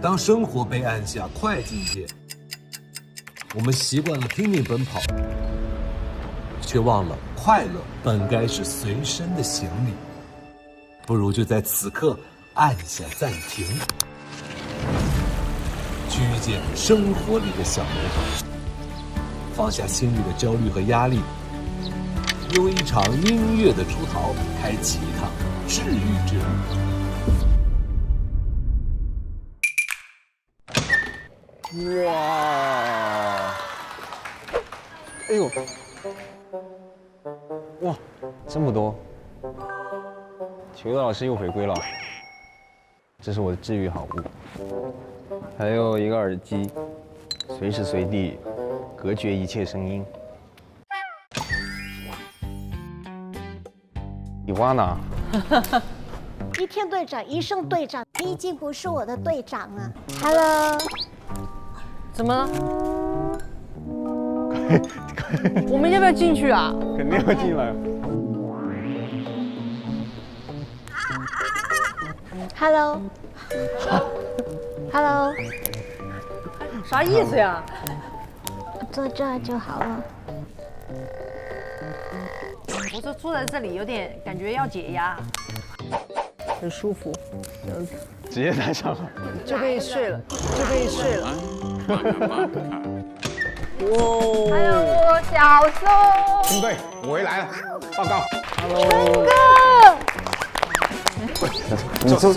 当生活被按下快进键，我们习惯了拼命奔跑，却忘了快乐本该是随身的行李。不如就在此刻按下暂停，去遇见生活里的小美好，放下心里的焦虑和压力，用一场音乐的出逃，开启一趟治愈之旅。哇！哎呦！哇，这么多！裘德老师又回归了，这是我的治愈好物。还有一个耳机，随时随地隔绝一切声音。伊娃呢？一天队长，一胜队长，你已经不是我的队长了。Hello。怎么了？我们要不要进去啊？肯定要进来。Hello。Hello。啥意思呀？坐这儿就好了。我说坐在这里有点感觉要解压，很舒服，这样子直接带上了，就可以睡了，就可以睡了。哦，还有我小松，军队，我回来了，报告。春哥，你走。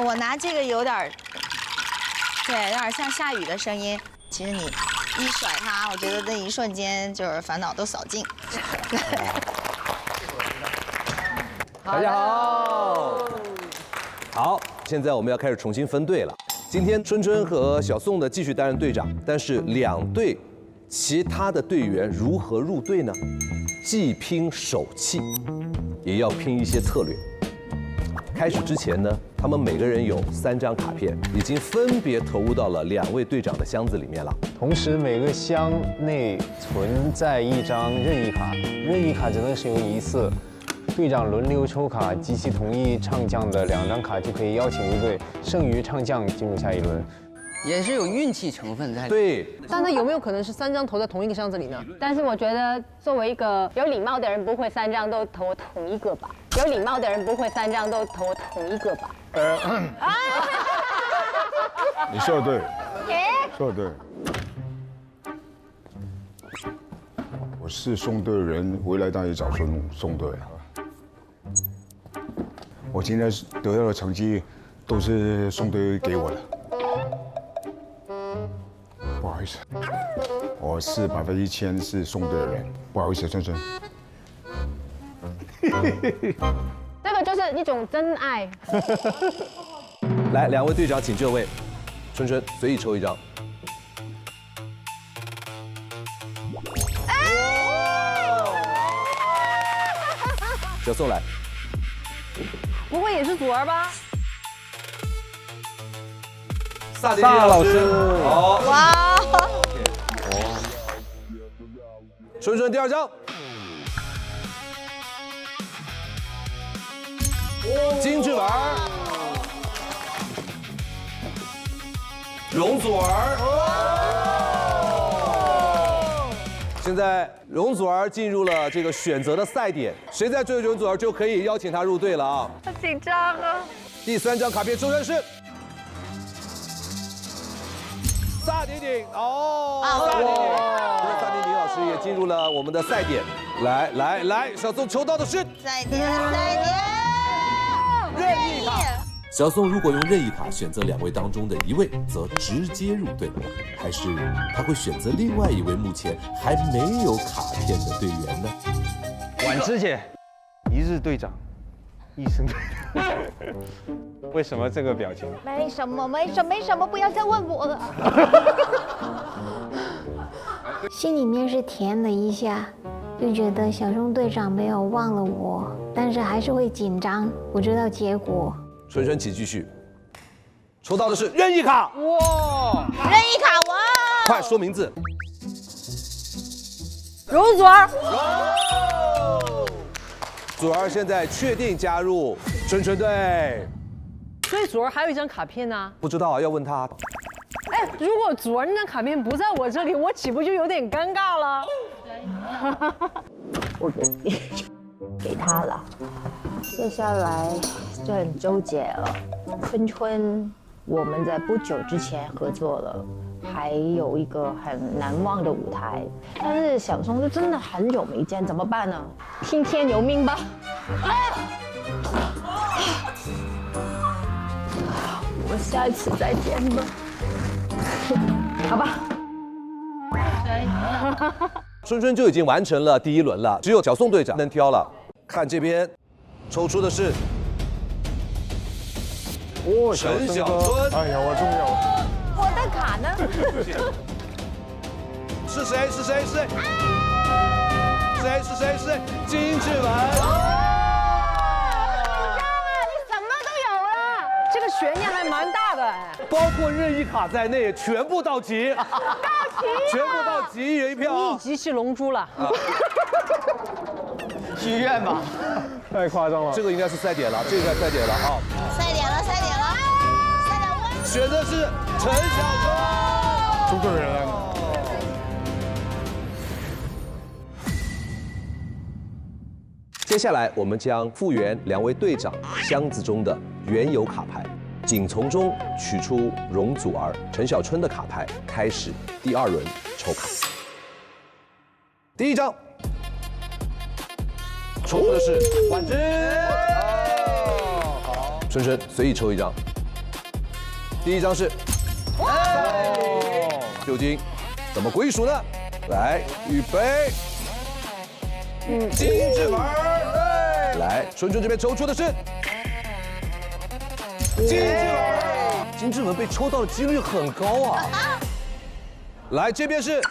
我拿这个有点儿，对，有点像下雨的声音。其实你一甩它，我觉得那一瞬间就是烦恼都扫尽。大家好，好，现在我们要开始重新分队了。今天春春和小宋呢继续担任队长，但是两队其他的队员如何入队呢？既拼手气，也要拼一些策略。开始之前呢，他们每个人有3张卡片，已经分别投入到了2位队长的箱子里面了。同时，每个箱内存在一张任意卡，任意卡只能使用1次。队长轮流抽卡，集齐同意唱将的2张卡就可以邀请入队，剩余唱将进入下一轮。也是有运气成分在里面。对，但那有没有可能是3张投在同一个箱子里呢？但是我觉得，作为一个有礼貌的人，不会3张都投同一个吧？有礼貌的人不会3张都投同一个吧？你说的对，说的对。我是送队的人，回来当然找送队啊。我今天得到的成绩都是送队给我的。不好意思，我是1000%是送队的人，不好意思，春春。这个就是一种真爱。来，2位队长请就位，春春随意抽1张。小宋来，不会也是祖儿吧？萨老师，好，哇！春春第2张，金志文，容祖儿。现在容祖儿进入了这个选择的赛点，谁在追容祖儿就可以邀请她入队了啊！好紧张啊！第3张卡片抽的是萨顶顶哦，萨顶顶，萨顶顶老师也进入了我们的赛点。来，小宋抽到的是再点，任意卡。小宋如果用任意卡选择2位当中的1位，则直接入队，还是他会选择另外1位目前还没有卡片的队员呢？婉芝姐，1日队长，1生队长。为什么这个表情？没什么，不要再问我了。心里面是甜了一下，就觉得小宋队长没有忘了我，但是还是会紧张，不知道结果。春春请继续，抽到的是任意卡，哇！任意卡，哇！快说名字。容祖儿，祖儿现在确定加入春春队。所以祖儿还有一张卡片呢。不知道啊，要问他。哎，如果祖儿那张卡片不在我这里，我岂不就有点尴尬了？我给他了，接下来就很纠结了。春春，我们在不久之前合作了，还有一个很难忘的舞台，但是小松就真的很久没见，怎么办呢？听天由命吧。我下一次再见吧。好吧。春春就已经完成了第一轮了，只有小宋队长能挑了。看这边，抽出的是陈小春。哎呀，我终于有。我的卡呢？是谁？是谁？是谁？是谁？是金志文。你什么都有了，这个悬念还蛮大的哎。包括任意卡在内，全部到齐。到齐。全部到齐，一人一票。一集是龙珠了。许愿吧。太夸张了。这个应该是赛点了，这个应该赛点了啊。赛点了，赛点了，赛点温。选的是陈小春。中国人。接下来，我们将复原两位队长箱子中的原有卡牌，仅从中取出容祖儿、陈小春的卡牌，开始第二轮抽卡。第一张抽出的是婉芝，好，春春随意抽一张。第一张是，究竟怎么归属呢？来，预备。金志文，来，春春这边抽出的是金志文，金志文被抽到的几率很高啊。来，这边是，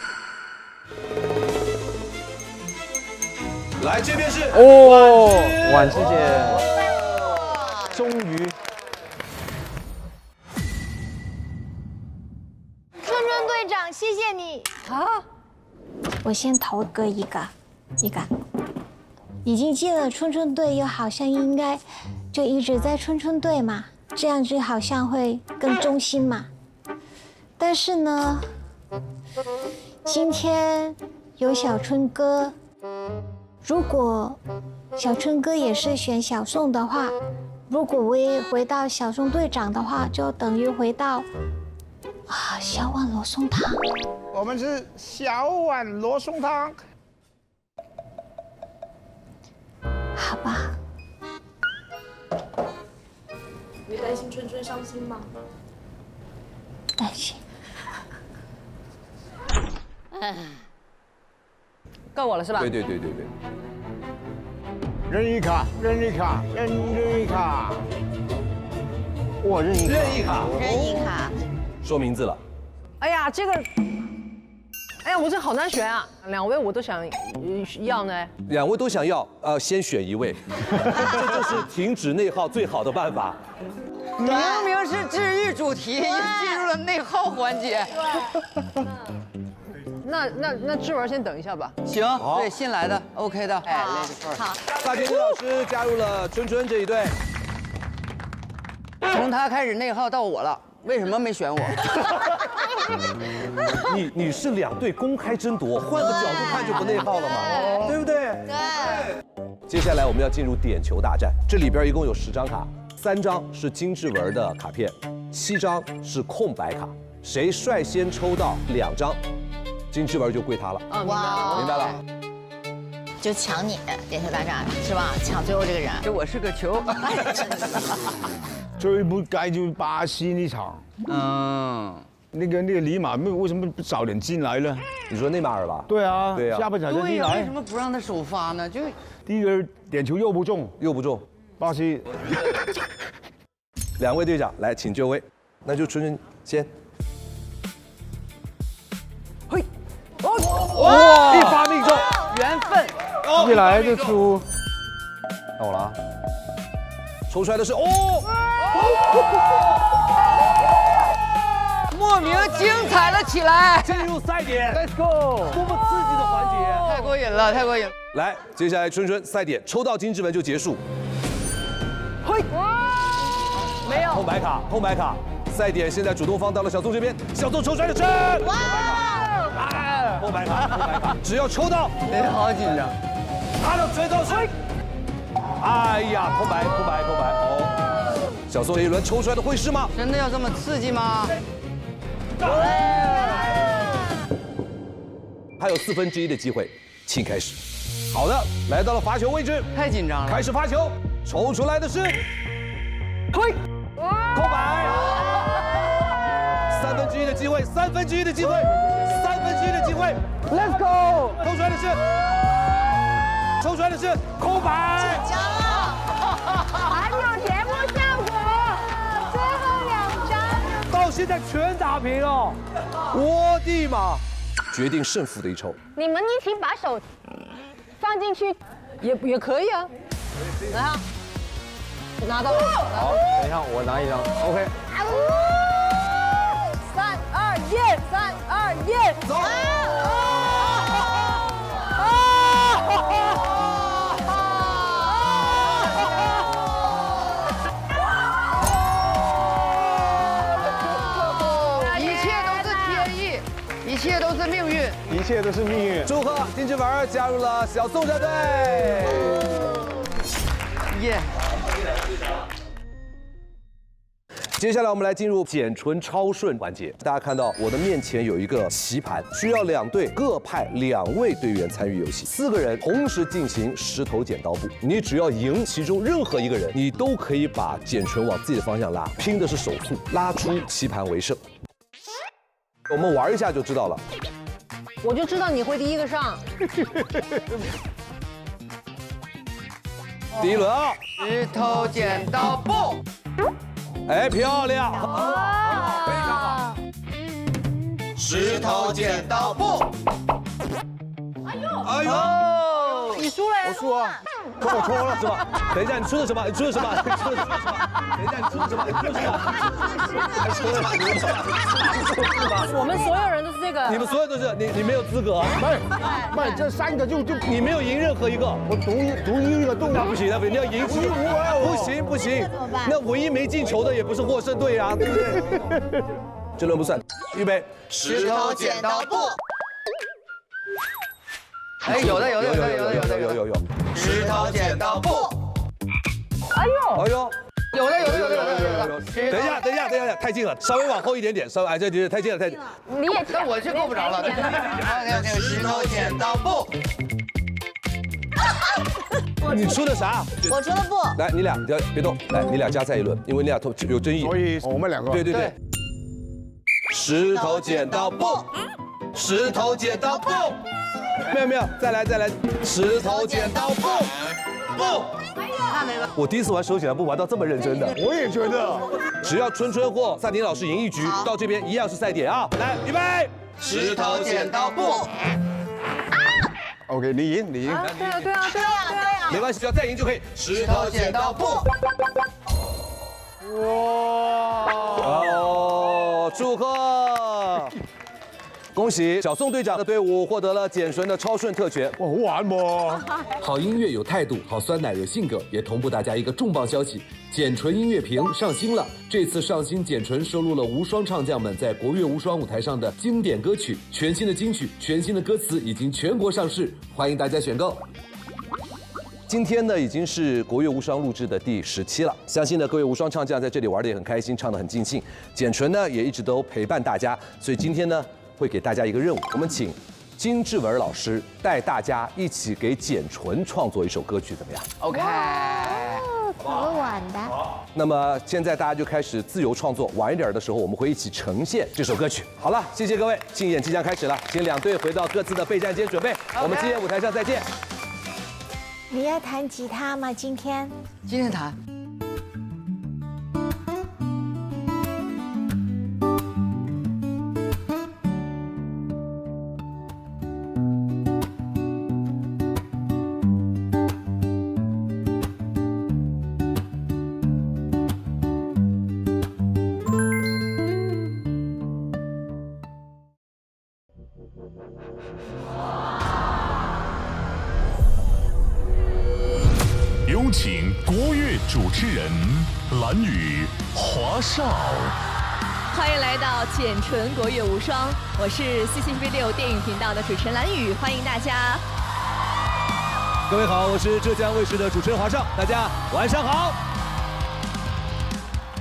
来这边是婉芝姐，终于。春春队长，谢谢你啊！我先投个一个。已经进了春春队，又好像应该就一直在春春队嘛，这样就好像会更忠心嘛。但是呢，今天有小春哥，如果小春哥也是选小宋的话，如果我也回到小宋队长的话，就等于回到小碗罗宋汤。我们是小碗罗宋汤。好吧。你担心春春伤心吗？担心。够我了是吧？对。任意卡。哇，任意卡。说名字了。哎呀，这个，哎呀，我这好难选啊！两位我都想要呢。两位都想要，先选一位，这就是停止内耗最好的办法。明明是治愈主题，也进入了内耗环节。那志文先等一下吧。行，对，新来的 ，OK 的。哎，好。萨田老师加入了春春这一队。从他开始内耗到我了。为什么没选我？你是两队公开争夺，换个角度看就不内耗了嘛，对不对？对。接下来我们要进入点球大战，这里边一共有10张卡，3张是金志文的卡片，7张是空白卡，谁率先抽到2张，金志文就归他了。哇，明白了。就抢你点球大战是吧？抢最后这个人。这我是个球。最不该就是巴西那场。那个里马为什么不早点进来呢？你说内马尔吧？对啊，下半场就进来。为什么不让他首发呢？就第一个点球又不中，巴西。两位队长来，请就位，那就春春先。嘿，哇，一发命中，缘分，一来就出，到我了啊。抽出来的是莫名精彩了起来，进入赛点 ，Let's go，多么刺激的环节，太过瘾了，太过瘾了。来，接下来春春赛点，抽到金质纹就结束。嘿，没有空白卡，空白卡。赛点现在主动方到了小宋这边，小宋抽出来的是哇！空白卡，空白卡，只要抽到，哎，好紧张。他的最后是，哎呀，空白，空白，空白。哦，小宋这一轮抽出来的会是吗？真的要这么刺激吗？还有1/4的机会，请开始。好的，来到了罚球位置，太紧张了。开始发球，抽出来的是，嘿，空白。1/3的机会，1/3的机会，1/3的机会 Let's go！ 抽出来的是，抽出来的是空白。紧张了，还有节目效果，最后2张。到现在全打平哦，我的妈！决定胜负的一抽。你们一起把手放进去，也可以啊。来啊，拿到了。好，等一下我拿一张 ，OK。 3、2、1，3、2、1，走！一切都是天意，一切都是命运，一切都是命运。祝贺金质纹加入了小宋战队。耶！接下来我们来进入剪唇超顺环节。大家看到我的面前有一个棋盘，需要2队各派2位队员参与游戏，4个人同时进行石头剪刀布。你只要赢其中任何一个人，你都可以把剪唇往自己的方向拉，拼的是手速，拉出棋盘为胜。我们玩一下就知道了。我就知道你会第一个上。第一轮啊，石头剪刀布。哎，漂亮！非常好。石头剪刀布。哎呦，你输了呀！我输啊，跟我戳了是吧？等一下，你出的什么？你出的什么？你出的什么？等一下，你出的什么？你出的什么？你出的什么？我们所有人都是这个。你们所有都是你没有资格。没，这3个就你没有赢任何一个。我独一个动那不行，那不行，你要赢独一无二。不行不行，那唯一没进球的也不是获胜队啊，对不对？这轮不算，预备，石头剪刀布。哎，有的。石头剪刀布。哎呦，哎呦，有的。等一下，太近了，稍微往后一点点，稍微这太近了。你也那我就够不着了。石头剪刀布。你出的啥？我出的布。来，你俩别动，来，你俩加赛一轮，因为你俩有争议。所以我们2个。对。石头剪刀布，石头剪刀布，没有，再来，石头剪刀布，不。我第一次玩手剪刀布玩到这么认真的。我也觉得，只要春春或萨婷老师赢一局，到这边一样是赛点啊。来，预备，石头剪刀布。OK， 你赢。对啊。没关系，只要再赢就可以。石头剪刀布。哦，祝贺！恭喜小宋队长的队伍获得了剪唇的超顺特权。我玩不？好音乐有态度，好酸奶有性格，也同步大家一个重磅消息：剪唇音乐瓶上新了。这次上新剪唇收录了无双唱将们在国乐无双舞台上的经典歌曲，全新的金曲，全新的歌词已经全国上市，欢迎大家选购。今天呢，已经是国乐无双录制的第10期了。相信呢，各位无双唱将在这里玩得也很开心，唱得很尽兴。剪唇呢，也一直都陪伴大家，所以今天呢，会给大家一个任务，我们请金志文老师带大家一起给剪唇创作一首歌曲，怎么样 ？OK。可晚的。那么现在大家就开始自由创作，晚一点的时候我们会一起呈现这首歌曲。好了，谢谢各位，竞演即将开始了，请2队回到各自的备战间准备，我们竞演舞台上再见。你要弹吉他吗？今天弹。请国乐主持人蓝宇、华少。欢迎来到简纯国乐无双，我是 CCTV6电影频道的主持人蓝宇，欢迎大家。各位好，我是浙江卫视的主持人华少，大家晚上好。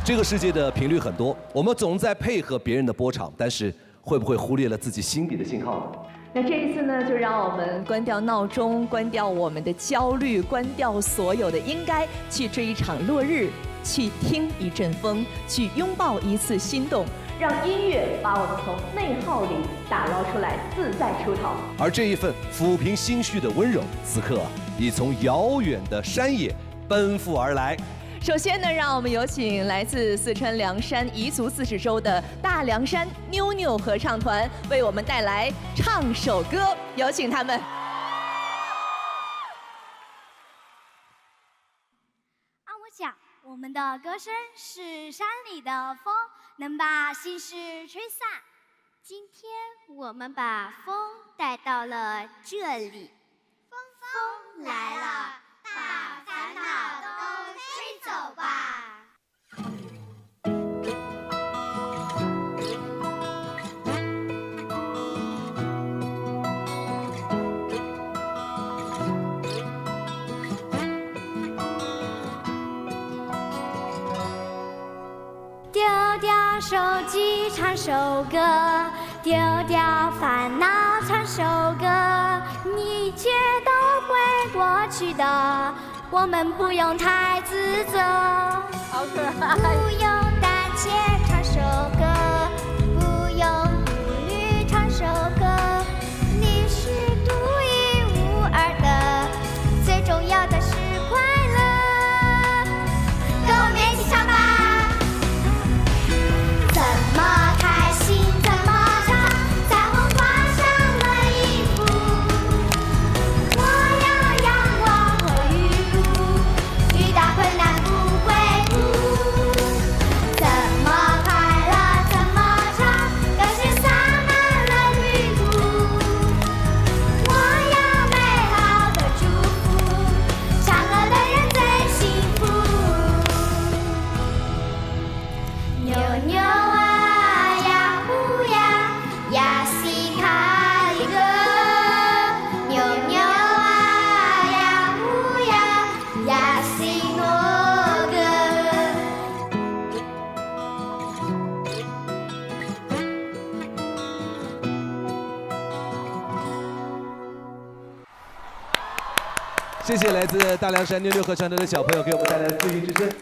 这个世界的频率很多，我们总在配合别人的波长，但是会不会忽略了自己心底的信号呢？那这一次呢，就让我们关掉闹钟，关掉我们的焦虑，关掉所有的应该，去追一场落日，去听一阵风，去拥抱一次心动，让音乐把我们从内耗里打捞出来，自在出逃。而这一份抚平心绪的温柔，此刻已从遥远的山野奔赴而来。首先呢，让我们有请来自四川凉山彝族自治州的大凉山妞妞合唱团为我们带来唱首歌，有请他们。按我讲，我们的歌声是山里的风，能把心事吹散。今天我们把风带到了这里，风来了，把烦恼都吹走吧。丢掉手机，唱首歌；丢掉烦恼，唱首歌。一切都会过去的，我们不用太自责。好可爱！不用胆怯，唱首歌；不用顾虑，唱首歌。你是独一无二的，最重要的是快乐。跟我们一起唱吧！怎么开心怎么唱，彩虹挂上了衣服。我要阳光和雨露，遇到困难不会哭。怎么快乐怎么唱，歌声洒满了旅途。我要美好的祝福，唱歌的人最幸福。妞妞啊呀呼呀呀西卡里歌，妞妞啊呀呼呀呀西诺歌。谢谢来自大凉山妞妞合唱团的小朋友给我们带来的自娱之声。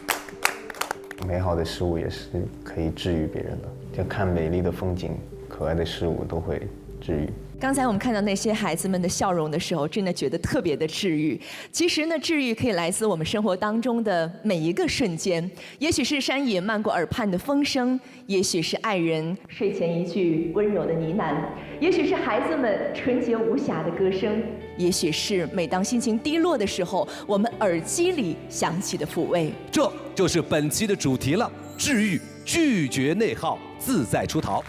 美好的事物也是可以治愈别人的，就看美丽的风景、可爱的事物都会治愈。刚才我们看到那些孩子们的笑容的时候，真的觉得特别的治愈。其实呢，治愈可以来自我们生活当中的每一个瞬间，也许是山野漫过耳畔的风声，也许是爱人睡前一句温柔的呢喃，也许是孩子们纯洁无瑕的歌声，也许是每当心情低落的时候，我们耳机里响起的抚慰。这就是本期的主题了，治愈，拒绝内耗，自在出逃。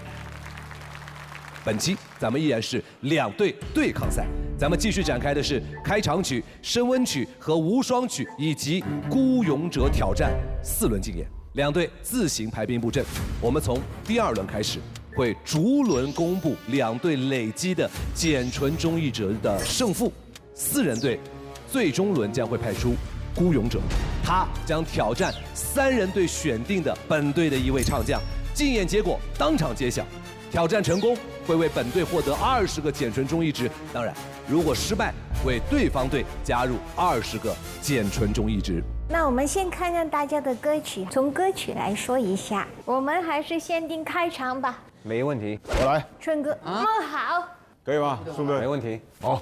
本期咱们依然是两队对抗赛，咱们继续展开的是开场曲、升温曲和无双曲以及孤勇者挑战4轮竞演。两队自行排兵布阵，我们从第2轮开始，会逐轮公布两队累积的简纯中译者的胜负。4人队最终轮将会派出孤勇者，他将挑战3人队选定的本队的一位唱将，竞演结果当场揭晓。挑战成功会为本队获得20个简纯中译值，当然，如果失败，为对方队加入20个简纯中译值。那我们先看看大家的歌曲，从歌曲来说一下，我们还是先定开场吧。没问题，我来。春哥，好，可以吗，顺哥？没问题。好，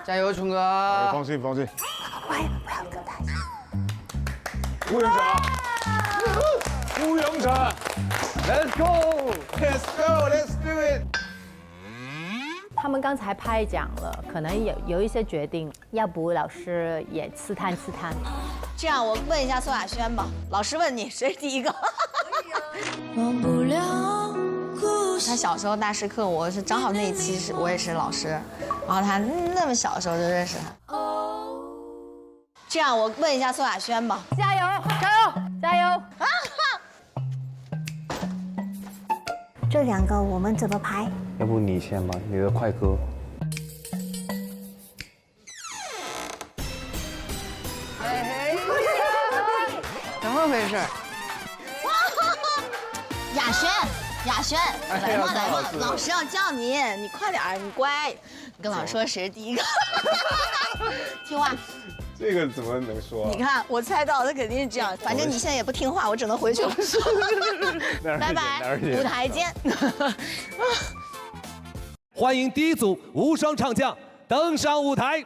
加油，春哥！放心，放心。乖，不要跟他一孤勇者，孤勇者 ，Let's go，Let's go，Let's do it。他们刚才拍讲了，可能有一些决定，要不老师也刺探刺探。这样，我问一下宋亚轩吧。老师问你，谁是第一个？忘不了故事。他小时候大师课，我是正好那一期我也是老师，然后他那么小的时候就认识他。这样我问一下宋亚轩吧。加油，加油，加油！啊！这2个我们怎么排？要不你先吧，你的快歌。怎么回事？亚轩，亚轩，来嘛来嘛，老师要叫你，你快点儿，你乖，你跟老师说谁是第一个。听话。这个怎么能说？你看，我猜到，他肯定是这样。反正你现在也不听话，我只能回去了。拜拜，舞台见。欢迎第一组无双唱将登上舞台。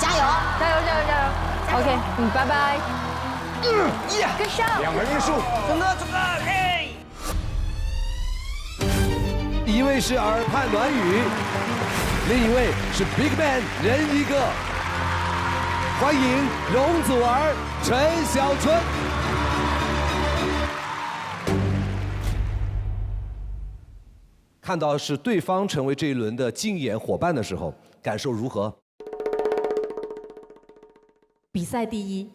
加油！加油！加油！加油 ！OK， 拜拜。跟上。2门艺术。整个，嘿。一位是耳畔暖语，另一位是 BigBang 人一个。欢迎容祖儿、陈小春。看到是对方成为这一轮的竞演伙伴的时候，感受如何？比赛第一，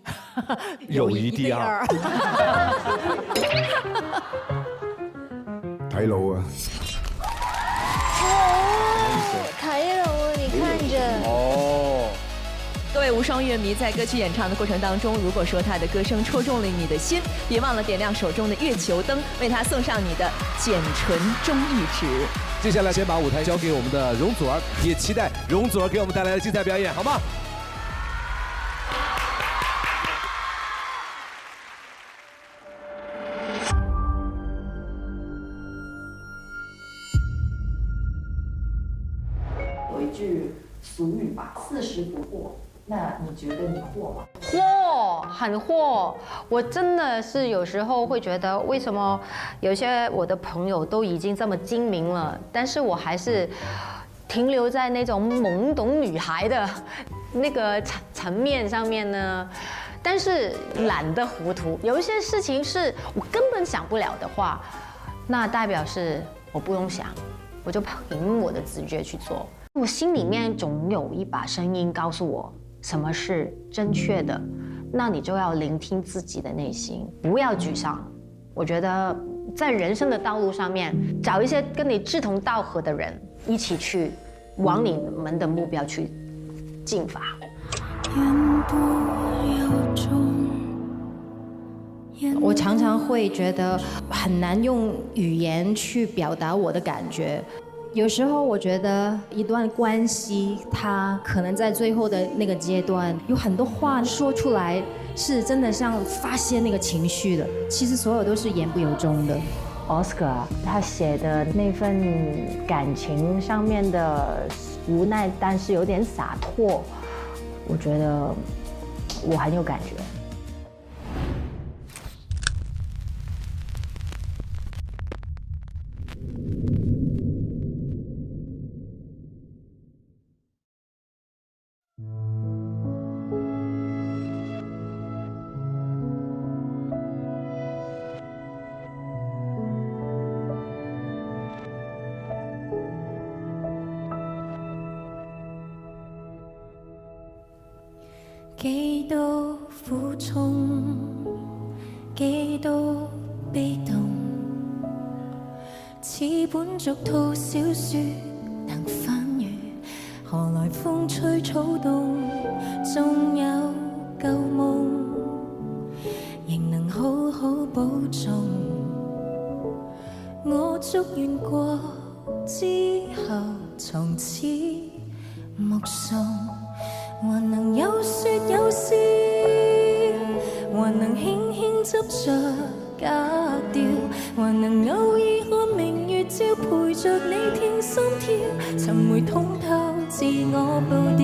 友谊第二。睇路啊！台楼，你看着。哦。各位无双乐迷，在歌曲演唱的过程当中，如果说他的歌声戳中了你的心，别忘了点亮手中的月球灯，为他送上你的简纯忠义值。接下来先把舞台交给我们的容祖儿，也期待容祖儿给我们带来的精彩表演，好吗？有一句俗语吧，40不惑。那你觉得你惑吗？惑，很惑。我真的是有时候会觉得，为什么有些我的朋友都已经这么精明了，但是我还是停留在那种懵懂女孩的那个层面上面呢？但是懒得糊涂，有一些事情是我根本想不了的话，那代表是我不用想，我就凭我的直觉去做。我心里面总有一把声音告诉我什么是正确的，那你就要聆听自己的内心，不要沮丧。我觉得在人生的道路上面，找一些跟你志同道合的人，一起去往你们的目标去进发。我常常会觉得很难用语言去表达我的感觉。有时候我觉得一段关系，它可能在最后的那个阶段，有很多话说出来是真的像发泄那个情绪的，其实所有都是言不由衷的。Oscar 他写的那份感情上面的无奈，但是有点洒脱，我觉得我很有感觉。幾多苦衷，幾多悲動，似本俗套小說能翻閱，何來風吹草動，縱有舊夢，仍能好好保重。我祝願過之後，從此目送。還能有說有笑，還能輕輕執着假掉，還能偶爾看明月照，陪着你聽心跳，尋回通透自我步調，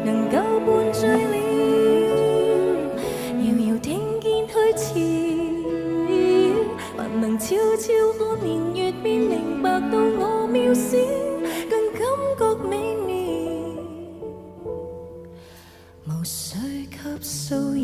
能夠伴醉了，遙遙聽見去潮，還能悄悄看年月便明白到我渺小，更感覺美妙。無需給騷擾。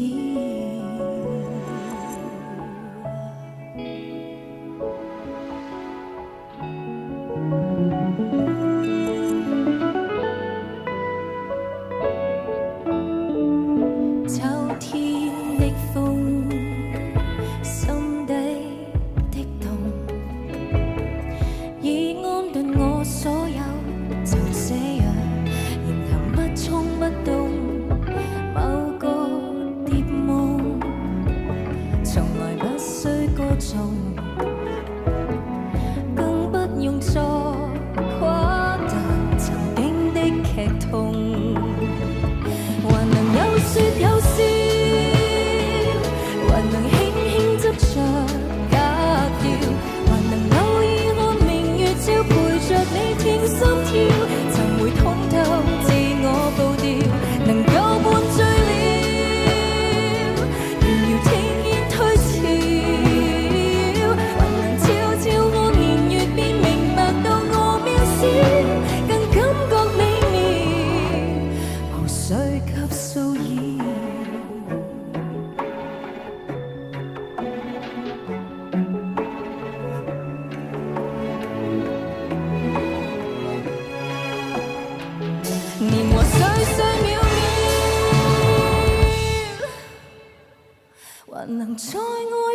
能再愛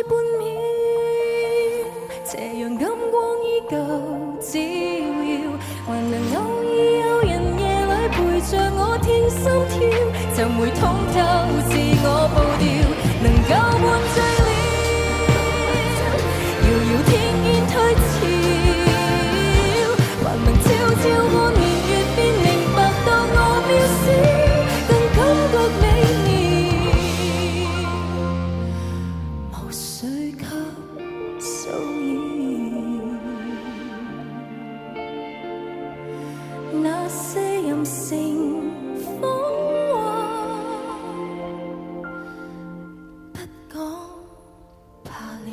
半秒，斜陽金光依舊照耀，還能偶爾有人夜裏陪着我聽心跳，就會通透自我步調，能夠灌醉了，遙遙天煙推潮，還能悄悄看年月便明白到我渺小，更感覺美妙。那些任性謊話，不講怕了。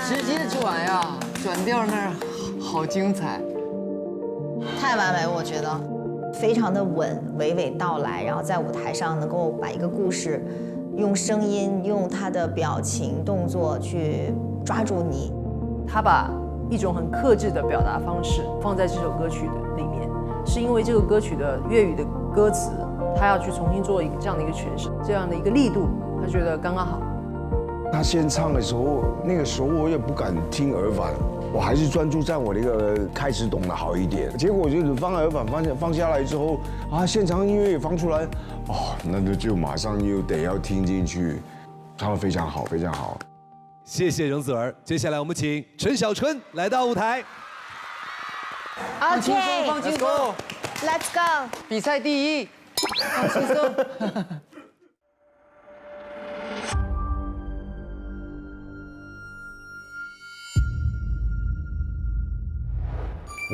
直接转呀，转调那儿好精彩，太完美，我觉得。非常的稳，娓娓道来，然后在舞台上能够把一个故事用声音、用他的表情、动作去抓住你。他把一种很克制的表达方式放在这首歌曲的里面，是因为这个歌曲的粤语的歌词，他要去重新做一个这样的一个诠释，这样的一个力度，他觉得刚刚好。他先唱的时候，那个时候我也不敢听耳返，我还是专注在我那个开始懂得好一点。结果就是放耳返放下来之后啊，现场音乐也放出来，哦，那就马上又得要听进去，唱得非常好，非常好。谢谢容祖儿。接下来我们请陈小春来到舞台。放轻松，放轻松 ，Let's go， 比赛第一，放轻松。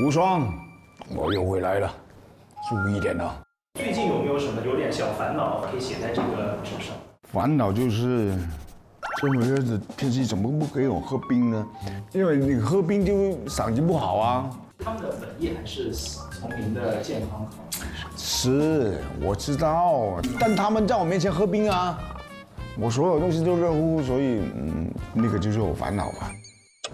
无双，我又回来了，注意点了。最近有没有什么有点小烦恼可以写在这个纸上？烦恼就是这么日子，平时怎么不给我喝冰呢？因为你喝冰就嗓子不好啊。他们的本意还是从您的健康考虑。是，我知道，但他们在我面前喝冰啊，我所有东西都热乎，所以那个就是我烦恼吧。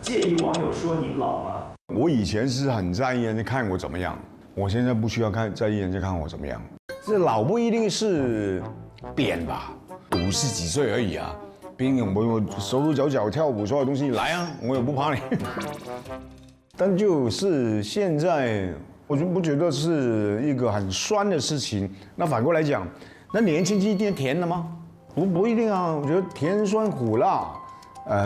介意网友说您老吗？我以前是很在意人家看我怎么样，我现在不需要在意人家看我怎么样。这老不一定是扁吧，50几岁而已啊。毕竟我手手脚脚跳舞所有东西来啊，我也不怕你。但就是现在，我就不觉得是一个很酸的事情。那反过来讲，那年轻就一定甜的吗？不一定啊，我觉得甜酸苦辣。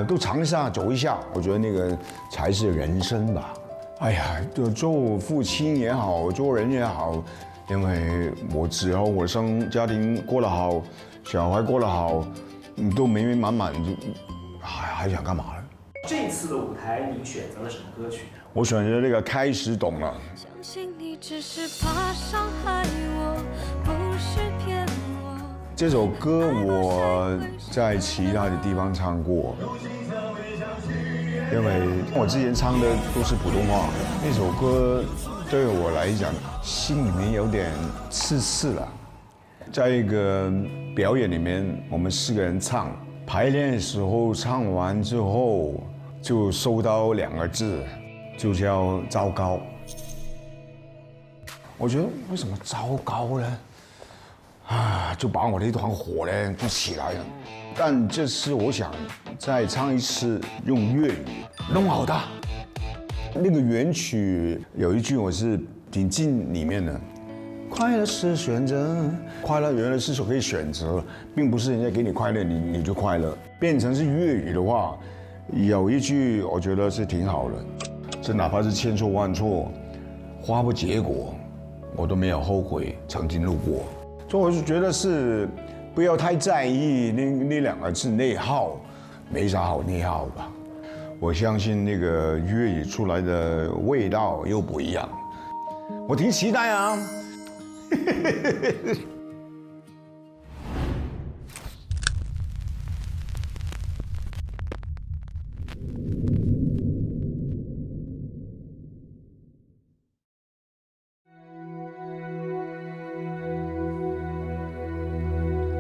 都尝一下，走一下，我觉得那个才是人生吧。哎呀，就做父亲也好，做人也好，因为我只要我家庭过得好，小孩过得好，都美美满满，就还想干嘛呢？这次的舞台你选择了什么歌曲？我选择那个开始懂了。相信你只是怕伤害我，不是骗我。这首歌我在其他的地方唱过，因为我之前唱的都是普通话，那首歌对我来讲心里面有点刺刺了。在一个表演里面，我们4个人唱，排练的时候唱完之后，就收到2个字，就叫糟糕。我觉得为什么糟糕呢？就把我的一团火呢就起来了。但这次我想再唱一次，用粤语弄好它。那个原曲有一句我是挺进里面的，快乐是选择，快乐原来是可以选择，并不是人家给你快乐你就快乐。变成是粤语的话，有一句我觉得是挺好的，这哪怕是千错万错，花不结果，我都没有后悔曾经路过。所以我就觉得是不要太在意那2个字内耗，没啥好内耗吧。我相信那个粤语出来的味道又不一样，我挺期待啊。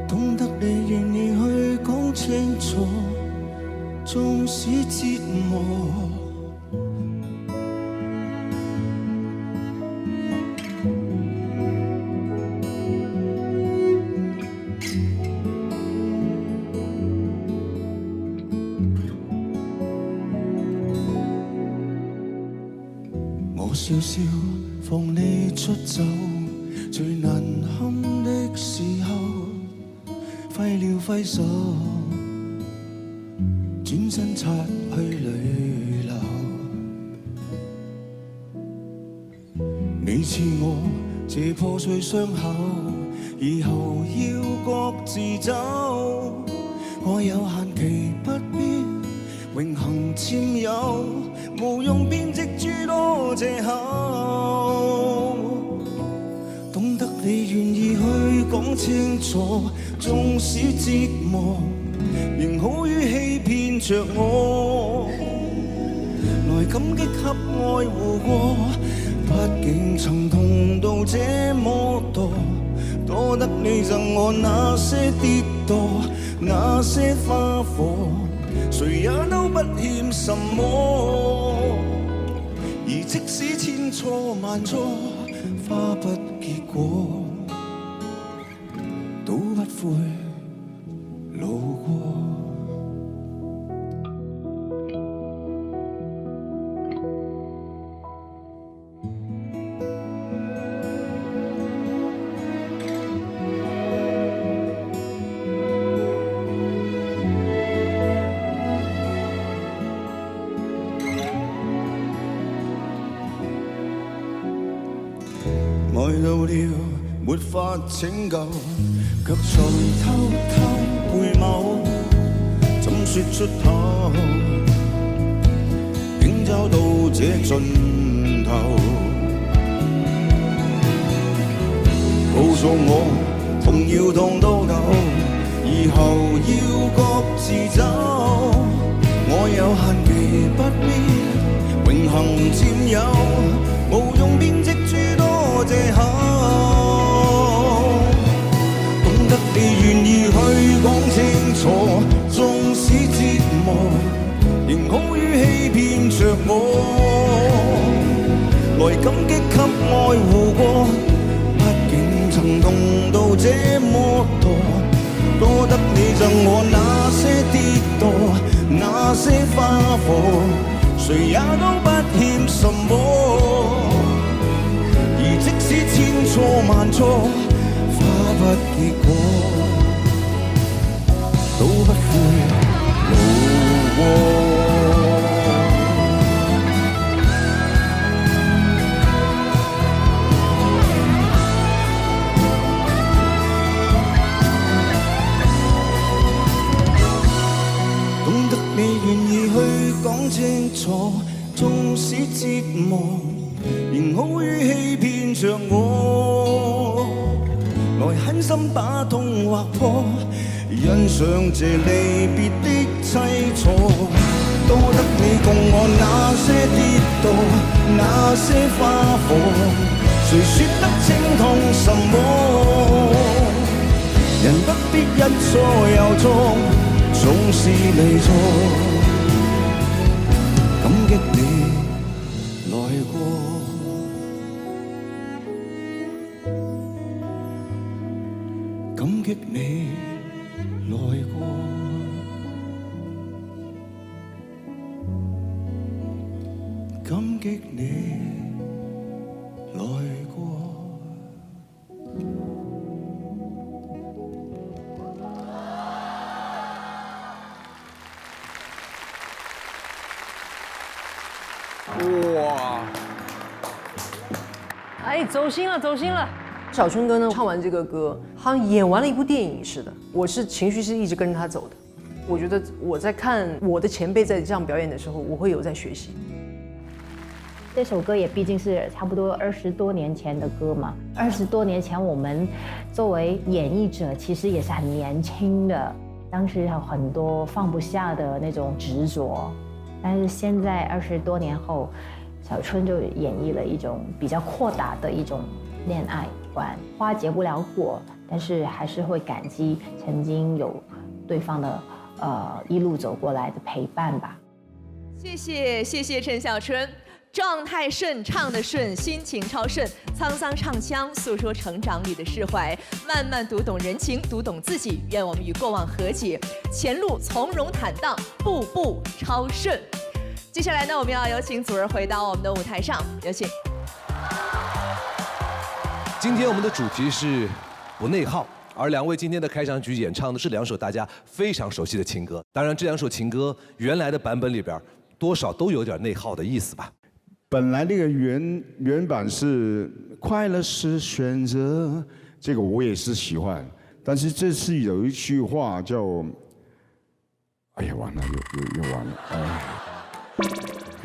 懂得你願意去講清楚，纵使折磨。我笑笑放你出走，最難堪的時候，揮了揮手，轉身擦去淚流。你賜我這破碎傷口，以後要各自走，愛有限期不必永恆佔有，無用編織諸多藉口。懂得你願意去講清楚，縱使折磨，仍好於欺騙着我，來感激給愛護過。畢竟曾痛到這麼多，多得你贈我那些跌墮，那些花火。誰也都不欠什麼，而即使千錯萬錯，花不結果，都不悔路過。愛到了沒法拯救，卻才偷偷回眸，怎說出口，竟找到這盡頭。告訴我痛要痛多久，以後要各自走，愛有限期不必永恆佔有，無用編織諸多藉口。懂得你願意去講清楚，縱使折磨，仍好於欺騙着我，來感激給愛護過。畢竟曾痛到這麼多，多得你贈我那些跌墮，那些花火，誰也都不欠什麼。而即使千錯萬錯，花不結果，都不悔路過。懂得你願意去講清楚，縱使折磨，仍好於欺騙着我，來狠心把痛劃破，欣賞這離別的凄楚。多得你共我那些跌墮，那些花火，誰說得清痛什麼？人不必一錯又錯，總是離錯。感激你來過。感激你來過，感激你來過。哇！哎，走心了，走心了。小春哥呢，唱完这个歌，好像演完了一部电影似的。我是情绪是一直跟着他走的。我觉得我在看我的前辈在这样表演的时候，我会有在学习。这首歌也毕竟是差不多20多年前的歌嘛。20多年前，我们作为演绎者，其实也是很年轻的，当时有很多放不下的那种执着。但是现在20多年后，小春就演绎了一种比较豁达的一种恋爱观，花结不了果，但是还是会感激曾经有对方的一路走过来的陪伴吧。谢谢陈小春。状态顺畅的顺，心情超顺，沧桑唱腔诉说成长里的释怀，慢慢读懂人情，读懂自己。愿我们与过往和解，前路从容坦荡，步步超顺。接下来呢，我们要有请祖儿回到我们的舞台上，有请。今天我们的主题是不内耗，而两位今天的开场曲演唱的是2首大家非常熟悉的情歌。当然，这2首情歌原来的版本里边，多少都有点内耗的意思吧。本来那个原版是快乐是选择，这个我也是喜欢，但是这次有一句话叫，哎呀完了又完了，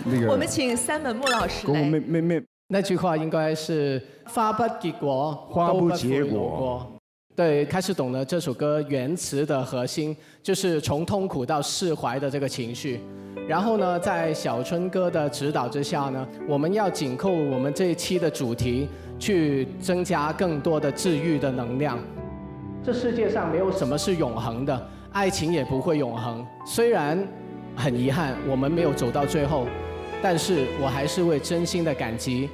那个我们请三本木老师来。那句话应该是花不结果，花不结果。对，开始懂了这首歌原词的核心，就是从痛苦到释怀的这个情绪。然后呢，在小春哥的指导之下呢，我们要紧扣我们这一期的主题，去增加更多的治愈的能量。这世界上没有什么是永恒的，爱情也不会永恒。虽然很遗憾我们没有走到最后，但是我还是会真心的感激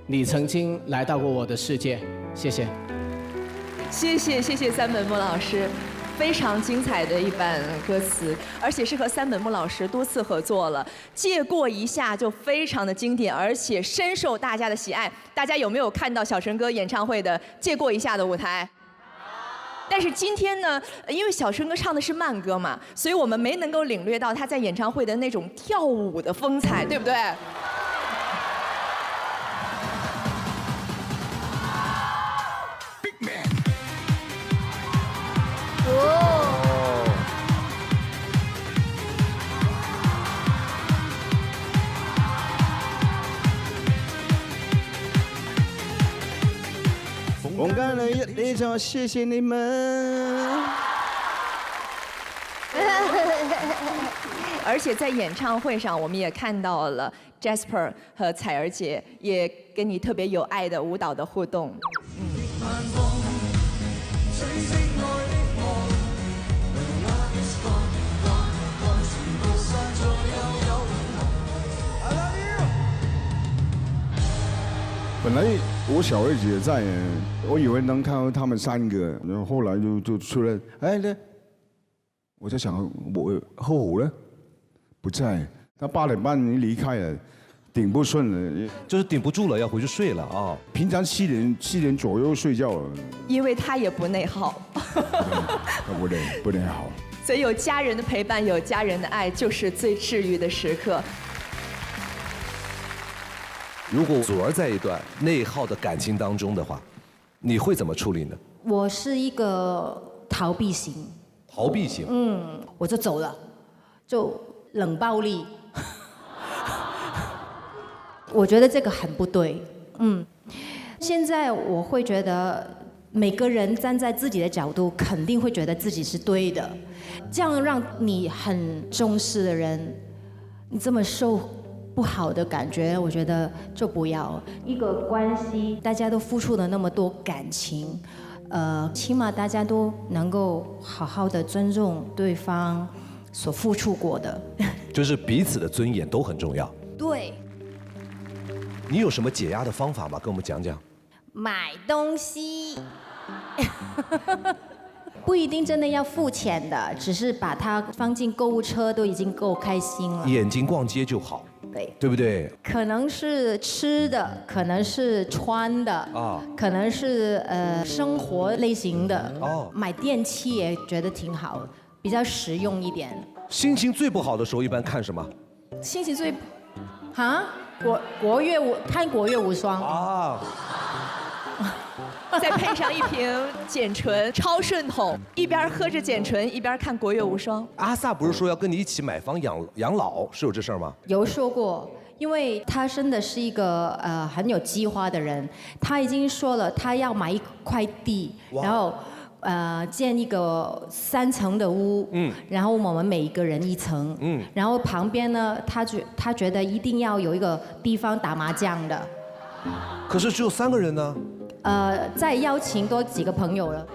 你曾经来到过我的世界。谢谢。谢谢三本木老师，非常精彩的一版歌词，而且是和三本木老师多次合作了，借过一下就非常的经典，而且深受大家的喜爱。大家有没有看到小春哥演唱会的借过一下的舞台？但是今天呢，因为小春哥唱的是慢歌嘛，所以我们没能够领略到他在演唱会的那种跳舞的风采，对不对？我干了一场，谢谢你们。而且在演唱会上，我们也看到了 Jasper 和彩儿姐也跟你特别有爱的舞蹈的互动。本来我小儿子也在，我以为能看到他们3个，然后后来就出来，哎呢，我在想我后虎呢不在，他8点半离开了，顶不顺了，就是顶不住了，要回去睡了啊。平常7点左右睡觉了，因为他也不内耗，不内耗，所以有家人的陪伴，有家人的爱，就是最治愈的时刻。如果祖儿在一段内耗的感情当中的话，你会怎么处理呢？我是一个逃避型。逃避型？我就走了，就冷暴力。我觉得这个很不对。现在我会觉得每个人站在自己的角度，肯定会觉得自己是对的。这样让你很重视的人，你这么受不好的感觉，我觉得就不要。一个关系，大家都付出了那么多感情，起码大家都能够好好的尊重对方所付出过的。就是彼此的尊严都很重要。对。你有什么解压的方法吗？跟我们讲讲。买东西。不一定真的要付钱的，只是把它放进购物车都已经够开心了。眼睛逛街就好，对不对？可能是吃的，可能是穿的，可能是生活类型的。买电器也觉得挺好，比较实用一点。心情最不好的时候一般看什么？心情最，看国乐无双啊。再配上一瓶碱醇超顺桶，一边喝着碱醇一边看国乐无双。阿萨不是说要跟你一起买房养老，是有这事儿吗？有说过，因为他真的是一个很有计划的人，他已经说了他要买一块地，然后建一个3层的屋，然后我们每一个人1层，然后旁边呢，他觉得一定要有一个地方打麻将的。可是只有3个人呢。再邀请多几个朋友了。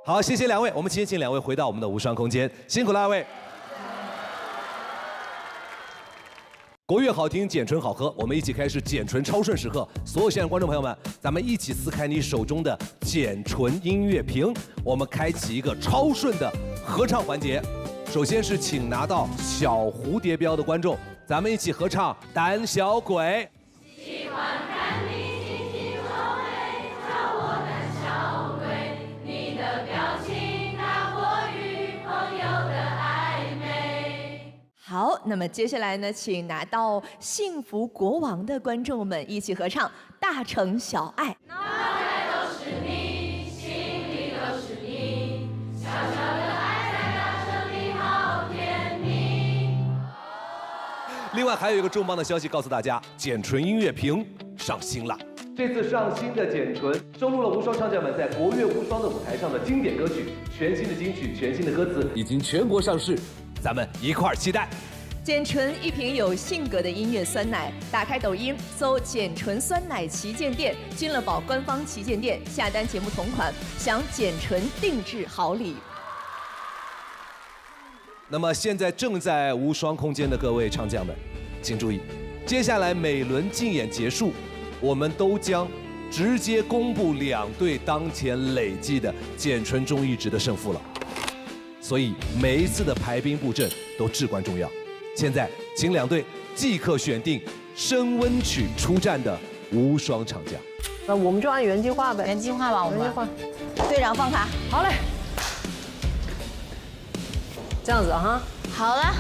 好，谢谢两位，我们先请两位回到我们的无双空间，辛苦了二位。国乐好听，简纯好喝，我们一起开始简纯超顺时刻。所有现场观众朋友们，咱们一起撕开你手中的简纯音乐瓶，我们开启一个超顺的合唱环节。首先是请拿到小蝴蝶标的观众，咱们一起合唱《胆小鬼》。喜欢看你卿卿我美，叫我胆小鬼，你的表情大过于朋友的暧昧。好，那么接下来呢，请拿到幸福国王的观众们一起合唱《大城小爱》。脑袋都是你，心里都是你，小小的爱在大城里好甜蜜。另外还有一个重磅的消息告诉大家，简纯音乐瓶上新了。这次上新的简纯收录了无双唱将们在国乐无双的舞台上的经典歌曲，全新的金曲，全新的歌词，已经全国上市，咱们一块儿期待。简纯一瓶有性格的音乐酸奶，打开抖音搜简纯酸奶旗舰店，君乐宝官方旗舰店下单节目同款，享简纯定制好礼。那么现在正在无双空间的各位唱将们，请注意，接下来每轮竞演结束，我们都将直接公布两队当前累计的简纯综艺值的胜负了。所以每一次的排兵布阵都至关重要。现在，请两队即刻选定升温曲出战的无双唱将。那我们就按原计划呗。原计划吧，我们。原计划。队长放卡。好嘞。这样子哈。好了。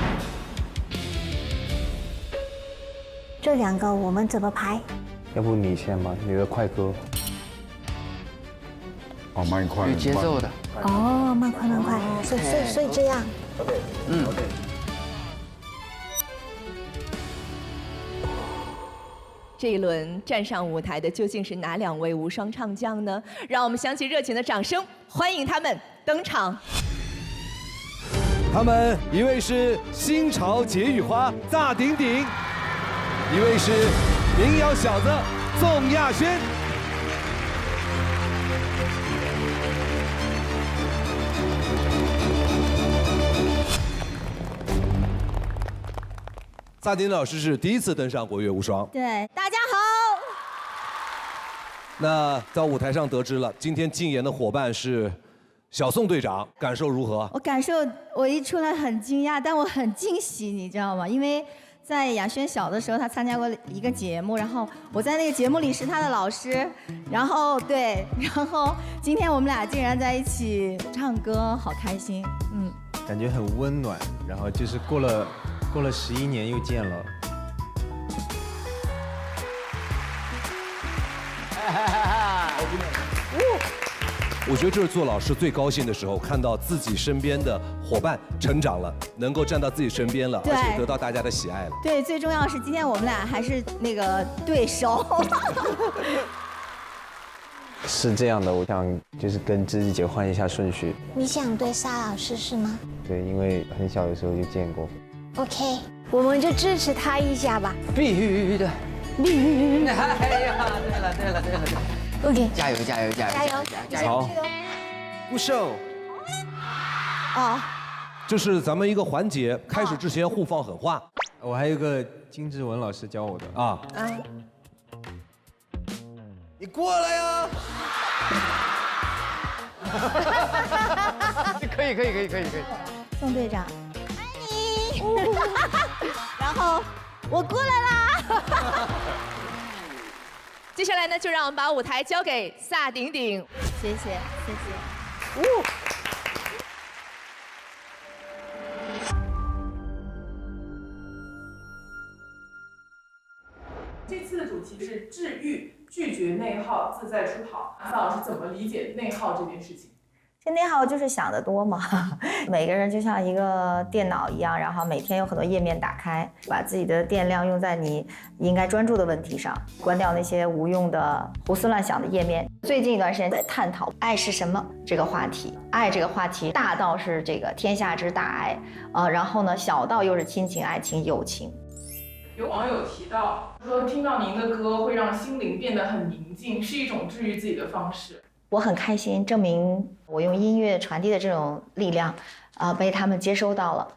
这两个我们怎么排？要不你先吧，你的快歌。哦，慢快。有节奏的。哦，慢快慢快，所以这样。OK。OK。这一轮站上舞台的究竟是哪两位无双唱将呢？让我们响起热情的掌声，欢迎他们登场。他们一位是新潮解语花炸顶顶，一位是民谣小子宋亚轩。萨顶老师是第一次登上国乐无双。对，大家好。那在舞台上得知了，今天竞演的伙伴是小宋队长，感受如何？我感受，我一出来很惊讶，但我很惊喜，你知道吗？因为在亚轩小的时候，他参加过一个节目，然后我在那个节目里是他的老师，然后今天我们俩竟然在一起唱歌，好开心，感觉很温暖，然后就是过了11年又见了。我觉得这是做老师最高兴的时候，看到自己身边的伙伴成长了，能够站到自己身边了，而且得到大家的喜爱了。对，最重要的是今天我们俩还是那个对手。是这样的，我想就是跟芝芝姐换一下顺序。你想对沙老师是吗？对，因为很小的时候就见过。OK， 我们就支持他一下吧。必须的。必须。哎呀，对了。OK， 加油！好，不胜。啊，这是咱们一个环节，开始之前互放狠话。我还有个金志文老师教我的啊。你过来呀！可以。宋队长，爱你。然后我过来啦。接下来呢，就让我们把舞台交给萨顶顶。谢谢。这次的主题是治愈，拒绝内耗，自在出逃。萨老师怎么理解内耗这件事情？这内耗就是想得多嘛，每个人就像一个电脑一样，然后每天有很多页面打开，把自己的电量用在你应该专注的问题上，关掉那些无用的胡思乱想的页面。最近一段时间在探讨爱是什么这个话题，爱这个话题大到是这个天下之大爱，然后呢小到又是亲情、爱情、友情。有网友提到说，听到您的歌会让心灵变得很宁静，是一种治愈自己的方式。我很开心，证明我用音乐传递的这种力量，被他们接收到了。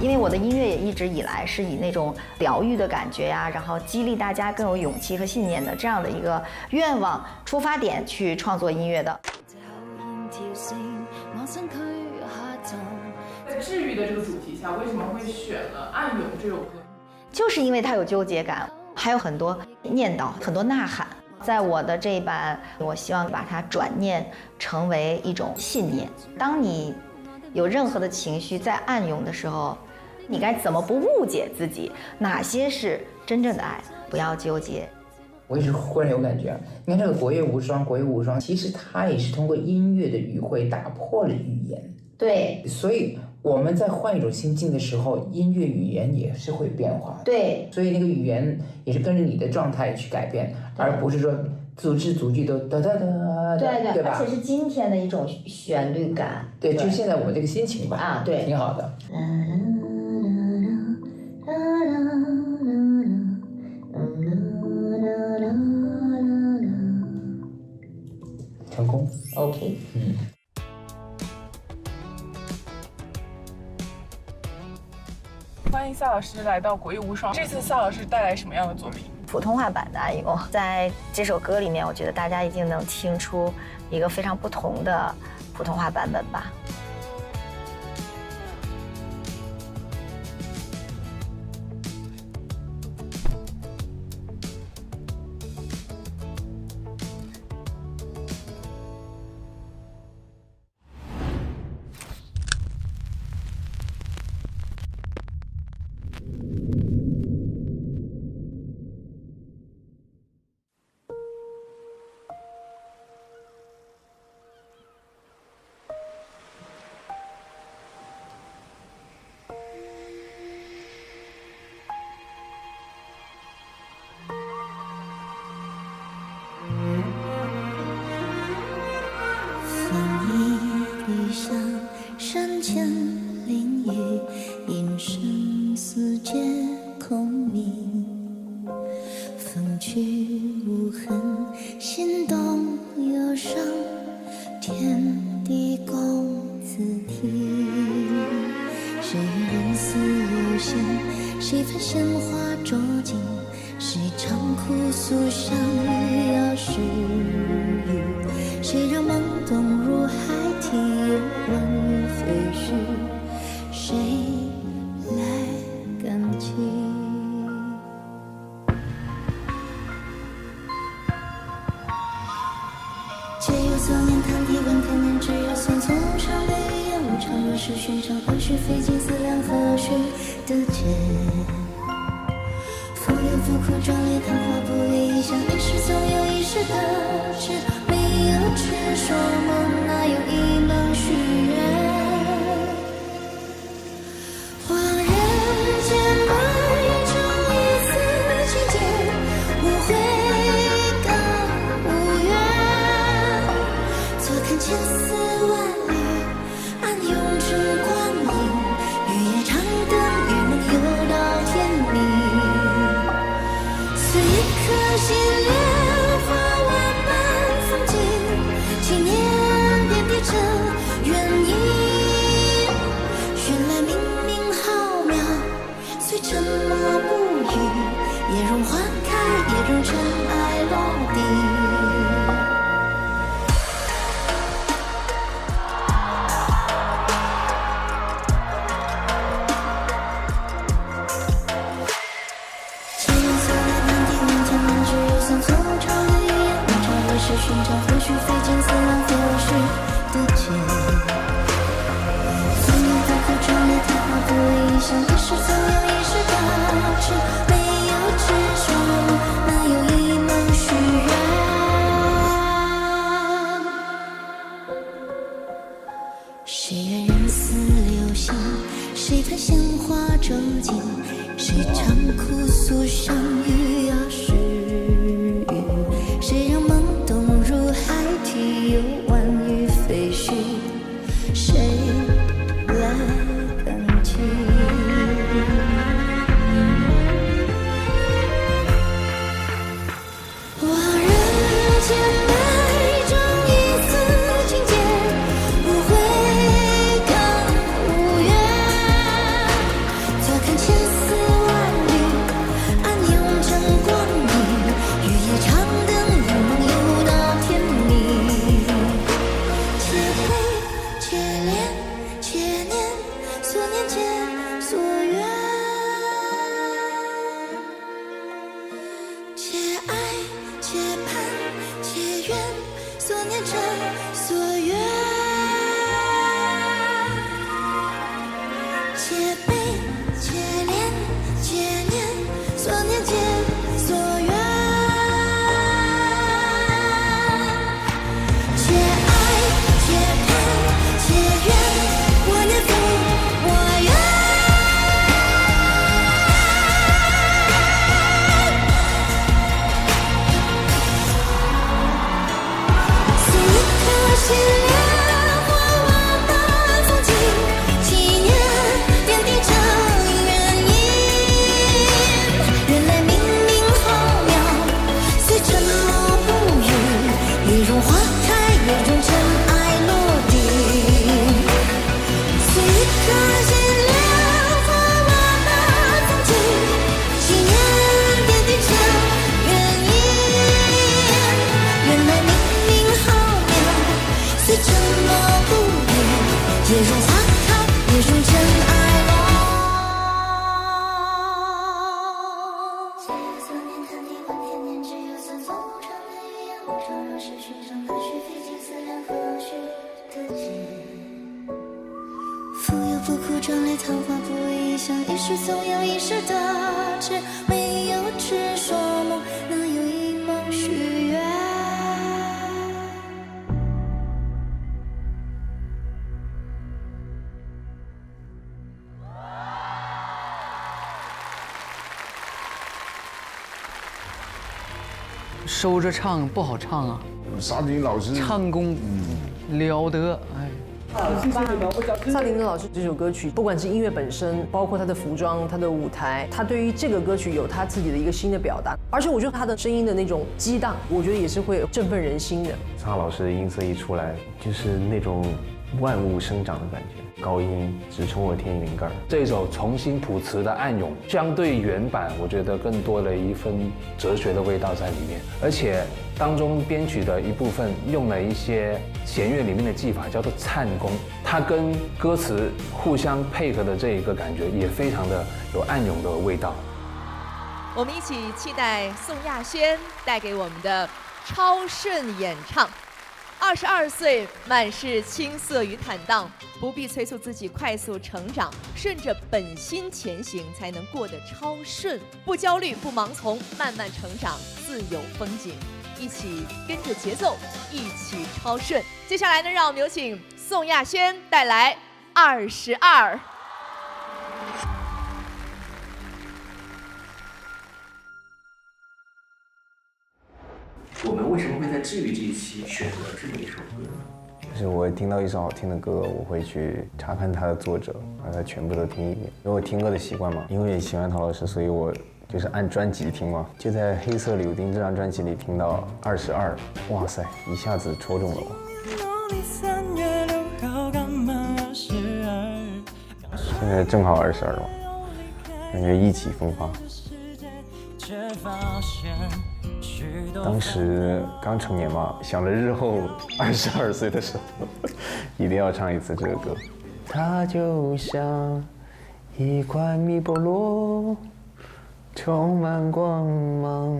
因为我的音乐也一直以来是以那种疗愈的感觉呀，然后激励大家更有勇气和信念的这样的一个愿望出发点去创作音乐的。在治愈的这个主题下，为什么会选了《暗涌》这首歌？就是因为它有纠结感，还有很多念叨，很多呐喊。在我的这一版，我希望把它转念成为一种信念。当你有任何的情绪在暗涌的时候，你该怎么不误解自己？哪些是真正的爱？不要纠结。我一直忽然有感觉，你看这个国乐无双，国乐无双，其实它也是通过音乐的语汇打破了语言。对，所以我们在换一种心境的时候，音乐语言也是会变化的。对，所以那个语言也是跟着你的状态去改变，而不是说组织组句都哒哒哒，对吧？而且是今天的一种旋律感。对，就现在我这个心情吧。啊，对，挺好的。成功。OK。欢迎萨老师来到国乐无双。这次萨老师带来什么样的作品？普通话版的《暗涌》在这首歌里面，我觉得大家一定能听出一个非常不同的普通话版本吧。山间林雨，阴深似借空明。风去无痕，心动忧伤，天地共自听。谁人似有心，谁盼鲜花灼尽，谁长哭诉伤雨要是雨，谁让梦动入海体，万语飞絮，谁来感激？皆有所念，谈天问天念，只有匆匆无常的语言，无常若是寻常，何须费尽思量，何须得解？风流不苦，壮烈谈话不为意象，一时总有一时的知，没有知说梦，哪有一梦许愿？恍然间，梦中一丝情节，无悔更无怨。坐看千丝万缕，暗涌成光影，雨夜长灯，雨能游到天明。此一颗心，莲花万般风景，纪念点滴着原因。原来明明浩渺，虽沉默不语，也容花开，也容尘埃落地。寻常何须费尽思量，何须得解？风流不苦，壮烈谈话不为意象，一时总有一时大志，没有执着，哪有一梦许愿？谁愿人似流星，谁盼鲜花骤尽，谁长哭诉伤雨要是雨，谁让梦有万语飞絮，谁丝万缕，暗涌成光影，日夜长灯有梦有那甜蜜。且悲且恋且念，所念皆所愿。且爱且盼且怨，所念成所愿。且悲且恋且念，所念皆所愿。且爱且盼且怨，我念复我愿。送一颗心莲花往那风景，纪念点滴成原因。原来冥冥浩渺，虽沉默不语，也容花开，也容尘埃落地。送一颗心莲花往那风景，纪念点滴成原因。原来冥冥浩渺，虽沉默不语，也容花开，也容尘埃落。所念谈地万千年，只有算从无常的语言，无常若是寻常，何须费尽思量，何须得尽。蜉蝣不枯，壮烈桃花不为异象，一世颂谣，一世大志，没有痴说梦，哪有一梦许愿？收着唱不好唱啊，沙丁老师唱功了得，哎。萨顶老师这首歌曲，不管是音乐本身，包括他的服装、他的舞台，他对于这个歌曲有他自己的一个新的表达，而且我觉得他的声音的那种激荡，我觉得也是会振奋人心的。沙老师的音色一出来，就是那种万物生长的感觉，高音直冲我天灵盖。这首重新谱词的《暗涌》，相对原版，我觉得更多了一份哲学的味道在里面，而且当中编曲的一部分用了一些弦乐里面的技法，叫做颤功，它跟歌词互相配合的这一个感觉，也非常的有暗涌的味道。我们一起期待宋亚轩带给我们的超顺演唱。22岁，满是青涩与坦荡，不必催促自己快速成长，顺着本心前行，才能过得超顺。不焦虑，不盲从，慢慢成长，自有风景。一起跟着节奏，一起超顺。接下来呢，让我们有请宋亚轩带来22。我们为什么会在治愈这一期选择这么一首歌？就是我听到一首好听的歌，我会去查看它的作者，把它全部都听一遍。因为我听歌的习惯嘛，因为喜欢陶老师，所以我就是按专辑听嘛。就在《黑色柳丁》这张专辑里听到22，哇塞，一下子戳中了我。现在正好22了，感觉意气风发。当时刚成年嘛，想着日后22岁的时候，一定要唱一次这个歌。它就像一块米波罗，充满光芒。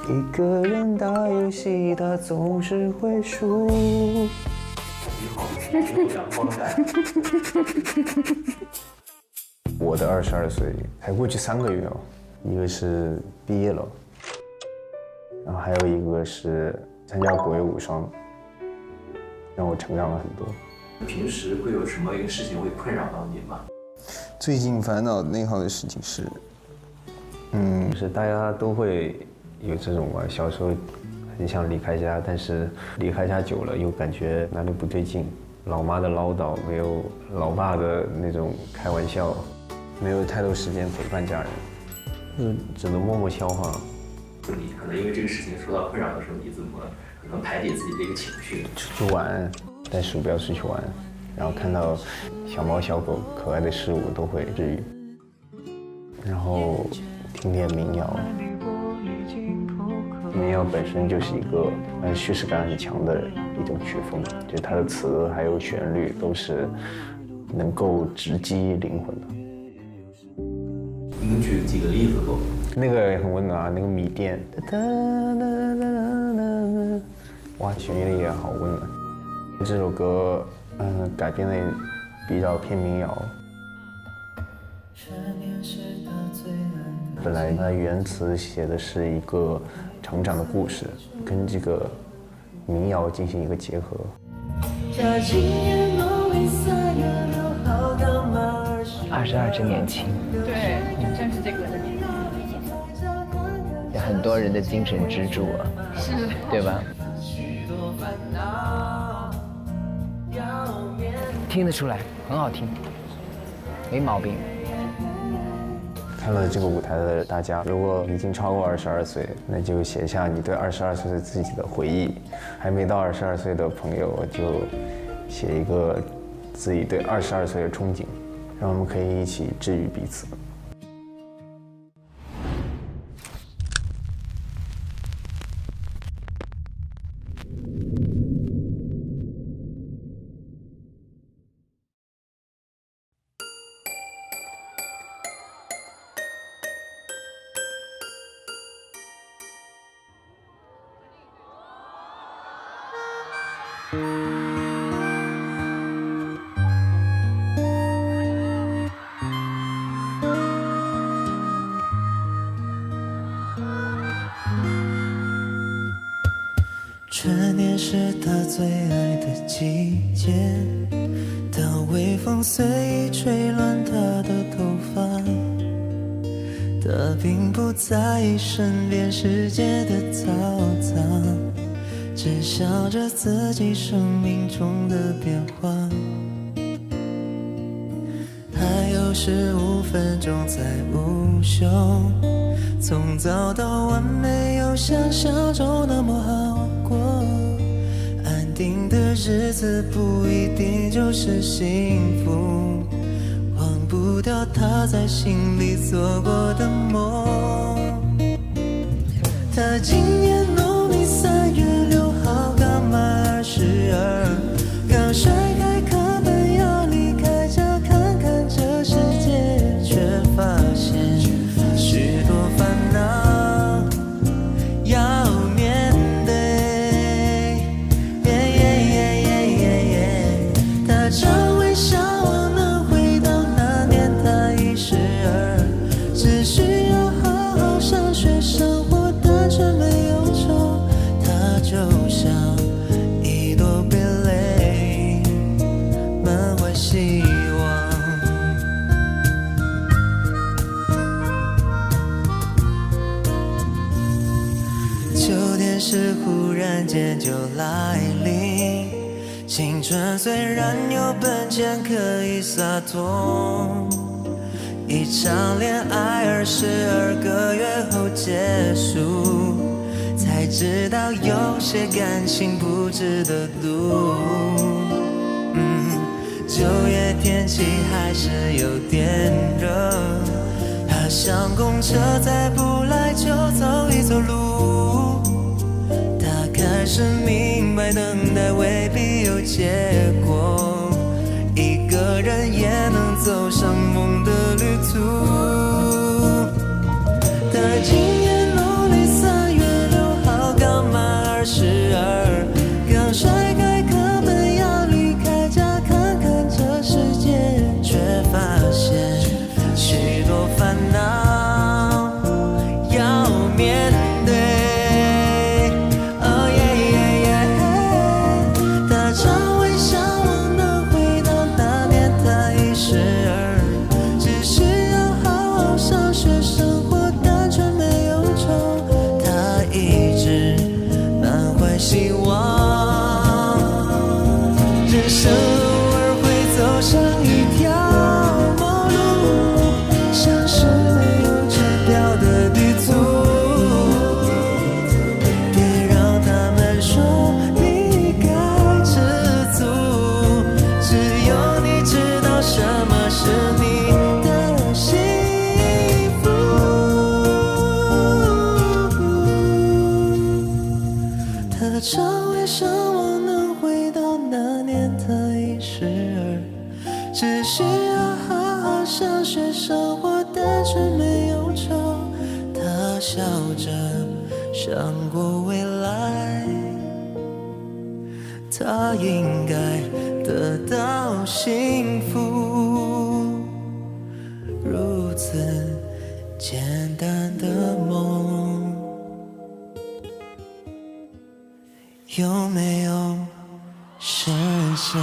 一个人打游戏，他总是会输。我的22岁才过去3个月哦，一个是毕业了。然后还有一个是参加国乐无双，让我成长了很多。平时会有什么一个事情会困扰到你吗？最近烦恼内耗的事情是，是大家都会有这种吧，小时候很想离开家，但是离开家久了又感觉哪里不对劲，老妈的唠叨，没有老爸的那种开玩笑，没有太多时间陪伴家人，只能默默消化。你可能因为这个事情受到困扰的时候，你怎么可能排解自己的一个情绪？出去玩，带鼠标出去玩，然后看到小猫小狗可爱的事物都会治愈。然后听点民谣。民谣本身就是一个叙事感很强的一种曲风，就它的词还有旋律都是能够直击灵魂的。能举几个例子不？那个很温暖啊，那个米店，哇，旋律也好温暖。这首歌，改编的比较偏民谣。本来它原词写的是一个成长的故事，跟这个民谣进行一个结合。22真年轻，对，正是这个的年纪，有很多人的精神支柱啊，是，对吧？听得出来，很好听，没毛病。看了这个舞台的大家，如果已经超过22岁，那就写下你对22岁的自己的回忆；还没到22岁的朋友，就写一个自己对22岁的憧憬，让我们可以一起治愈彼此。春天是他最爱的季节，当微风随意吹乱他的头发，他并不在意身边世界的嘈杂，只想着自己生命中的变化。还有15分钟在午休，从早到晚没有想象中那么好过，安定的日子不一定就是幸福，忘不掉他在心里做过的梦。他今年农历3月6号刚满22，刚甩开课本要离开家看看这世界，却发现许多烦恼要面对。他常会向往能回到那年他12，只需要好好上学生活，单纯没有愁。他就像一朵蓓蕾，满怀希望。秋天是忽然间就来临，青春虽然有本钱可以洒脱，一场恋爱22个月后结束，才知道有些感情不值得赌。9月天气还是有点热，他上公车再不来就走一走路，他开始明白等待未必有结果，一个人也能走上梦的旅途。他今年农历3月6号刚满22，刚甩开课本要离开家看看这世界，却发现许多烦恼要面对。他常会向往能回到那年他12，只需要好好上学生活，单纯没有愁。他一直满怀希望，人生偶尔会走上一条陌路，像是没有指标的地图。别让他们说你该知足，只有你知道什么是你的幸福。笑着想过未来，他应该得到幸福，如此简单的梦，有没有实现？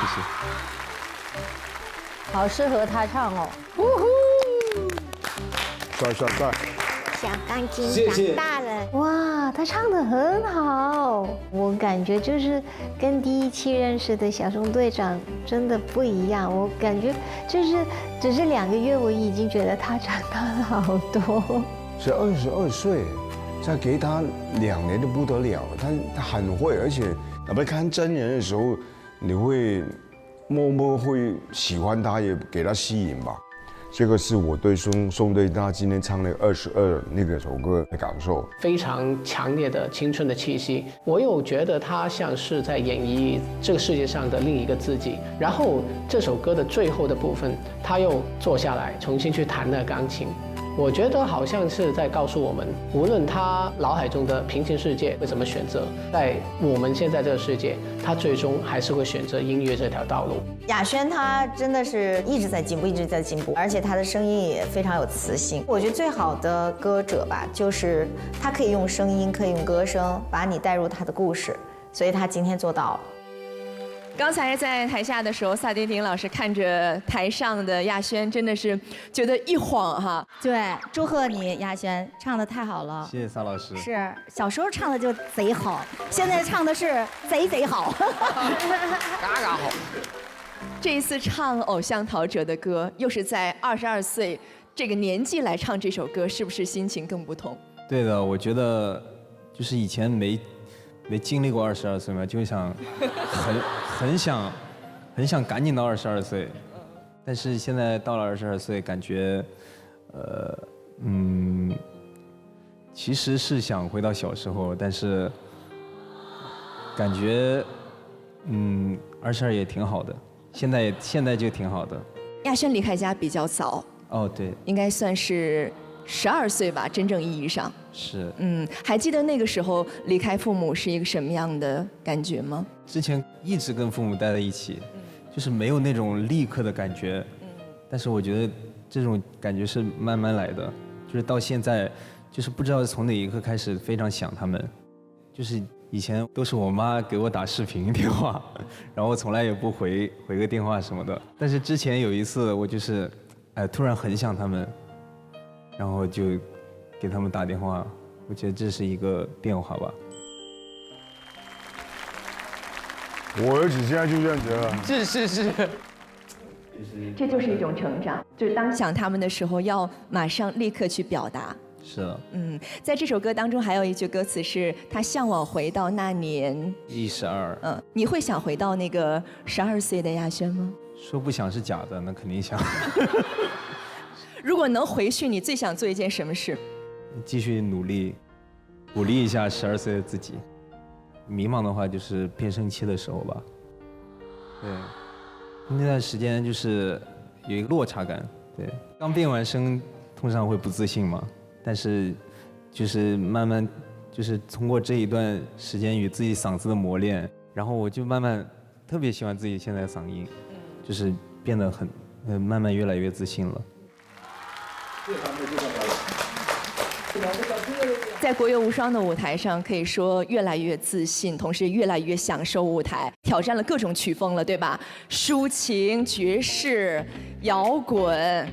谢谢。好适合他唱哦。帅帅帅！小钢筋谢谢长大了。哇，他唱得很好，我感觉就是跟第一期认识的小松队长真的不一样。我感觉就是只是2个月，我已经觉得他长大了好多。是22岁，再给他2年就不得了，他很会，而且哪怕看真人的时候，你会默默会喜欢他，也给他吸引吧。这个是我对宋队他今天唱的22那个首歌的感受，非常强烈的青春的气息。我有觉得他像是在演绎这个世界上的另一个自己。然后这首歌的最后的部分，他又坐下来重新去弹了钢琴。我觉得好像是在告诉我们，无论他脑海中的平行世界会怎么选择，在我们现在这个世界，他最终还是会选择音乐这条道路。雅轩他真的是一直在进步，一直在进步，而且他的声音也非常有磁性。我觉得最好的歌者吧，就是他可以用声音，可以用歌声把你带入他的故事，所以他今天做到了。刚才在台下的时候，萨顶顶老师看着台上的亚轩，真的是觉得一晃哈。对，祝贺你，亚轩，唱得太好了。谢谢萨老师。是，小时候唱的就贼好，现在唱的是贼好，嘎嘎好。这一次唱《偶像陶喆》的歌，又是在22岁这个年纪来唱这首歌，是不是心情更不同？对的，我觉得就是以前没经历过22岁嘛，就想很想赶紧到22岁，但是现在到了22岁，感觉其实是想回到小时候，但是感觉22也挺好的，现在就挺好的。亚轩离开家比较早，哦对，应该算是12岁吧，真正意义上。是。还记得那个时候离开父母是一个什么样的感觉吗？之前一直跟父母待在一起，就是没有那种立刻的感觉，但是我觉得这种感觉是慢慢来的，就是到现在，就是不知道从哪一刻开始非常想他们，就是以前都是我妈给我打视频电话，然后我从来也不回个电话什么的，但是之前有一次我就是，突然很想他们，然后就给他们打电话，我觉得这是一个变化吧。我儿子现在就这样子了。是。这就是一种成长，就是当想他们的时候，要马上立刻去表达。是的。在这首歌当中还有一句歌词是他向往回到那年12。你会想回到那个12岁的亚轩吗？说不想是假的，那肯定想。如果能回去，你最想做一件什么事？继续努力，鼓励一下12岁的自己。迷茫的话，就是变声期的时候吧。对，那段时间就是有一个落差感。对，刚变完声，通常会不自信嘛。但是，就是慢慢，就是通过这一段时间与自己嗓子的磨练，然后我就慢慢特别喜欢自己现在的嗓音，就是变得慢慢越来越自信了。在国乐无双的舞台上，可以说越来越自信，同时越来越享受舞台，挑战了各种曲风了，对吧？抒情、爵士、摇滚、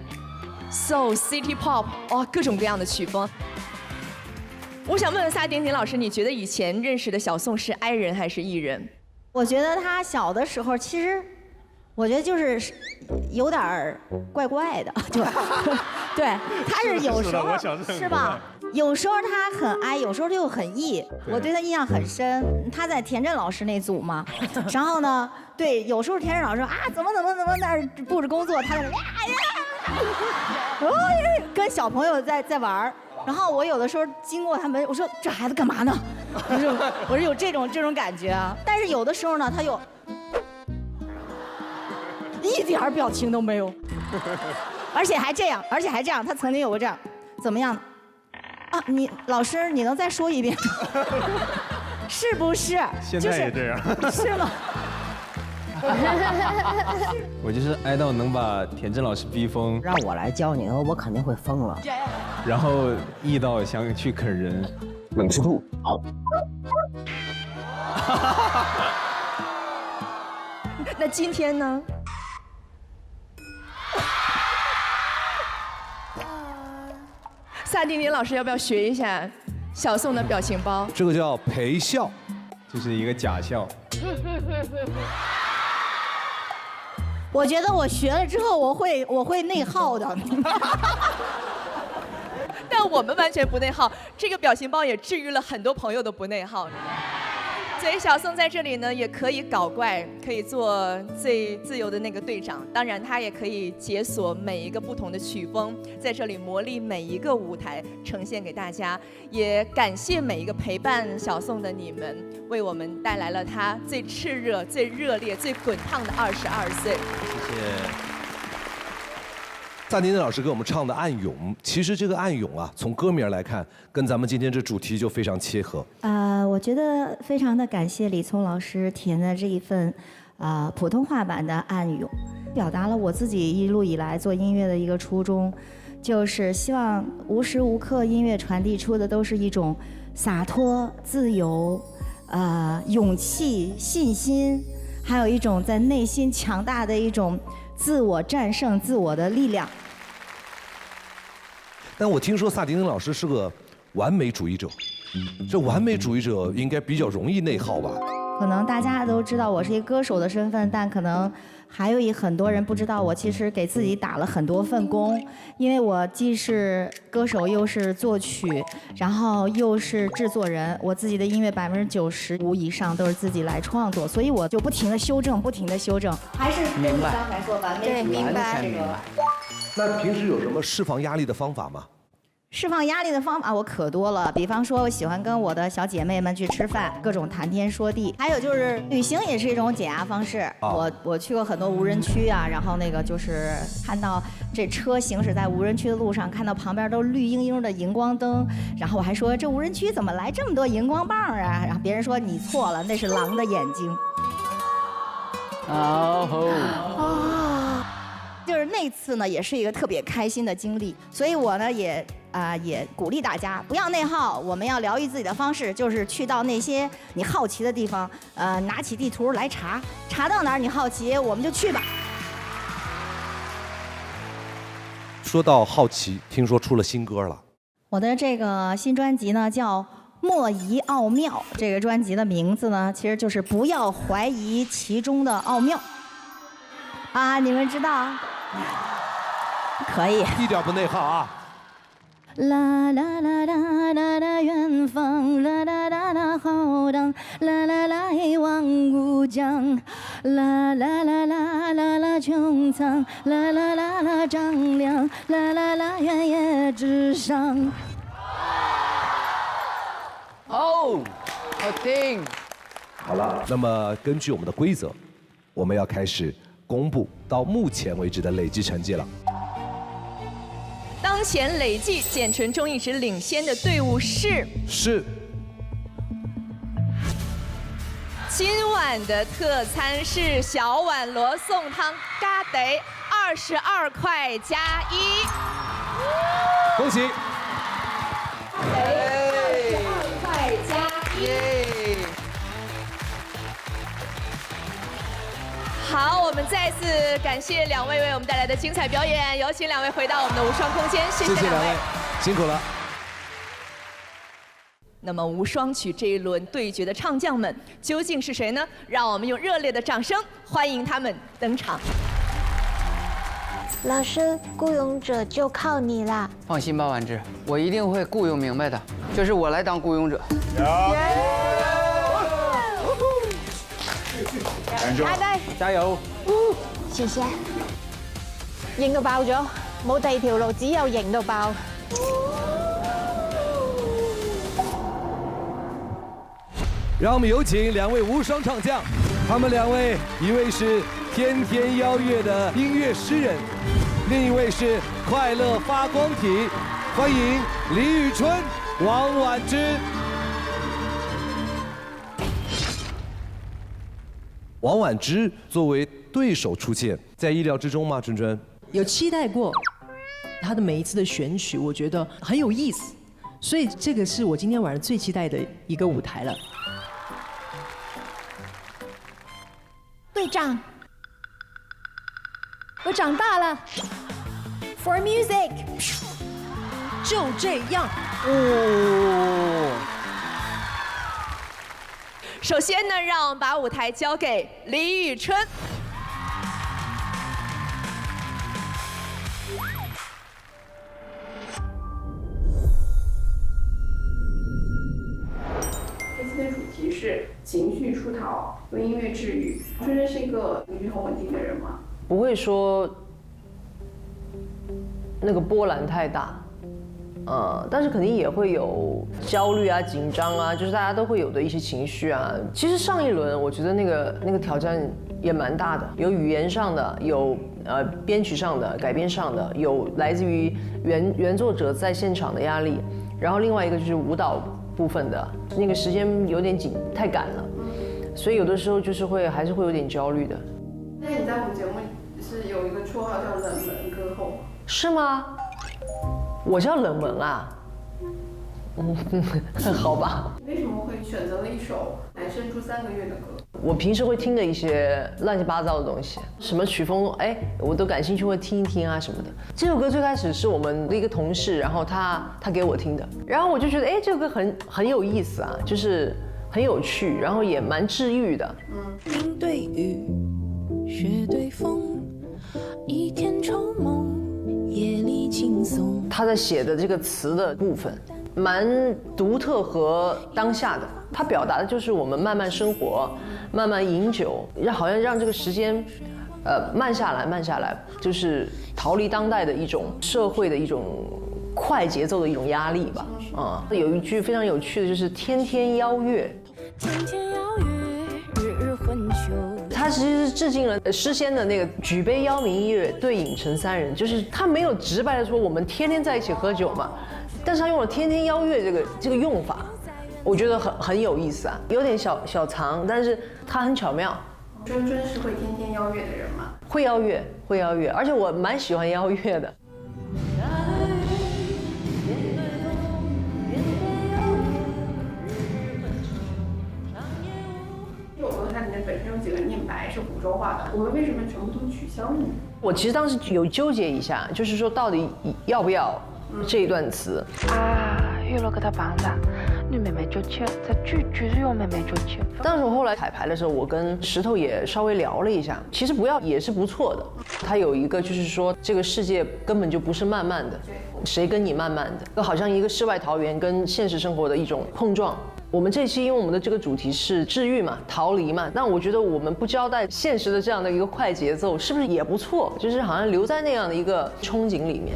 soul、city pop， 哇，各种各样的曲风。我想问问萨顶顶老师，你觉得以前认识的小宋是 I 人还是 E 人？我觉得他小的时候其实我觉得就是有点儿怪怪的，就对，他是有时候是吧？有时候他很哀，有时候他又很义。我对他印象很深。他在田震老师那组嘛，然后呢，对，有时候田震老师说啊怎么那儿布置工作，他在那跟小朋友在玩儿。然后我有的时候经过他们，我说这孩子干嘛呢？我是有这种感觉啊。但是有的时候呢，他又一点表情都没有，而且还这样，他曾经有过这样，怎么样？啊，老师，你能再说一遍？是不是？现在也这样。是吗？我就是哀到能把田震老师逼疯，让我来教你，我肯定会疯了。然后义到想去啃人，冷吃兔。好。那今天呢？萨丁尼老师要不要学一下小宋的表情包？这个叫陪笑，就是一个假笑。我觉得我学了之后，我会内耗的。但我们完全不内耗，这个表情包也治愈了很多朋友的不内耗。所以小宋在这里呢，也可以搞怪，可以做最自由的那个队长。当然，他也可以解锁每一个不同的曲风，在这里磨砺每一个舞台，呈现给大家。也感谢每一个陪伴小宋的你们，为我们带来了他最炽热、最热烈、最滚烫的22岁。谢谢。萨丁尼老师给我们唱的《暗涌》，其实这个《暗涌》啊，从歌名来看，跟咱们今天这主题就非常切合。我觉得非常的感谢李聪老师填的这一份普通话版的《暗涌》，表达了我自己一路以来做音乐的一个初衷，就是希望无时无刻音乐传递出的都是一种洒脱、自由、勇气、信心，还有一种在内心强大的一种自我战胜自我的力量。但我听说萨丁尼老师是个完美主义者，这完美主义者应该比较容易内耗吧？可能大家都知道我是一个歌手的身份，但可能还有很多人不知道，我其实给自己打了很多份工，因为我既是歌手，又是作曲，然后又是制作人，我自己的音乐95%以上都是自己来创作，所以我就不停的修正，还是跟你刚才说完美主义。明白。那平时有什么释放压力的方法吗？释放压力的方法我可多了，比方说我喜欢跟我的小姐妹们去吃饭，各种谈天说地，还有就是旅行也是一种减压方式。我去过很多无人区啊，然后就是看到这车行驶在无人区的路上，看到旁边都绿莹莹的荧光灯，然后我还说这无人区怎么来这么多荧光棒啊？然后别人说你错了，那是狼的眼睛。就是那次呢，也是一个特别开心的经历，所以我呢也鼓励大家不要内耗，我们要疗愈自己的方式就是去到那些你好奇的地方，拿起地图来查到哪儿你好奇，我们就去吧。说到好奇，听说出了新歌了。我的这个新专辑呢叫《莫疑奥妙》，这个专辑的名字呢其实就是不要怀疑其中的奥妙。你们知道？可以，一点不内耗啊！啦啦啦啦啦啦，远方，啦啦啦啦，浩荡，啦啦啦，一望无疆，啦啦啦啦啦啦，穹苍，啦啦啦啦，丈量，啦啦啦，原野之上。好听。好了，那么根据我们的规则，我们要开始公布到目前为止的累计成绩了。当前累计简纯中一直领先的队伍是今晚的特餐是小碗罗宋汤嘎得22块加1，恭喜！ 22块加1。好，我们再次感谢两位为我们带来的精彩表演，有请两位回到我们的无双空间，谢谢两位，辛苦了。那么无双曲这一轮对决的唱将们究竟是谁呢？让我们用热烈的掌声欢迎他们登场。老师，雇佣者就靠你啦！放心吧，婉之，我一定会雇佣明白的，就是我来当雇佣者。加油！謝謝。型到爆咗，冇第二條路，只有型到爆。让我们有请2位无双唱将，他们2位，一位是天天邀月的音乐诗人，另一位是快乐发光体。欢迎李宇春、王婉之。王婉之作为对手出现，在意料之中吗？春春有期待过他的每一次的选曲，我觉得很有意思，所以这个是我今天晚上最期待的一个舞台了。队长，我长大了。For music， 就这样。首先呢，让我们把舞台交给李宇春。这次的主题是情绪出逃，用音乐治愈。春春是一个情绪很稳定的人吗？不会说那个波澜太大。但是肯定也会有焦虑啊、紧张啊，就是大家都会有的一些情绪啊。其实上一轮我觉得那个挑战也蛮大的，有语言上的，有编曲上的、改编上的，有来自于原作者在现场的压力，然后另外一个就是舞蹈部分的，那个时间有点紧，太赶了，所以有的时候就是还是会有点焦虑的。那你在我们节目是有一个绰号叫冷门歌后吗？是吗？我叫冷门啊，好吧。为什么会选择了一首男生住3个月的歌？我平时会听的一些乱七八糟的东西，什么曲风，我都感兴趣，会听一听啊什么的。这首歌最开始是我们的一个同事，然后他给我听的，然后我就觉得，这首歌很有意思啊，就是很有趣，然后也蛮治愈的。云对雨，雪对风，一天愁梦。夜里轻松。他在写的这个词的部分，蛮独特和当下的。他表达的就是我们慢慢生活，慢慢饮酒，好像让这个时间，慢下来，就是逃离当代的一种社会的一种快节奏的一种压力吧。有一句非常有趣的，就是天天邀月。天天邀月，日日混酒。他其实是致敬了诗仙的那个举杯邀明月，对影成3人，就是他没有直白的说我们天天在一起喝酒嘛，但是他用了天天邀月这个用法，我觉得很有意思啊，有点小藏，但是他很巧妙。春春是会天天邀月的人吗？会邀月，而且我蛮喜欢邀月的。它里面本身有几个念白是湖州话的，我们为什么全部都取消了呢？我其实当时有纠结一下，就是说到底要不要这一段词。娛樂嘅他棒的，你妹妹就切，在句是用妹妹就切。但是我后来彩排的时候，我跟石头也稍微聊了一下，其实不要也是不错的。他有一个就是说，这个世界根本就不是慢慢的，谁跟你慢慢的，就好像一个世外桃源跟现实生活的一种碰撞。我们这期因为我们的这个主题是治愈嘛，逃离嘛，那我觉得我们不交代现实的这样的一个快节奏，是不是也不错？就是好像留在那样的一个憧憬里面。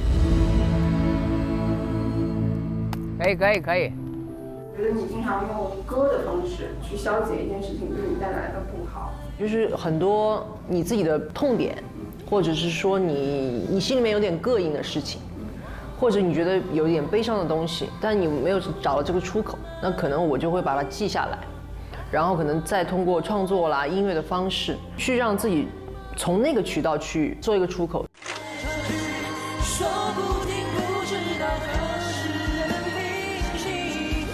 可以。我觉得你经常用歌的方式去消解一件事情对你带来的不好，就是很多你自己的痛点，或者是说你心里面有点膈应的事情。或者你觉得有点悲伤的东西，但你没有找到这个出口，那可能我就会把它记下来，然后可能再通过创作啦、音乐的方式，去让自己从那个渠道去做一个出口。说不定不知道何时能平息，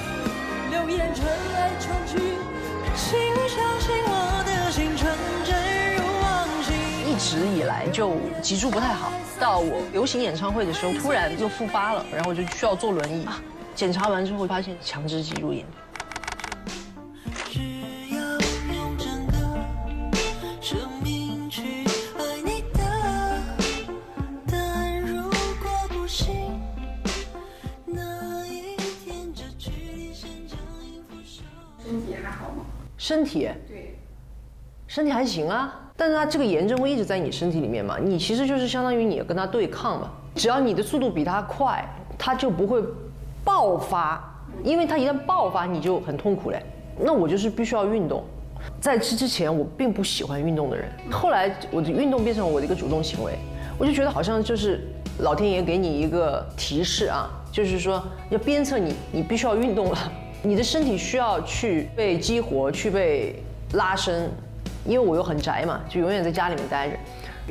流言传来传去，请相信我的心纯真如往昔。一直以来就脊柱不太好。到我流行演唱会的时候，突然就复发了，然后就需要坐轮椅。检查完之后发现强直肌肉炎。身体还好吗？身体？对，身体还行啊，但是它这个炎症会一直在你身体里面嘛，你其实就是相当于你跟它对抗嘛。只要你的速度比它快，它就不会爆发，因为它一旦爆发，你就很痛苦嘞。那我就是必须要运动。在之前，我并不喜欢运动的人，后来我的运动变成我的一个主动行为，我就觉得好像就是老天爷给你一个提示啊，就是说要鞭策你，你必须要运动了。你的身体需要去被激活，去被拉伸，因为我又很宅嘛，就永远在家里面待着，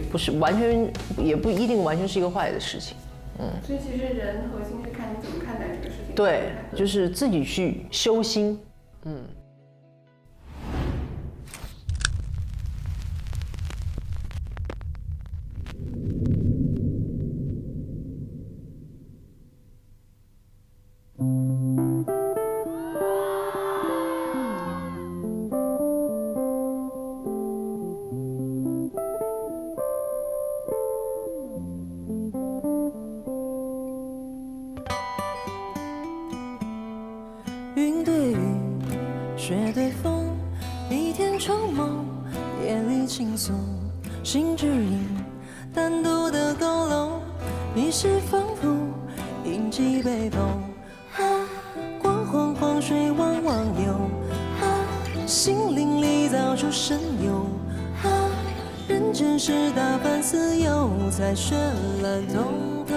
不是完全，也不一定完全是一个坏的事情，所以其实人核心是看你怎么看待这个事情。对，就是自己去修心，云对雨，雪对风，一天长梦，夜里轻松，心指引，单独的佝偻，一世仿佛印记背风。光晃晃，水汪汪游，心灵里早就神游。人间事大凡似有，才绚烂通透。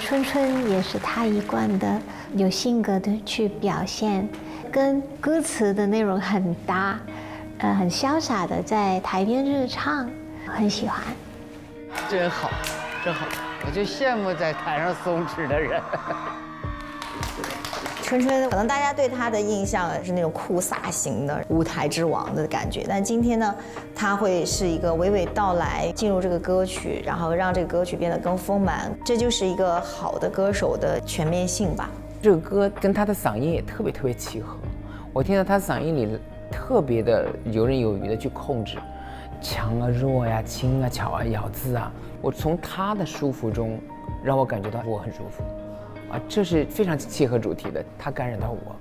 春春也是他一贯的有性格的去表现，跟歌词的内容很搭，很潇洒的在台边日唱，很喜欢。真好，真好，我就羡慕在台上松弛的人。春春可能大家对她的印象是那种酷飒型的舞台之王的感觉，但今天呢，她会是一个娓娓道来进入这个歌曲，然后让这个歌曲变得更丰满，这就是一个好的歌手的全面性吧。这个歌跟她的嗓音也特别契合，我听到她嗓音里特别的游刃有余的去控制强啊、弱呀、轻啊、巧啊、咬字啊，我从她的舒服中让我感觉到我很舒服。啊，这是非常契合主题的，它感染到我。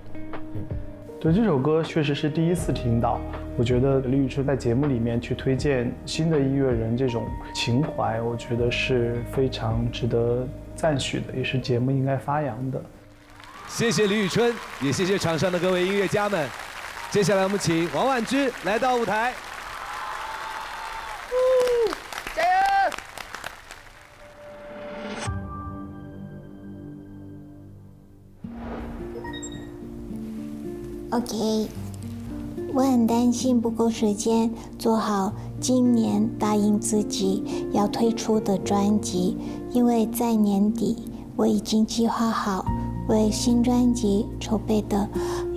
对，这首歌确实是第一次听到。我觉得李宇春在节目里面去推荐新的音乐人这种情怀，我觉得是非常值得赞许的，也是节目应该发扬的。谢谢李宇春，也谢谢场上的各位音乐家们。接下来我们请王婉之来到舞台。加油！ OK， 我很担心不够时间做好今年答应自己要推出的专辑，因为在年底我已经计划好为新专辑筹备的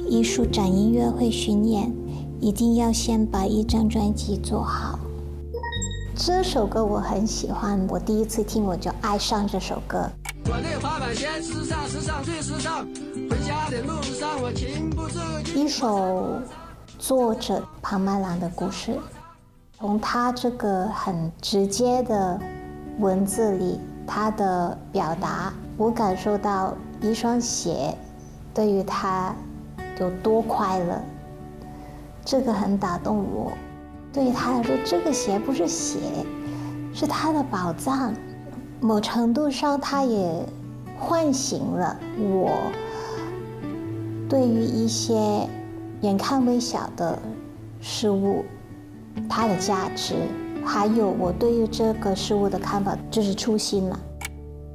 艺术展音乐会巡演，一定要先把一张专辑做好。这首歌我很喜欢，我第一次听我就爱上这首歌。 转那滑板鞋，时尚时尚最时尚。回家的路上我情不自禁。一首作者庞麦郎的故事，从他这个很直接的文字里，他的表达，我感受到一双鞋对于他有多快乐，这个很打动我。对于他来说，这个鞋不是鞋，是他的宝藏。 某程度上，它也唤醒了我对于一些眼看微小的事物，它的价值，还有我对于这个事物的看法，就是初心嘛。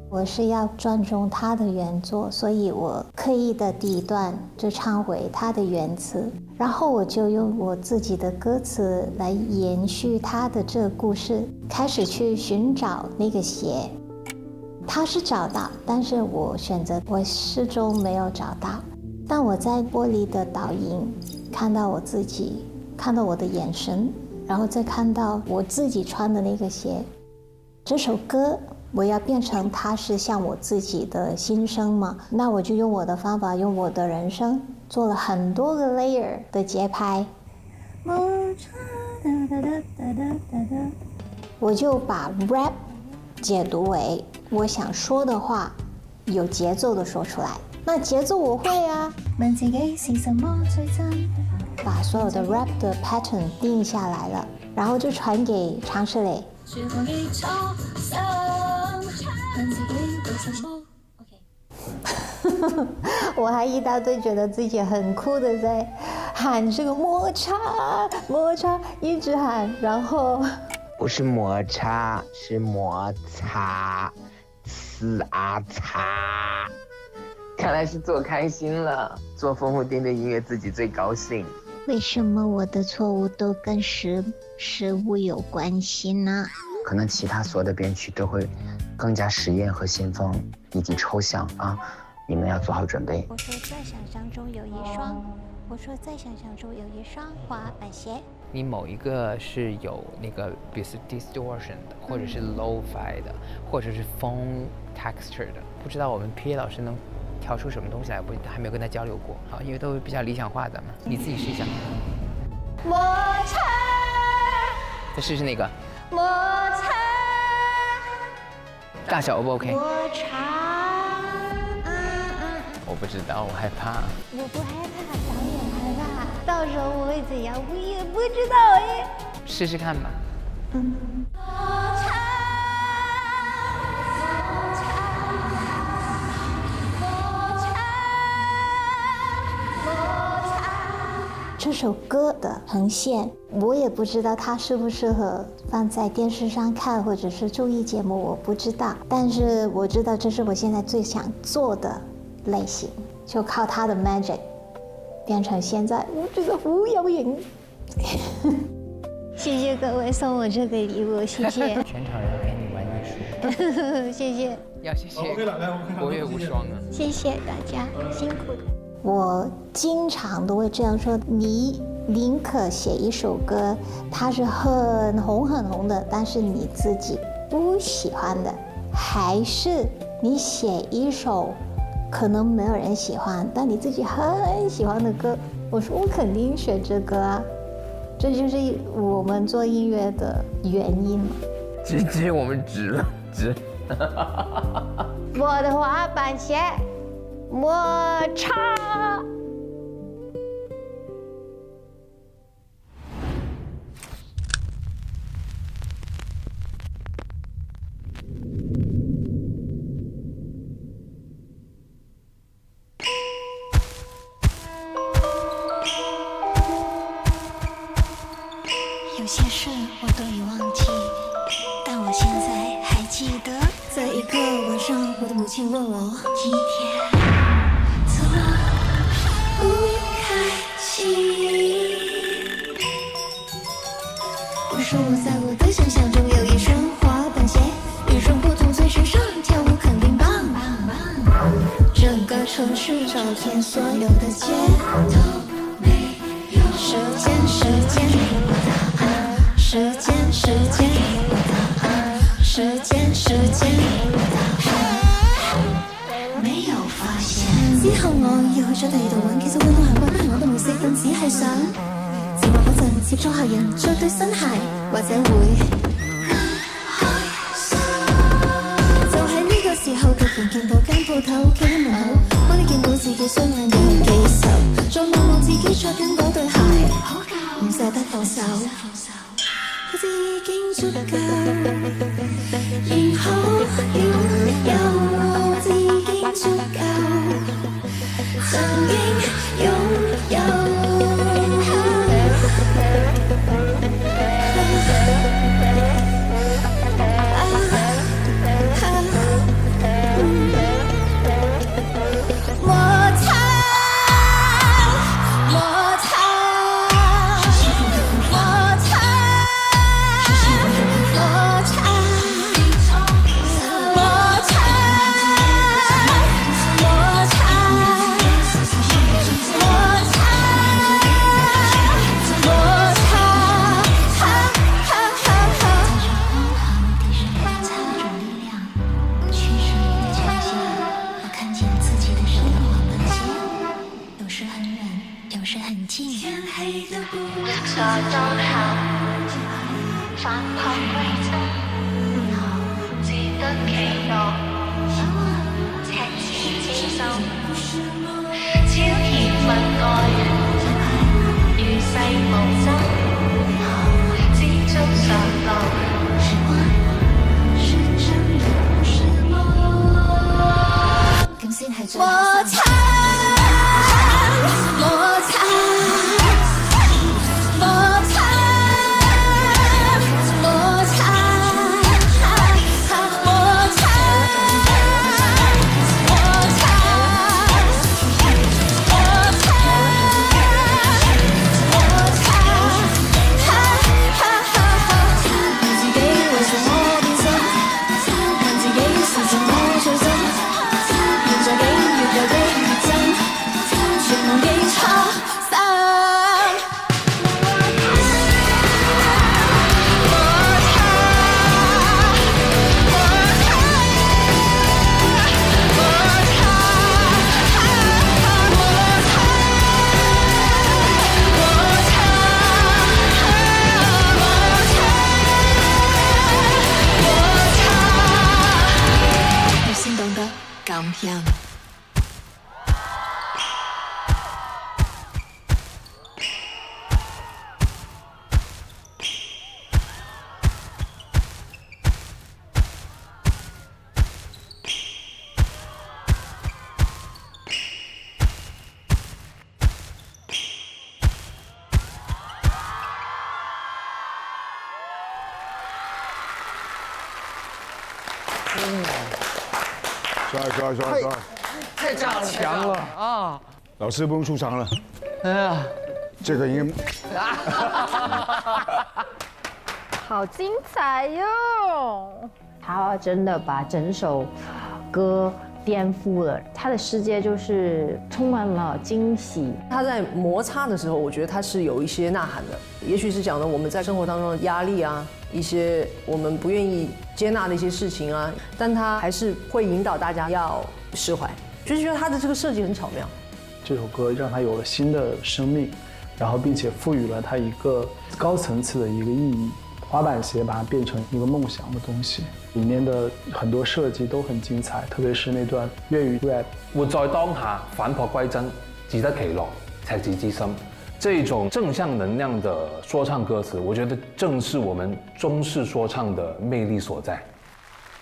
我是要尊重它的原作，所以我刻意的第一段就唱回它的原词，然后我就用我自己的歌词来延续它的这个故事，开始去寻找那个鞋。 他是找到，但是我选择我始终没有找到。但我在玻璃的倒影看到我自己，看到我的眼神，然后再看到我自己穿的那个鞋。这首歌我要变成它是像我自己的心声嘛，那我就用我的方法，用我的人生做了很多个 layer 的节拍。我就把 rap 解读为。 我想说的话，有节奏的说出来。那节奏我会啊。问自己是什么最真？把所有的 rap 的 pattern 定下来了，然后就传给常石磊。我还一大堆觉得自己很酷的在喊这个摩擦摩擦，一直喊，然后不是摩擦，是摩擦。 擦，看来是做开心了，做疯疯癫癫音乐自己最高兴。为什么我的错误都跟食物有关系呢？可能其他所有的编曲都会更加实验和先锋以及抽象啊，你们要做好准备。我说在想象中有一双，我说在想象中有一双滑板鞋。 你某一个是有那个，比如说 distortion 的，或者是 lo-fi 的，或者是风 texture 的，不知道我们 PA 老师能调出什么东西来，我还没有跟他交流过啊，因为都比较理想化的嘛。你自己试一下。摩擦。再试试那个。摩擦。大小 O 不 OK？ 摩擦。我不知道，我害怕。我不害怕，导演害怕。到时候我会怎样，我也不知道哎。试试看吧。这首歌的横线，我也不知道它适不适合放在电视上看，或者是综艺节目，我不知道。但是我知道这是我现在最想做的类型，就靠它的 magic 变成现在，我觉得胡有影。谢谢各位送我这个礼物，谢谢。全场人给你谢谢。要谢谢国乐无双啊！谢谢大家，辛苦了。我经常都会这样说：你宁可写一首歌，它是很红的，但是你自己不喜欢的，还是你写一首可能没有人喜欢，但你自己很喜欢的歌？我说我肯定选这歌啊，这就是我们做音乐的原因嘛。直我们直了。我的滑板鞋摩擦。有些事我都已忘记，但我现在还记得，在一个晚上，我的母亲问我今天怎么不开心。我说我在我的想象中有一双滑板鞋，与众不同，最时尚，跳舞肯定棒。整个城市找遍所有的街都没有时间。沒有發現之後我要去咗第二度揾，其實揾到行過都係我都冇死緊，只係想自話嗰陣接觸客人，着對新鞋或者會就喺呢個時候，突然見到間鋪頭企喺門口，幫你見到自己雙眼有幾愁，再望望自己着緊嗰對鞋，唔捨得放手。好似已經足夠，然後擁有我自己足夠，曾經擁有。帅！太强了啊！老师不用出场了。哎呀，这个应该。好精彩哟！他真的把整首歌颠覆了，他的世界就是充满了惊喜。他在摩擦的时候，我觉得他是有一些呐喊的，也许是讲的我们在生活当中的压力啊，一些我们不愿意接纳的一些事情啊，但他还是会引导大家要释怀，就是觉得他的这个设计很巧妙。这首歌让他有了新的生命，然后并且赋予了它一个高层次的一个意义。滑板鞋把它变成一个梦想的东西，里面的很多设计都很精彩，特别是那段粤语 rap。活在当下，返璞歸真，自得其樂，赤子之心。这种正向能量的说唱歌词，我觉得正是我们中式说唱的魅力所在。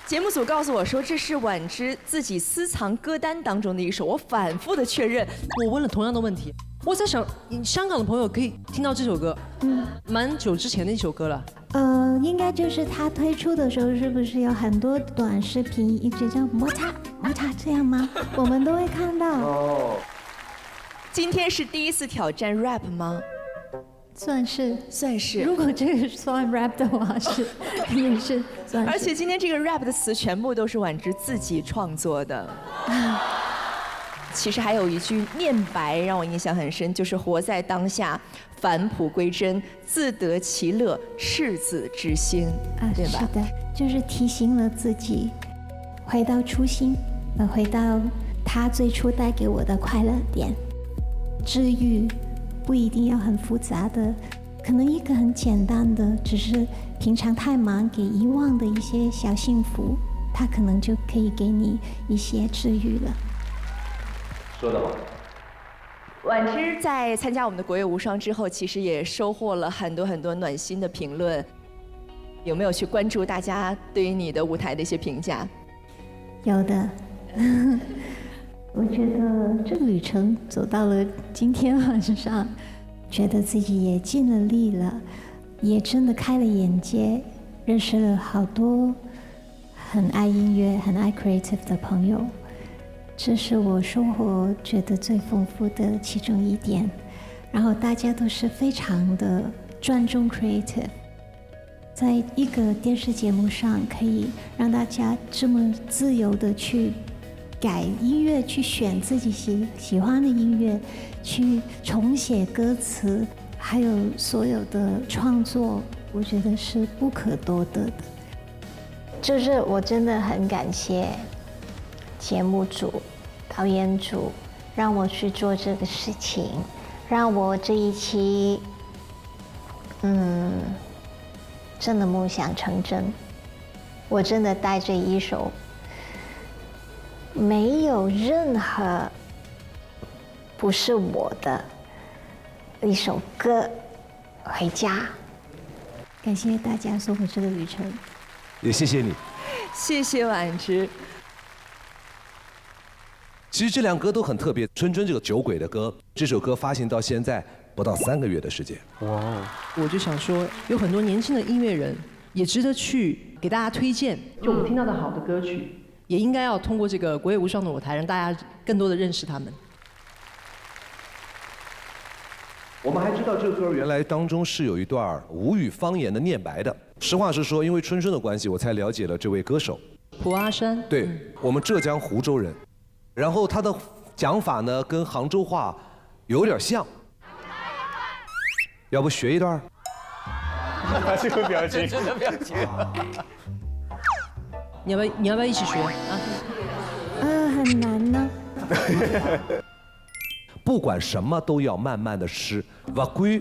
节目组告诉我说，这是婉之自己私藏歌单当中的一首，我反复的确认。我问了同样的问题，我在想，香港的朋友可以听到这首歌，蛮久之前的一首歌了。应该就是他推出的时候，是不是有很多短视频一直这样摩擦摩擦这样吗？我们都会看到。哦。今天是第一次挑战 rap 吗？算是。如果这个算 rap 的话，是也是算是。而且今天这个 rap 的词全部都是婉之自己创作的。其实还有一句念白让我印象很深，就是活在当下，返璞归真，自得其乐，赤子之心，对吧？是的，就是提醒了自己，回到初心，回到他最初带给我的快乐点。治愈不一定要很复杂的，可能一个很简单的，只是平常太忙给遗忘的一些小幸福，它可能就可以给你一些治愈了。说得好。婉之在参加我们的国乐无双之后，其实也收获了很多很多暖心的评论。有没有去关注大家对于你的舞台的一些评价？有的。我觉得这个旅程走到了今天晚上，觉得自己也尽了力了，也真的开了眼界，认识了好多很爱音乐、很爱 creative 的朋友。这是我生活觉得最丰富的其中一点，然后大家都是非常的尊重 creative， 在一个电视节目上可以让大家这么自由的去改音乐，去选自己喜欢的音乐，去重写歌词，还有所有的创作，我觉得是不可多得的。就是我真的很感谢节目组、导演组让我去做这个事情，让我这一期，真的梦想成真。我真的带着一首没有任何不是我的一首歌回家。感谢大家送我这个旅程，也谢谢你，谢谢婉之。其实这两歌都很特别，《春春》这个酒鬼的歌，这首歌发行到现在不到3个月的时间。哇！我就想说，有很多年轻的音乐人也值得去给大家推荐。就我们听到的好的歌曲，也应该要通过这个国乐无双的舞台，让大家更多的认识他们。我们还知道这个歌原来当中是有一段吴语方言的念白的。实话实说，因为春春的关系，我才了解了这位歌手。普阿山。对，我们浙江湖州人。然后他的讲法呢，跟杭州话有点像，要不学一段？这个表情，这个表情。你要不要一起学啊？很难呢。不管什么都要慢慢的吃，不管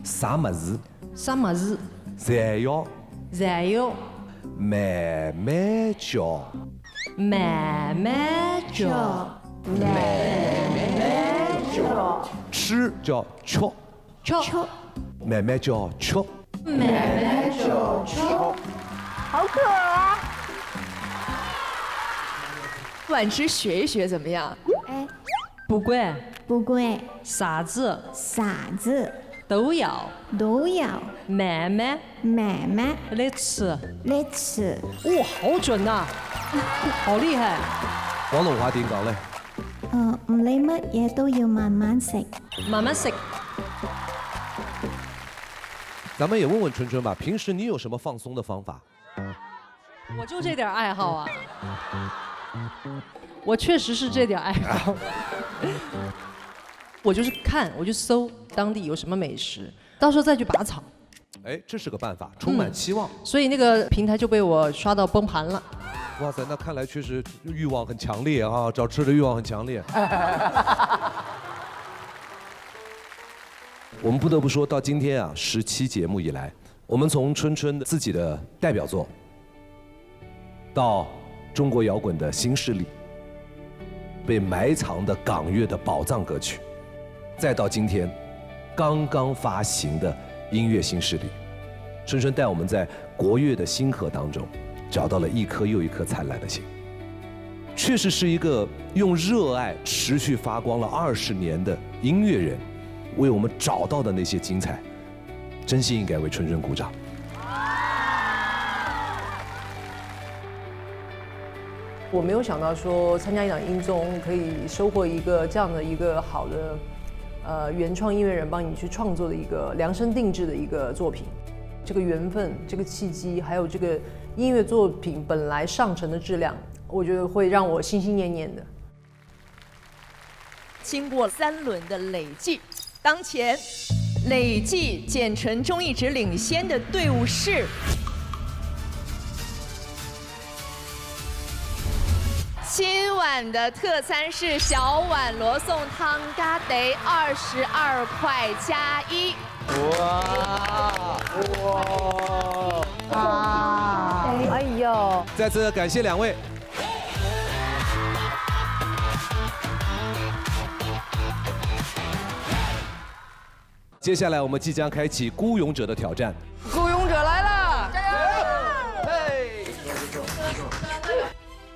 啥么子，侪要慢慢嚼。慢慢嚼，吃叫吃，慢慢叫吃，好可爱。婉之学一学怎么样？哎，不乖，啥子都要，慢慢来吃，哇，好准呐！好厉害！廣東話點講咧？唔理乜嘢都要慢慢食。咱们也问问春春吧，平时你有什么放松的方法？我就这点爱好啊，我确实是这点爱好。我就是看，我就搜当地有什么美食，到时候再去拔草。哎，这是个办法，充满期望。所以那个平台就被我刷到崩盘了。哇塞，那看来确实欲望很强烈啊，找吃的欲望很强烈。我们不得不说到今天啊，10期节目以来，我们从春春的自己的代表作，到中国摇滚的新势力，被埋藏的港乐的宝藏歌曲，再到今天刚刚发行的音乐新势力，春春带我们在国乐的星河当中，找到了一颗又一颗灿烂的星。确实是一个用热爱持续发光了20年的音乐人，为我们找到的那些精彩，真心应该为春春鼓掌。我没有想到说参加一档音综可以收获一个这样的一个好的原创音乐人帮你去创作的一个量身定制的一个作品。这个缘分、这个契机，还有这个音乐作品本来上乘的质量，我觉得会让我心心念念的。经过3轮的累计，当前累计简纯中艺值领先的队伍是今晚的特餐是小碗罗宋汤咖得22块加1。哇！哎呦！再次感谢2位。接下来我们即将开启孤勇者的挑战。孤勇者来了，加油！嘿！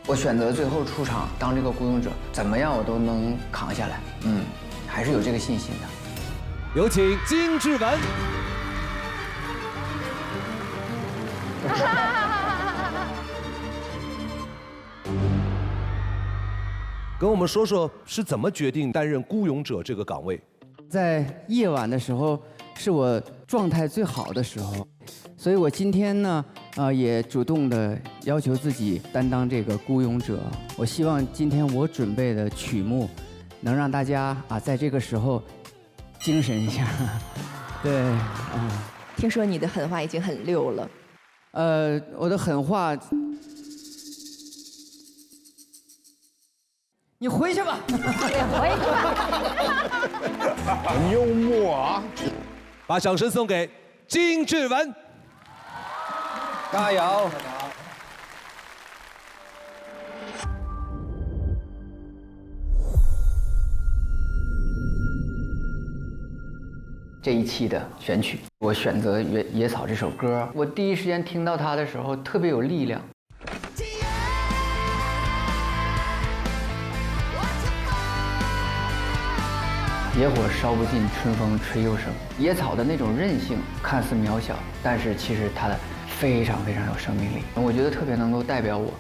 我选择最后出场当这个孤勇者，怎么样我都能扛下来。还是有这个信心的。有请金志文。跟我们说说是怎么决定担任孤勇者这个岗位？在夜晚的时候是我状态最好的时候，所以我今天呢，也主动的要求自己担当这个孤勇者。我希望今天我准备的曲目，能让大家在这个时候精神一下。对，听说你的狠话已经很溜了。我的狠话，你回去吧。回去吧。很幽默啊！把掌声送给金志文，加油！这一期的选曲，我选择《野草》这首歌。我第一时间听到它的时候，特别有力量。野火烧不尽，春风吹又生。野草的那种韧性看似渺小，但是其实它的非常非常有生命力。我觉得特别能够代表我。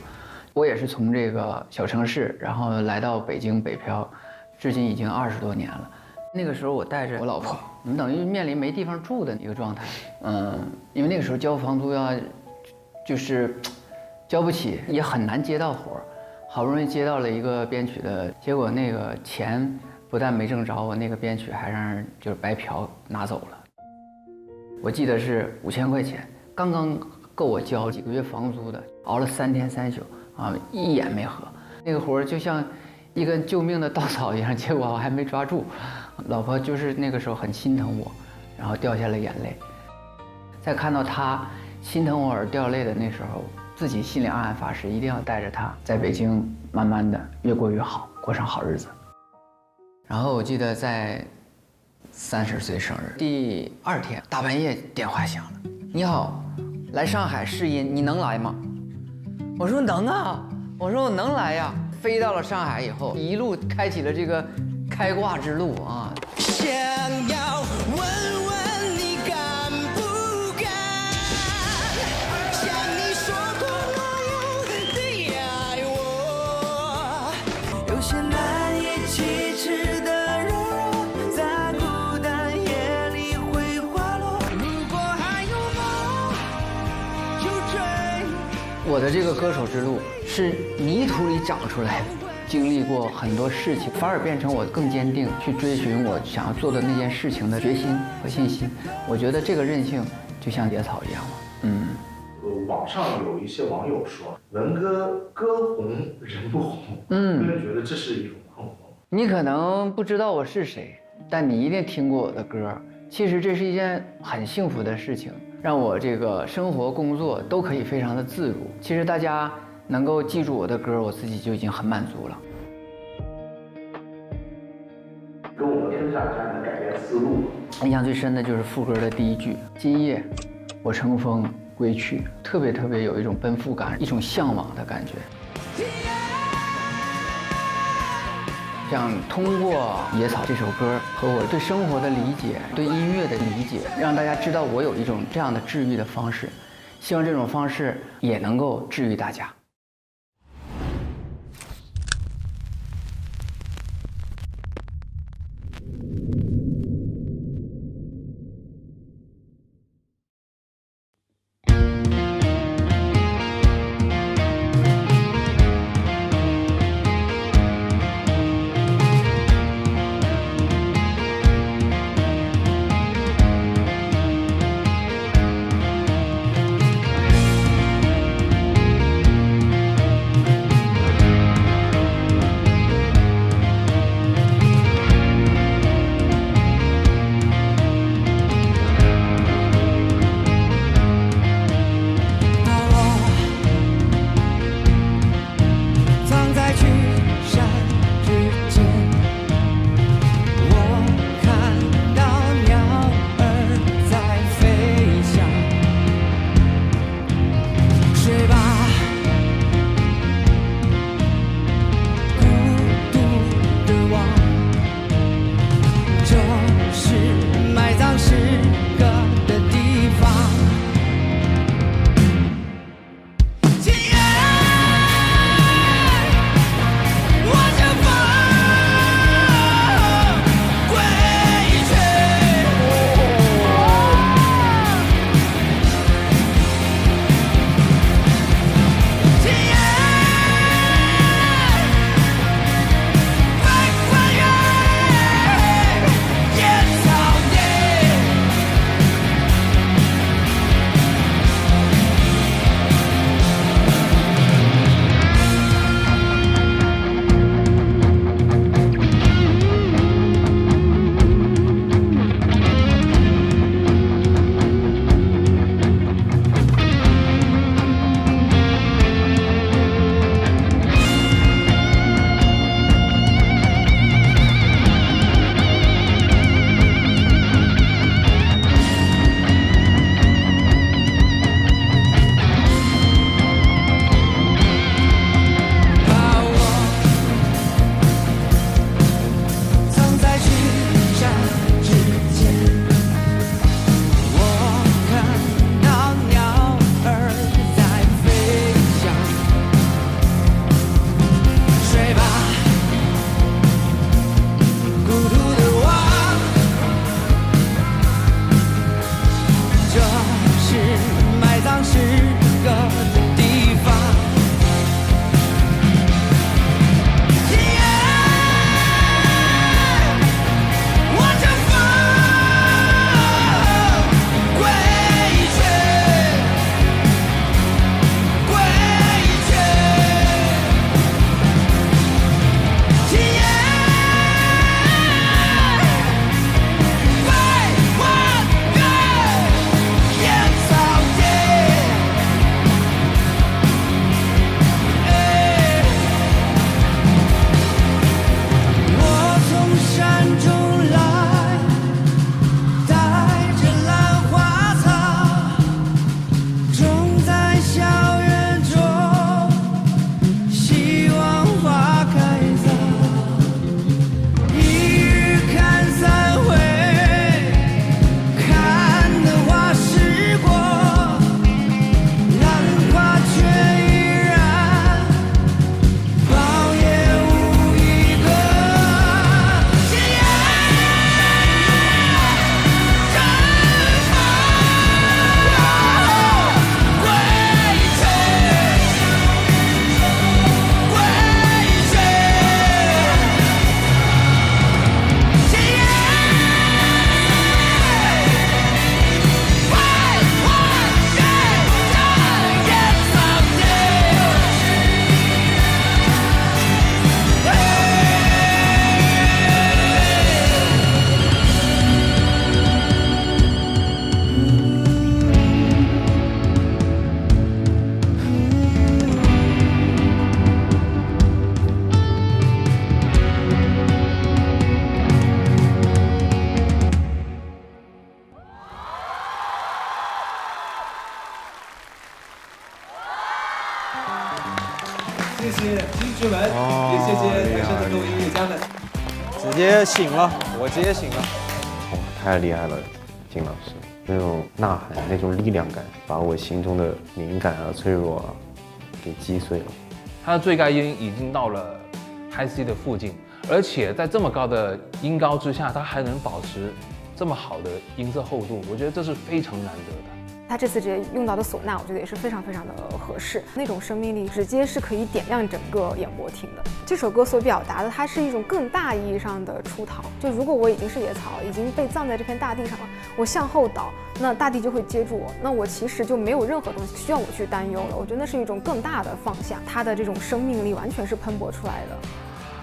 我也是从这个小城市，然后来到北京北漂，至今已经20多年了。那个时候我带着我老婆，我们等于面临没地方住的一个状态。因为那个时候交房租就是交不起，也很难接到活儿。好不容易接到了一个编曲的，结果那个钱不但没挣着，我那个编曲还让人就是白嫖拿走了。我记得是5000块钱，刚刚够我交几个月房租的，熬了3天3宿一眼没合。那个活儿就像一根救命的稻草一样，结果我还没抓住。老婆就是那个时候很心疼我，然后掉下了眼泪。在看到她心疼我而掉泪的那时候，自己心里暗暗发誓，一定要带着她在北京慢慢的越过越好，过上好日子。然后我记得在30岁生日第2天，大半夜电话响了，你好，来上海试音，你能来吗？我说能啊，我说我能来呀。飞到了上海以后，一路开启了这个开挂之路啊。想要问问你敢不敢，像你说过那样的爱我。有些难以启齿的柔弱，在孤单夜里会滑落。如果还有梦，就追，我的这个歌手之路是泥土里长出来的，经历过很多事情，反而变成我更坚定去追寻我想要做的那件事情的决心和信心。我觉得这个韧性就像野草一样嘛。网上有一些网友说，文哥歌红人不红，个人觉得这是一种困惑。你可能不知道我是谁，但你一定听过我的歌。其实这是一件很幸福的事情，让我这个生活工作都可以非常的自如。其实大家能够记住我的歌，我自己就已经很满足了。跟我们分享一下你的改编思路。印象最深的就是副歌的第一句“今夜我乘风归去”，特别有一种奔赴感，一种向往的感觉。想通过《野草》这首歌和我对生活的理解、对音乐的理解，让大家知道我有一种这样的治愈的方式，希望这种方式也能够治愈大家。谢谢金志文，也谢谢台上的各位音乐家们。直接醒了，我直接醒了。哇，太厉害了，金老师，那种呐喊，那种力量感，把我心中的敏感啊、脆弱啊给击碎了。他的最高音已经到了 high C 的附近，而且在这么高的音高之下，他还能保持这么好的音色厚度，我觉得这是非常难得的。他这次直接用到的唢呐，我觉得也是非常非常的合适，那种生命力直接是可以点亮整个演播厅的。这首歌所表达的，它是一种更大意义上的出逃。就如果我已经是野草，已经被葬在这片大地上了，我向后倒，那大地就会接住我，那我其实就没有任何东西需要我去担忧了。我觉得那是一种更大的放下，它的这种生命力完全是喷薄出来的。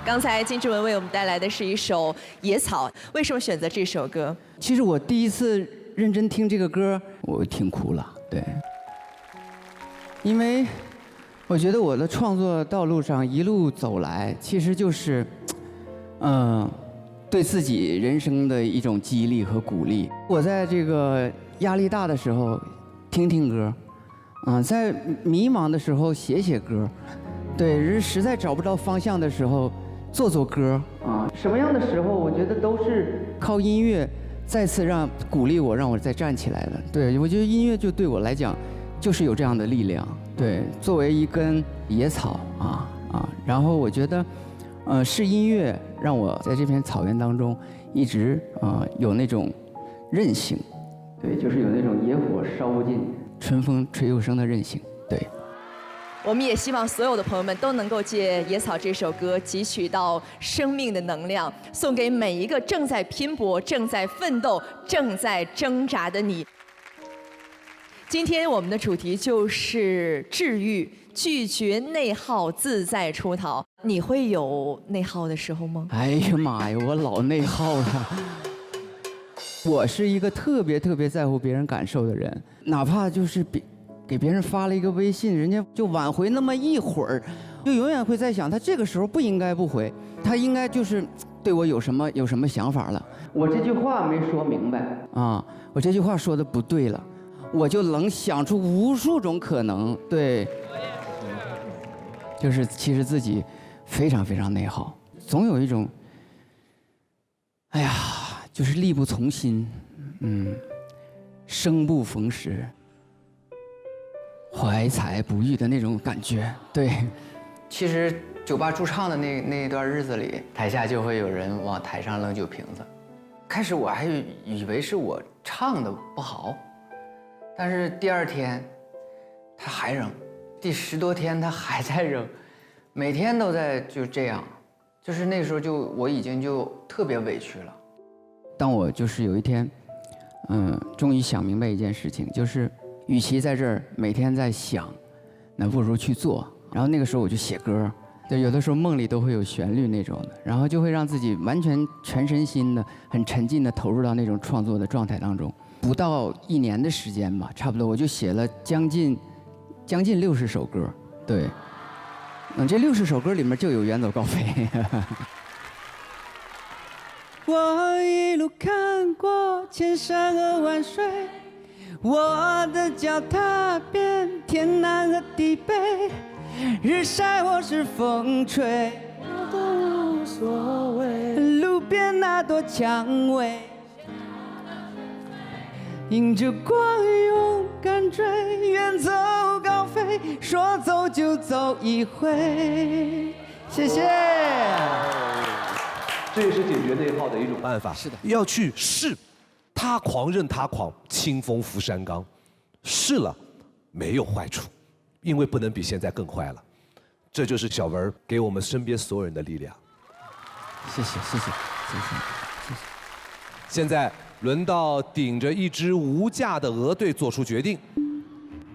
刚才金志文为我们带来的是一首《野草》，为什么选择这首歌？其实我第一次认真听这个歌，我听哭了，对，因为我觉得我的创作道路上一路走来，其实就是，对自己人生的一种激励和鼓励。我在这个压力大的时候听听歌，在迷茫的时候写写歌，对，人实在找不着方向的时候做做歌啊。什么样的时候，我觉得都是靠音乐再次鼓励我，让我再站起来的。对，我觉得音乐就对我来讲，就是有这样的力量。对，作为一根野草然后我觉得，是音乐让我在这片草原当中一直有那种韧性。对，就是有那种野火烧不尽，春风吹又生的韧性。对。我们也希望所有的朋友们都能够借《野草》这首歌汲取到生命的能量，送给每一个正在拼搏、正在奋斗、正在挣扎的你。今天我们的主题就是治愈，拒绝内耗，自在出逃。你会有内耗的时候吗？哎呀妈呀，我老内耗了。我是一个特别在乎别人感受的人，哪怕就是给别人发了一个微信，人家就挽回那么一会儿，就永远会在想，他这个时候不应该不回，他应该就是对我有什么想法了。我这句话没说明白啊，我这句话说的不对了，我就能想出无数种可能。对，就是其实自己非常内耗，总有一种，哎呀，就是力不从心，生不逢时。怀才不遇的那种感觉，对。其实酒吧驻唱的那一段日子里，台下就会有人往台上扔酒瓶子。开始我还以为是我唱的不好，但是第二天他还扔，第10多天他还在扔，每天都在就这样，就是那时候我已经就特别委屈了。当我就是有一天，终于想明白一件事情，就是与其在这儿每天在想，那不如去做。然后那个时候我就写歌，对，有的时候梦里都会有旋律那种的，然后就会让自己完全全身心的、很沉浸的投入到那种创作的状态当中。不到1年的时间吧，差不多我就写了将近60首歌，对，这60首歌里面就有《远走高飞》。我一路看过千山和万水，我的脚踏遍天南和地北，日晒或是风吹，我都无所谓。路边那朵蔷薇，迎着光勇敢追，远走高飞，说走就走一回。谢谢。这也是解决内耗的一种办法。是的，要去试，他狂任他狂，清风拂山岗。试了没有坏处，因为不能比现在更坏了。这就是小文给我们身边所有人的力量。谢谢。现在轮到顶着一支无价的鹅队做出决定。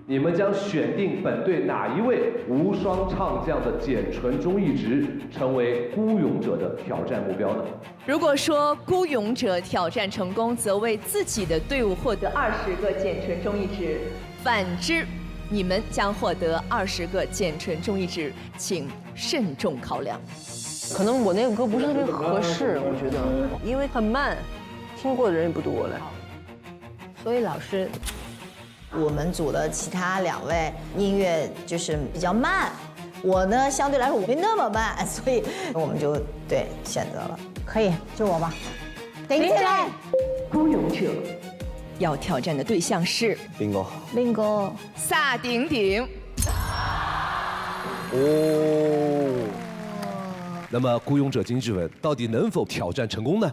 你们将选定本队哪一位无双唱将的简纯中艺值成为孤勇者的挑战目标呢？如果说孤勇者挑战成功，则为自己的队伍获得20个简纯中艺值；反之，你们将获得20个简纯中艺值，请慎重考量。可能我那个歌不是特别合适，我觉得，因为很慢，听过的人也不多了。所以老师。我们组的其他2位音乐就是比较慢，我呢相对来说我没那么慢，所以我们就对选择了，可以就我吧。顶起来！孤勇者要挑战的对象是bingo 萨顶顶。哦。那么孤勇者金志文到底能否挑战成功呢？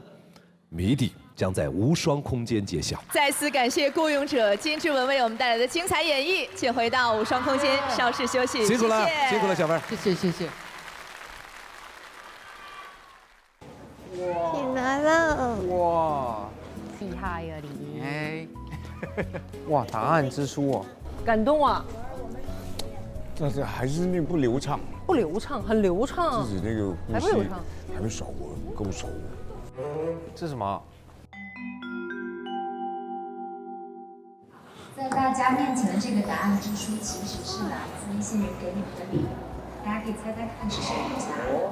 谜底将在无双空间揭晓。再次感谢孤勇者金志文为我们带来的精彩演绎，请回到无双空间稍事休息。辛苦了，辛苦了，小芬。谢谢。你拿了！哇，厉害呀你！哎，哇，答案之书哦，感动啊！但是还是那不流畅，不流畅，很流畅。自己那个呼吸还不流畅，还没熟，够熟。这是什么？在大家面前的这个答案之书，其实是来自一些人给你们的礼物，大家可以猜猜看是谁留下来的。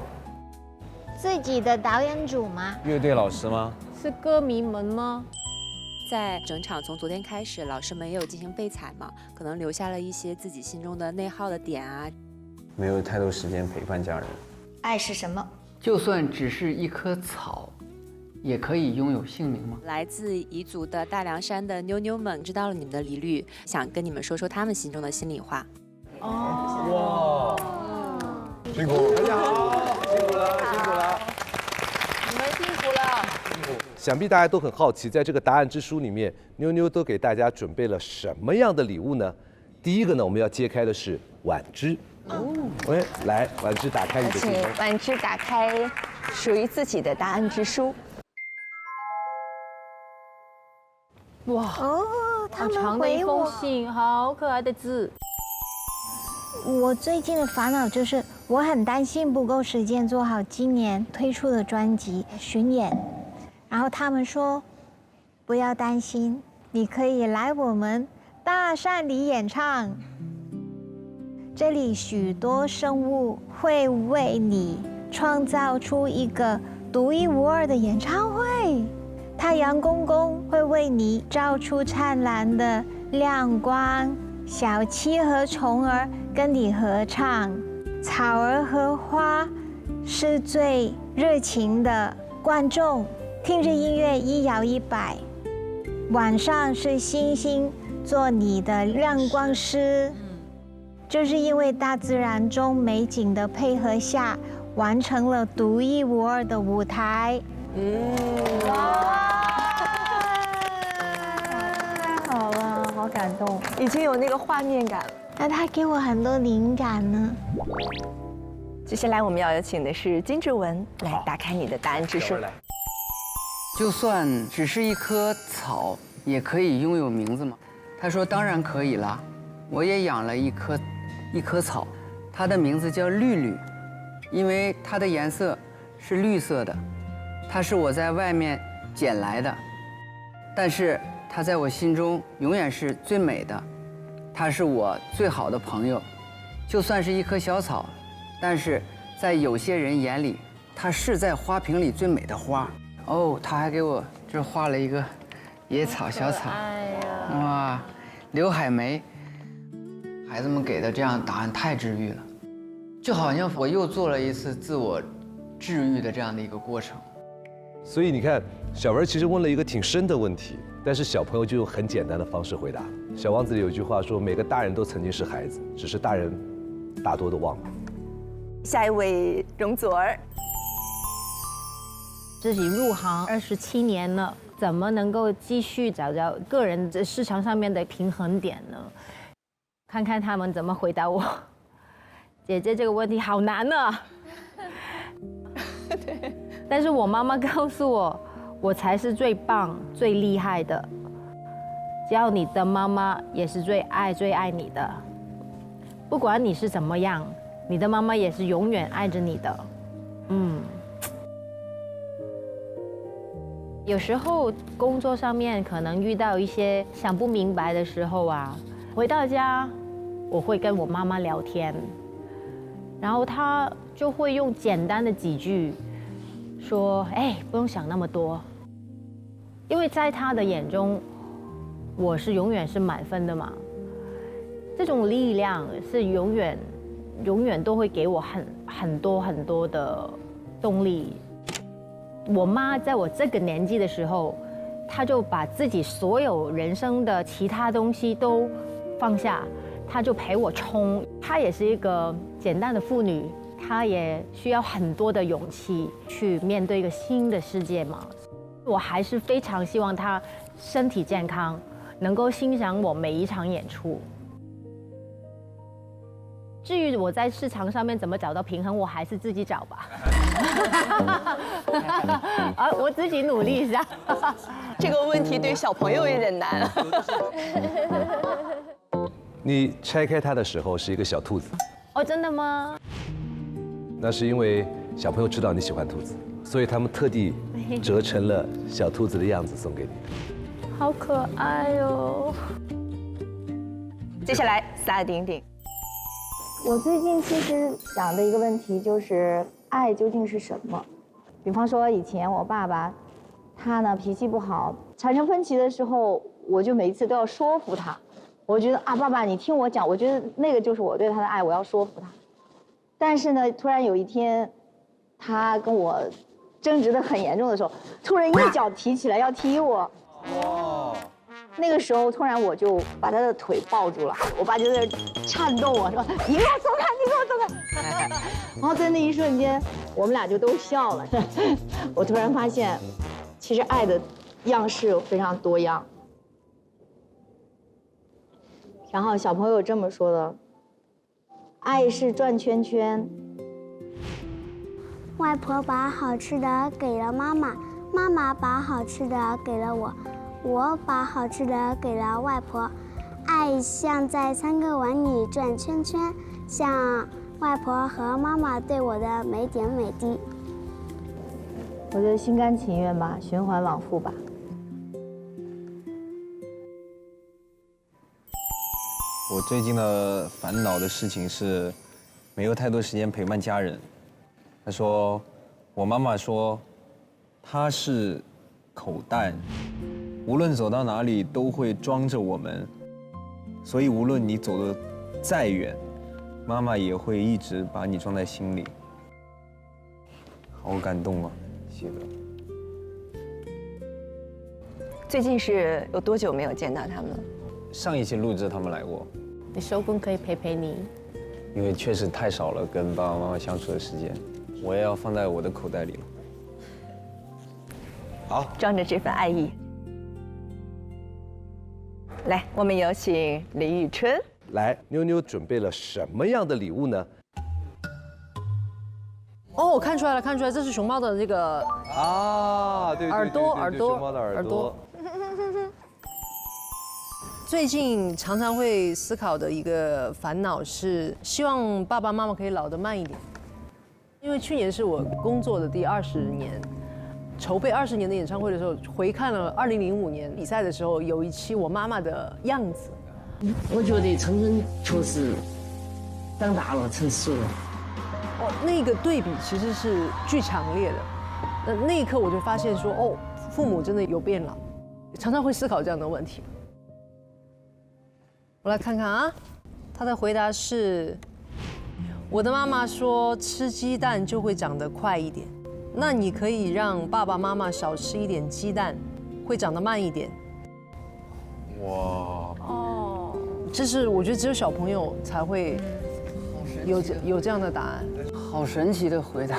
自己的导演组吗？乐队老师吗？是歌迷们吗？在整场从昨天开始，老师们也有进行备采嘛，可能留下了一些自己心中的内耗的点啊。没有太多时间陪伴家人。爱是什么？就算只是一棵草，也可以拥有姓名吗？来自彝族的大凉山的妞妞们知道了你们的疑虑，想跟你们说说他们心中的心里话。哇！辛苦，大家好，辛苦了，辛苦了，你们辛苦了。想必大家都很好奇，在这个答案之书里面，妞妞都给大家准备了什么样的礼物呢？第一个呢，我们要揭开的是婉之。喂，来，婉之打开你的信封。婉之打开属于自己的答案之书。哇哦，他们长的一封回我。信，好可爱的字。我最近的烦恼就是，我很担心不够时间做好今年推出的专辑巡演。然后他们说，不要担心，你可以来我们大山里演唱。这里许多生物会为你创造出一个独一无二的演唱会。太阳公公会为你照出灿烂的亮光，小七和虫儿跟你合唱，草儿和花是最热情的观众，听着音乐一摇一摆。晚上是星星做你的亮光师，就是因为大自然中美景的配合下，完成了独一无二的舞台。太好了，好感动，已经有那个画面感。那他给我很多灵感呢。接下来我们要有请的是金志文来打开你的答案之书。就算只是一棵草，也可以拥有名字吗？他说当然可以啦，我也养了一棵草，它的名字叫绿绿，因为它的颜色是绿色的，它是我在外面捡来的，但是它在我心中永远是最美的，它是我最好的朋友。就算是一棵小草，但是在有些人眼里，它是在花瓶里最美的花。哦，他还给我这画了一个野草小草，哇，刘海梅。孩子们给的这样答案太治愈了，就好像我又做了一次自我治愈的这样的一个过程。所以你看，小文其实问了一个挺深的问题，但是小朋友就用很简单的方式回答。小王子里有句话说，每个大人都曾经是孩子，只是大人大多都忘了。下一位容祖儿，自己入行27年了，怎么能够继续找到个人在市场上面的平衡点呢？看看他们怎么回答我。姐姐这个问题好难啊。对。但是我妈妈告诉我，我才是最棒、最厉害的。只要你的妈妈也是最爱你的，不管你是怎么样，你的妈妈也是永远爱着你的。有时候工作上面可能遇到一些想不明白的时候啊，回到家我会跟我妈妈聊天，然后她就会用简单的几句说：“哎，不用想那么多。”因为在她的眼中，我是永远是满分的嘛。这种力量是永远永远都会给我很多的动力。我妈在我这个年纪的时候，她就把自己所有人生的其他东西都放下，她就陪我冲。她也是一个简单的妇女，她也需要很多的勇气去面对一个新的世界嘛。我还是非常希望她身体健康，能够欣赏我每一场演出。至于我在市场上面怎么找到平衡，我还是自己找吧。我自己努力一下。这个问题对小朋友有点难。你拆开它的时候是一个小兔子。哦，真的吗？那是因为小朋友知道你喜欢兔子，所以他们特地折成了小兔子的样子送给你。好可爱哦。接下来撒顶顶。我最近其实想的一个问题就是爱究竟是什么？比方说以前我爸爸，他呢脾气不好，产生分歧的时候，我就每一次都要说服他。我觉得啊，爸爸你听我讲，我觉得那个就是我对他的爱，我要说服他。但是呢，突然有一天，他跟我争执得很严重的时候，突然一脚提起来要踢我。哇！那个时候突然我就把他的腿抱住了，我爸就在颤动我说：“你给我松开，你给我松开。”然后在那一瞬间，我们俩就都笑了。我突然发现，其实爱的样式非常多样。然后小朋友这么说的：“爱是转圈圈。”外婆把好吃的给了妈妈，妈妈把好吃的给了我。我把好吃的给了外婆，爱像在3个碗里转圈圈，像外婆和妈妈对我的每点每滴。我觉得心甘情愿吧，循环往复吧。我最近的烦恼的事情是，没有太多时间陪伴家人。他说，我妈妈说，她是口袋。无论走到哪里都会装着我们，所以无论你走得再远，妈妈也会一直把你装在心里。好感动啊，写的。最近是有多久没有见到他们了？上一期录制他们来过。你收工可以陪陪你，因为确实太少了跟爸爸妈妈相处的时间，我也要放在我的口袋里了。好，装着这份爱意。来，我们有请李宇春。来，妞妞准备了什么样的礼物呢？哦，我看出来了，这是熊猫的这个啊，对，耳朵，熊猫的耳朵。最近常常会思考的一个烦恼是，希望爸爸妈妈可以老得慢一点，因为去年是我工作的第20年。筹备20年的演唱会的时候，回看了2005年比赛的时候，有一期我妈妈的样子。我觉得春春确实长大了，成熟了。哦，那个对比其实是巨强烈的。那一刻我就发现说，哦，父母真的有变老，常常会思考这样的问题。我来看看啊，他的回答是：我的妈妈说吃鸡蛋就会长得快一点。那你可以让爸爸妈妈少吃一点鸡蛋，会长得慢一点。哇！哦，这是我觉得只有小朋友才会有这样的答案。好神奇的回答。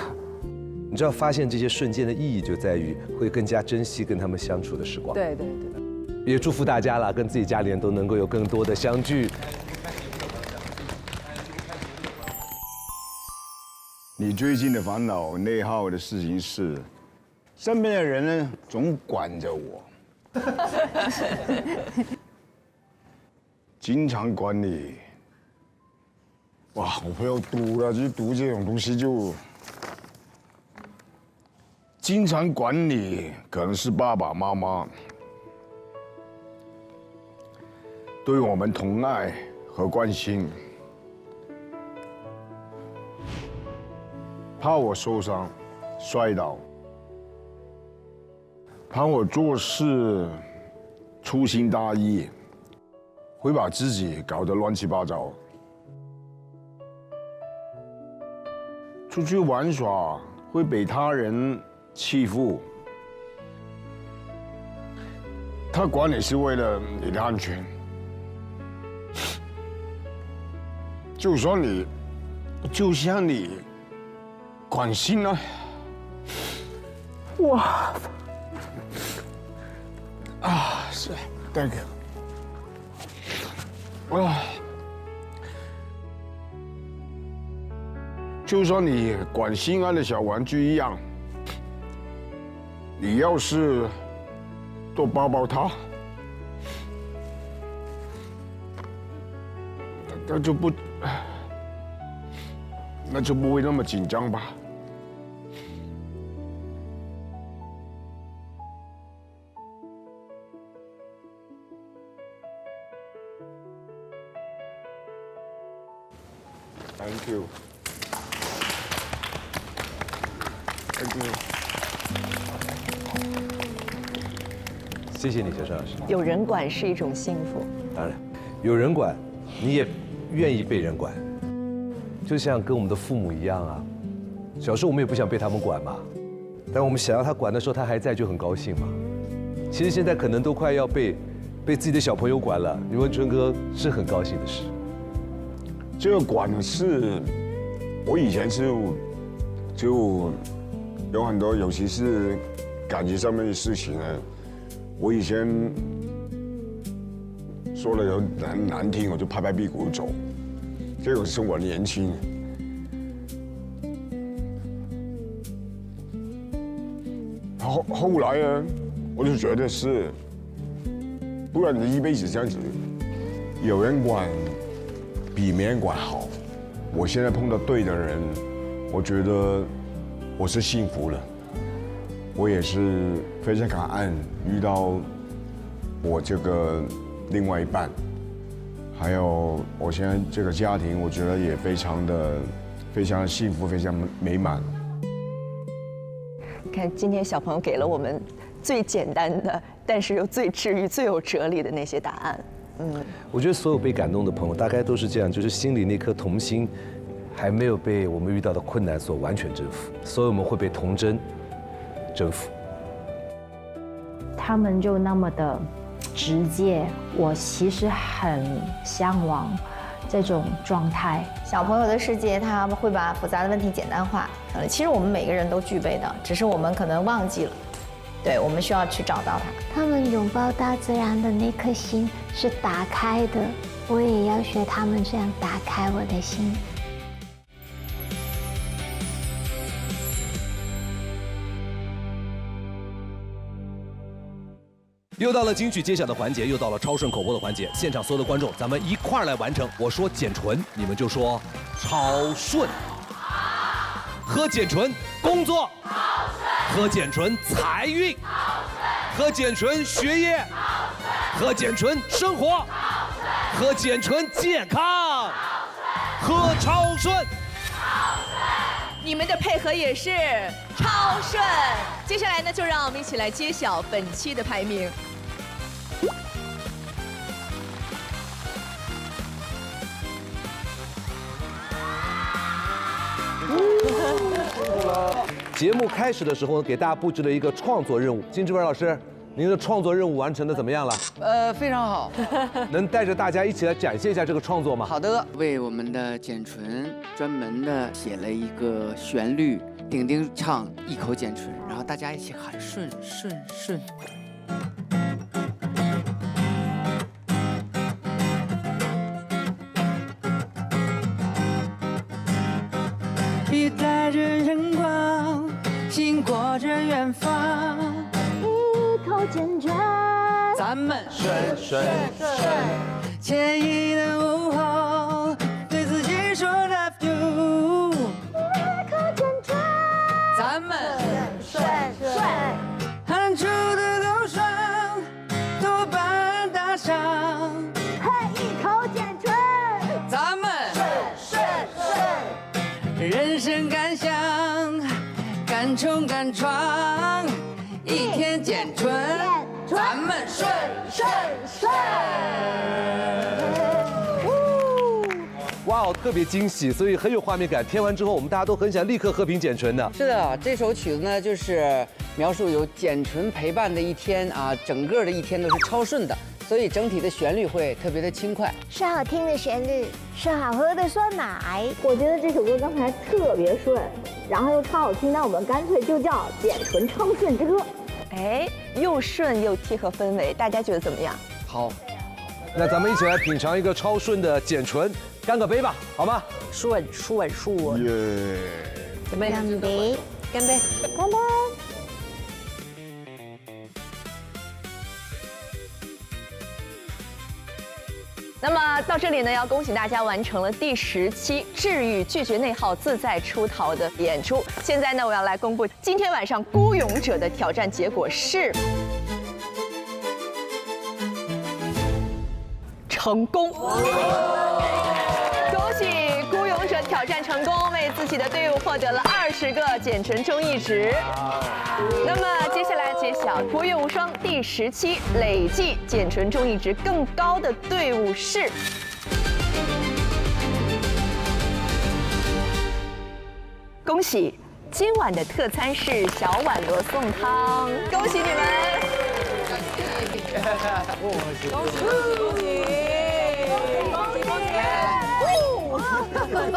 你知道，发现这些瞬间的意义就在于会更加珍惜跟他们相处的时光。对。也祝福大家啦，跟自己家里人都能够有更多的相聚。你最近的烦恼、内耗的事情是，身边的人呢总管着我，经常管你。哇，我不要读了，就读这种东西就经常管你，可能是爸爸妈妈对我们疼爱和关心。怕我受伤、摔倒，怕我做事粗心大意，会把自己搞得乱七八糟。出去玩耍会被他人欺负，他管你是为了你的安全。就像你关心了，哇，是 ，thank you， 就像你管心爱的小玩具一样，你要是多抱抱它，那就不会那么紧张吧。Thank you. Thank you. 谢谢你，小邵老师。有人管是一种幸福。当然，有人管，你也愿意被人管，就像跟我们的父母一样啊。小时候我们也不想被他们管嘛，但我们想要他管的时候，他还在就很高兴嘛。其实现在可能都快要被自己的小朋友管了，你问春哥是很高兴的事。这个管是，我以前就有很多，尤其是感情上面的事情呢。我以前说了有难听，我就拍拍屁股走。这个是我年轻。后来呢，我就觉得是，不然你一辈子这样子，有人管比没人管好。我现在碰到对的人，我觉得我是幸福了。我也是非常感恩遇到我这个另外一半，还有我现在这个家庭，我觉得也非常的幸福，非常美满。看今天小朋友给了我们最简单的，但是又最治愈、最有哲理的那些答案。我觉得所有被感动的朋友大概都是这样，就是心里那颗童心还没有被我们遇到的困难所完全征服，所以我们会被童真征服。他们就那么的直接，我其实很向往这种状态。小朋友的世界，他会把复杂的问题简单化。其实我们每个人都具备的，只是我们可能忘记了。对，我们需要去找到它。他们拥抱大自然的那颗心是打开的，我也要学他们这样打开我的心。又到了金曲揭晓的环节，又到了超顺口播的环节。现场所有的观众，咱们一块儿来完成。我说简纯，你们就说超顺。喝简纯工作，喝简纯财运，喝简纯学业，喝简纯生活，喝简纯健康，喝超顺。你们的配合也是超顺。接下来呢，就让我们一起来揭晓本期的排名。节目开始的时候，给大家布置了一个创作任务。金志文老师，您的创作任务完成的怎么样了？非常好。能带着大家一起来展现一下这个创作吗？好的，为我们的简纯专门的写了一个旋律，丁丁唱一口简纯，然后大家一起喊顺顺顺。笔带着阳光，心裹着远方。一口简纯，咱们顺顺顺。惬意的午后，对自己说 love you。一口简纯，咱们顺顺顺。喊出的都爽，多半打赏。一口简纯，咱们顺顺顺。人生敢想，敢冲敢闯，一天简纯，咱们顺顺顺。哇哦，号特别惊喜，所以很有画面感。听完之后，我们大家都很想立刻喝瓶碱醇的。是的，这首曲子呢，就是描述有碱醇陪伴的一天啊，整个的一天都是超顺的，所以整体的旋律会特别的轻快，是好听的旋律，是好喝的酸奶。我觉得这首歌刚才特别顺，然后又超好听，那我们干脆就叫《碱醇超顺之歌》。哎，又顺又贴合氛围，大家觉得怎么样？好，那咱们一起来品尝一个超顺的碱醇，干个杯吧，好吗？顺。耶！准备干杯，干杯。那么到这里呢，要恭喜大家完成了第10期治愈拒绝内耗自在出逃的演出。现在呢，我要来公布今天晚上孤勇者的挑战结果是成功。恭喜孤勇者挑战成功，为自己的队伍获得了20个碱醇中驿值。那么接下来揭晓国乐无双第10期累计碱醇中驿值更高的队伍是。恭喜，今晚的特餐是小碗罗宋汤，恭喜你们！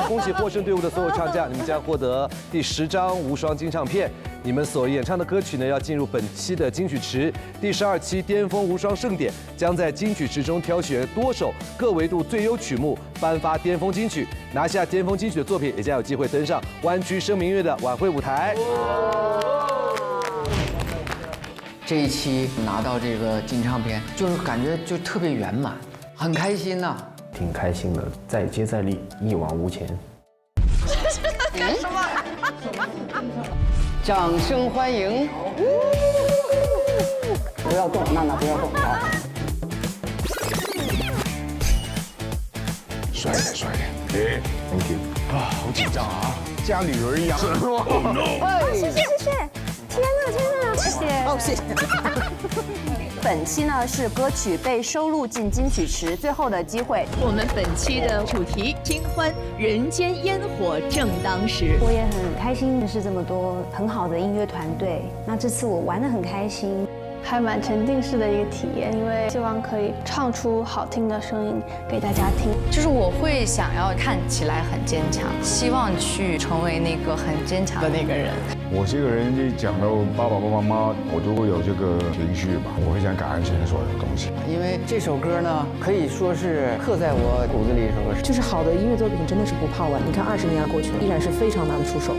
恭喜获胜队伍的所有唱将，你们将获得第10张无双金唱片。你们所演唱的歌曲呢，要进入本期的金曲池。第12期巅峰无双盛典将在金曲池中挑选多首各维度最优曲目，颁发巅峰金曲。拿下巅峰金曲的作品，也将有机会登上湾区声明月的晚会舞台。这一期拿到这个金唱片，就是感觉就特别圆满，很开心呐。挺开心的，再接再厉，一往无前。干什么？掌声欢迎！不要动，娜娜不要动啊！帅一点，帅一点。哎 ，Thank you。啊，好紧张啊，像女儿一样。谢谢。天哪，谢谢。哦，谢谢。本期呢是歌曲被收录进金曲池最后的机会。我们本期的主题新欢，人间烟火正当时。我也很开心认识这么多很好的音乐团队，那这次我玩得很开心。还蛮沉浸式的一个体验，因为希望可以唱出好听的声音给大家听。就是我会想要看起来很坚强，希望去成为那个很坚强的那个人。我这个人一讲到爸爸妈妈，我就会有这个情绪吧，我会想感恩神所有的东西。因为这首歌呢，可以说是刻在我骨子里一首歌。就是好的音乐作品真的是不怕晚，你看20年过去了，依然是非常难出手。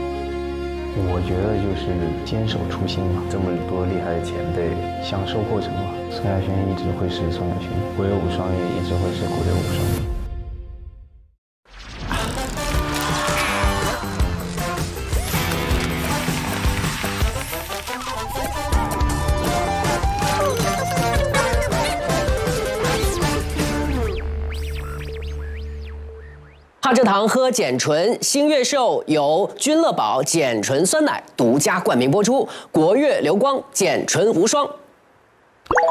我觉得就是坚守初心嘛，这么多厉害的前辈，享受过程嘛。宋亚轩一直会是宋亚轩，国乐无双也一直会是国乐无双。哈蔗糖喝碱醇星月秀由君乐宝碱醇酸奶独家冠名播出，国乐流光碱醇无双。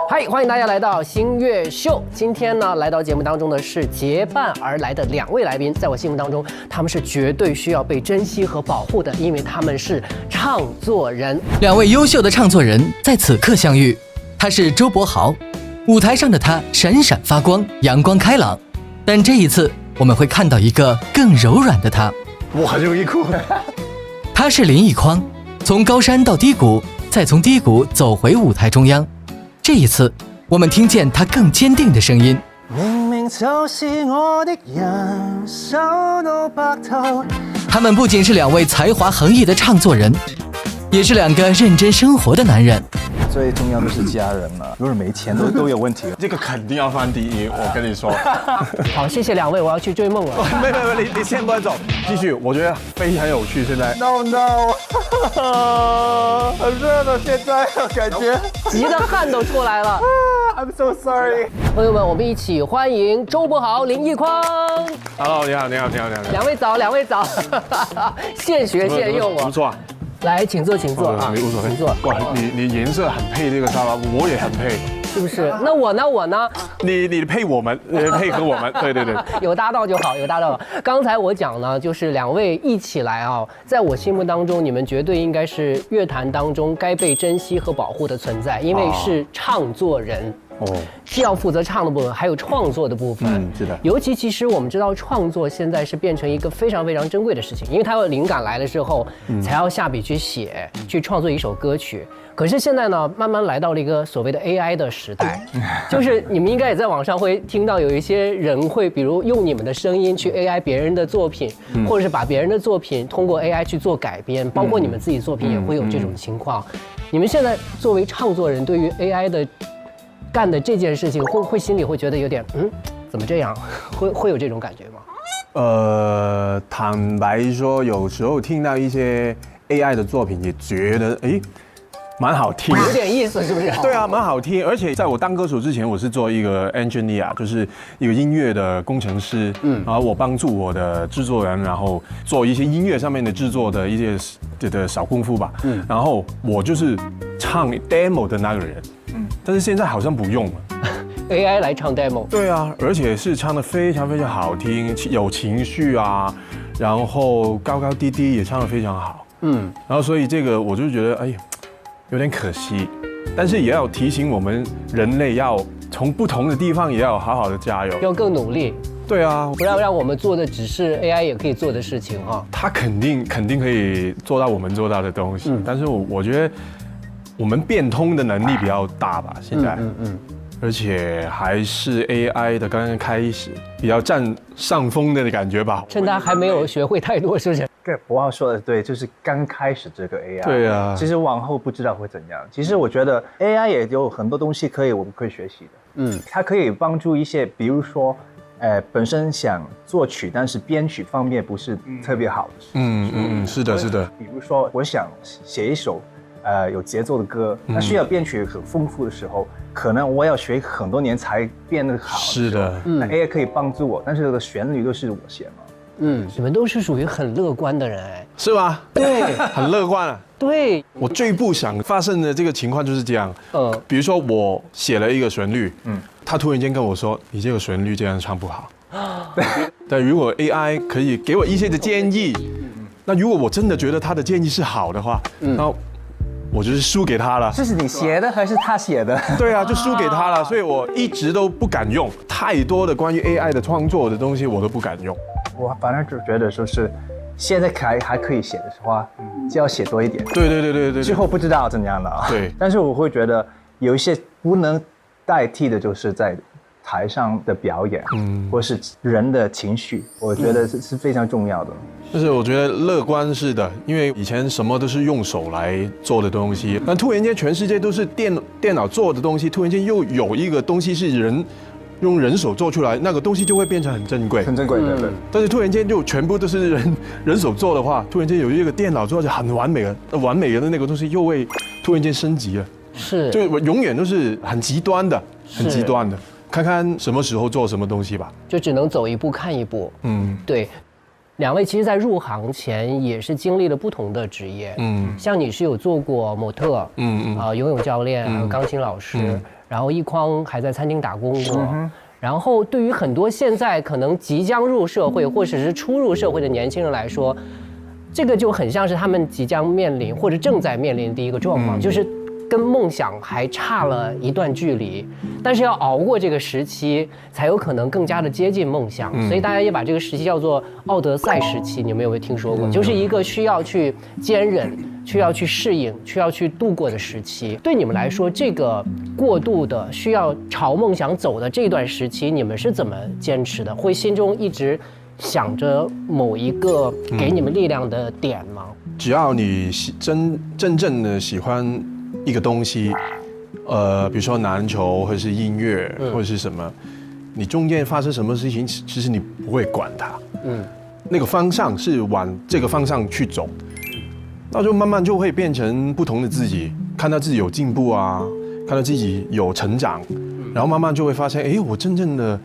嗨，欢迎大家来到星月秀。今天呢，来到节目当中的是结伴而来的2位来宾，在我心目当中，他们是绝对需要被珍惜和保护的，因为他们是唱作人。2位优秀的唱作人在此刻相遇，他是周柏豪，舞台上的他闪闪发光，阳光开朗，但这一次我们会看到一个更柔软的他。我很容易哭。他是林奕匡，从高山到低谷，再从低谷走回舞台中央。这一次，我们听见他更坚定的声音。明明就是我的人，手到白頭。他们不仅是2位才华横溢的唱作人，也是2个认真生活的男人。最重要的是家人嘛，如果没钱都有问题了。这个肯定要放第一，我跟你说。好，谢谢2位，我要去追梦了。没，你先不要走，继续，我觉得非常有趣。现在 ，No， 很热的，现在感觉急得汗都出来了。I'm so sorry。朋友们，我们一起欢迎周柏豪、林奕匡。Hello， 你好。2位早，现学现用哦。不错。来，请坐啊！无所谓，请坐。哇，你颜色很配这个沙发，我也很配。是不是？那我呢？你配我们，配合我们，对。有搭档就好，有搭档。刚才我讲呢，就是2位一起来啊，在我心目当中，你们绝对应该是乐坛当中该被珍惜和保护的存在，因为是唱作人。既要负责唱的部分，还有创作的部分。是的。尤其其实我们知道，创作现在是变成一个非常非常珍贵的事情，因为它有灵感来了之后，才要下笔去写，去创作一首歌曲。可是现在呢，慢慢来到了一个所谓的 AI 的时代，就是你们应该也在网上会听到有一些人会，比如用你们的声音去 AI 别人的作品，或者是把别人的作品通过 AI 去做改编，包括你们自己作品也会有这种情况。你们现在作为唱作人，对于 AI 的干的这件事情，会心里会觉得有点怎么这样？会有这种感觉吗？坦白说，有时候听到一些 AI 的作品，也觉得蛮好听，有点意思，是不是？对啊，蛮好听。而且在我当歌手之前，我是做一个 engineer， 就是一个音乐的工程师。然后我帮助我的制作人，然后做一些音乐上面的制作的一些的小功夫吧。然后我就是唱 demo 的那个人。但是现在好像不用了。AI 来唱 demo。对啊，而且是唱得非常非常好听，有情绪啊，然后高高低低也唱得非常好。然后所以这个我就觉得有点可惜，但是也要提醒我们人类要从不同的地方也要好好的加油，要更努力。对啊，不要让我们做的只是 AI 也可以做的事情哈。它肯定可以做到我们做到的东西，但是我觉得我们变通的能力比较大吧，现在。而且还是 AI 的刚刚开始，比较占上风的感觉吧。趁他还没有学会太多，是不是？对，博浩说的对，就是刚开始这个 AI。对啊。其实往后不知道会怎样。其实我觉得 AI 也有很多东西我们可以学习的。它可以帮助一些，比如说，本身想作曲，但是编曲方面不是特别好的。是的，是的。比如说，我想写一首有节奏的歌，那需要编曲很丰富的时候，可能我要学很多年才变得好。是的，那 AI 可以帮助我，但是这个旋律都是我写嘛。你们都是属于很乐观的人，是吗？对，很乐观啊。对，我最不想发生的这个情况就是这样。比如说我写了一个旋律，他突然间跟我说：“你这个旋律这样唱不好。”但如果 AI 可以给我一些的建议，那如果我真的觉得他的建议是好的话，那我就是输给他了。这是你写的还是他写的？对啊，就输给他了，所以我一直都不敢用太多的关于 AI 的创作的东西，我都不敢用。我反正就觉得说是现在还可以写的话，就要写多一点。对。之后不知道怎样了。对。但是我会觉得有一些不能代替的，就是在台上的表演，或是人的情绪，我觉得是非常重要的。就是我觉得乐观是的，因为以前什么都是用手来做的东西，那突然间全世界都是电脑做的东西，突然间又有一个东西是用人手做出来，那个东西就会变成很珍贵，很珍贵，对。但是突然间就全部都是人手做的话，突然间有一个电脑做就很完美的那个东西，又会突然间升级了。是，就永远都是很极端的，看看什么时候做什么东西吧，就只能走一步看一步。对。两位其实，在入行前也是经历了不同的职业。像你是有做过模特，游泳教练，还有钢琴老师，然后一匡还在餐厅打工过。然后对于很多现在可能即将入社会或者是初入社会的年轻人来说，这个就很像是他们即将面临或者正在面临的一个状况，就是跟梦想还差了一段距离，但是要熬过这个时期，才有可能更加的接近梦想。所以大家也把这个时期叫做奥德赛时期，你们有没有听说过？就是一个需要去坚忍、需要去适应、需要去度过的时期。对你们来说，这个过度的需要朝梦想走的这段时期，你们是怎么坚持的？会心中一直想着某一个给你们力量的点吗？只要你真正的喜欢一个东西，比如说篮球或者是音乐或者是什么，你中间发生什么事情，其实你不会管它。那个方向是往这个方向去走，那就慢慢就会变成不同的自己，看到自己有进步啊，看到自己有成长，然后慢慢就会发现，我真正的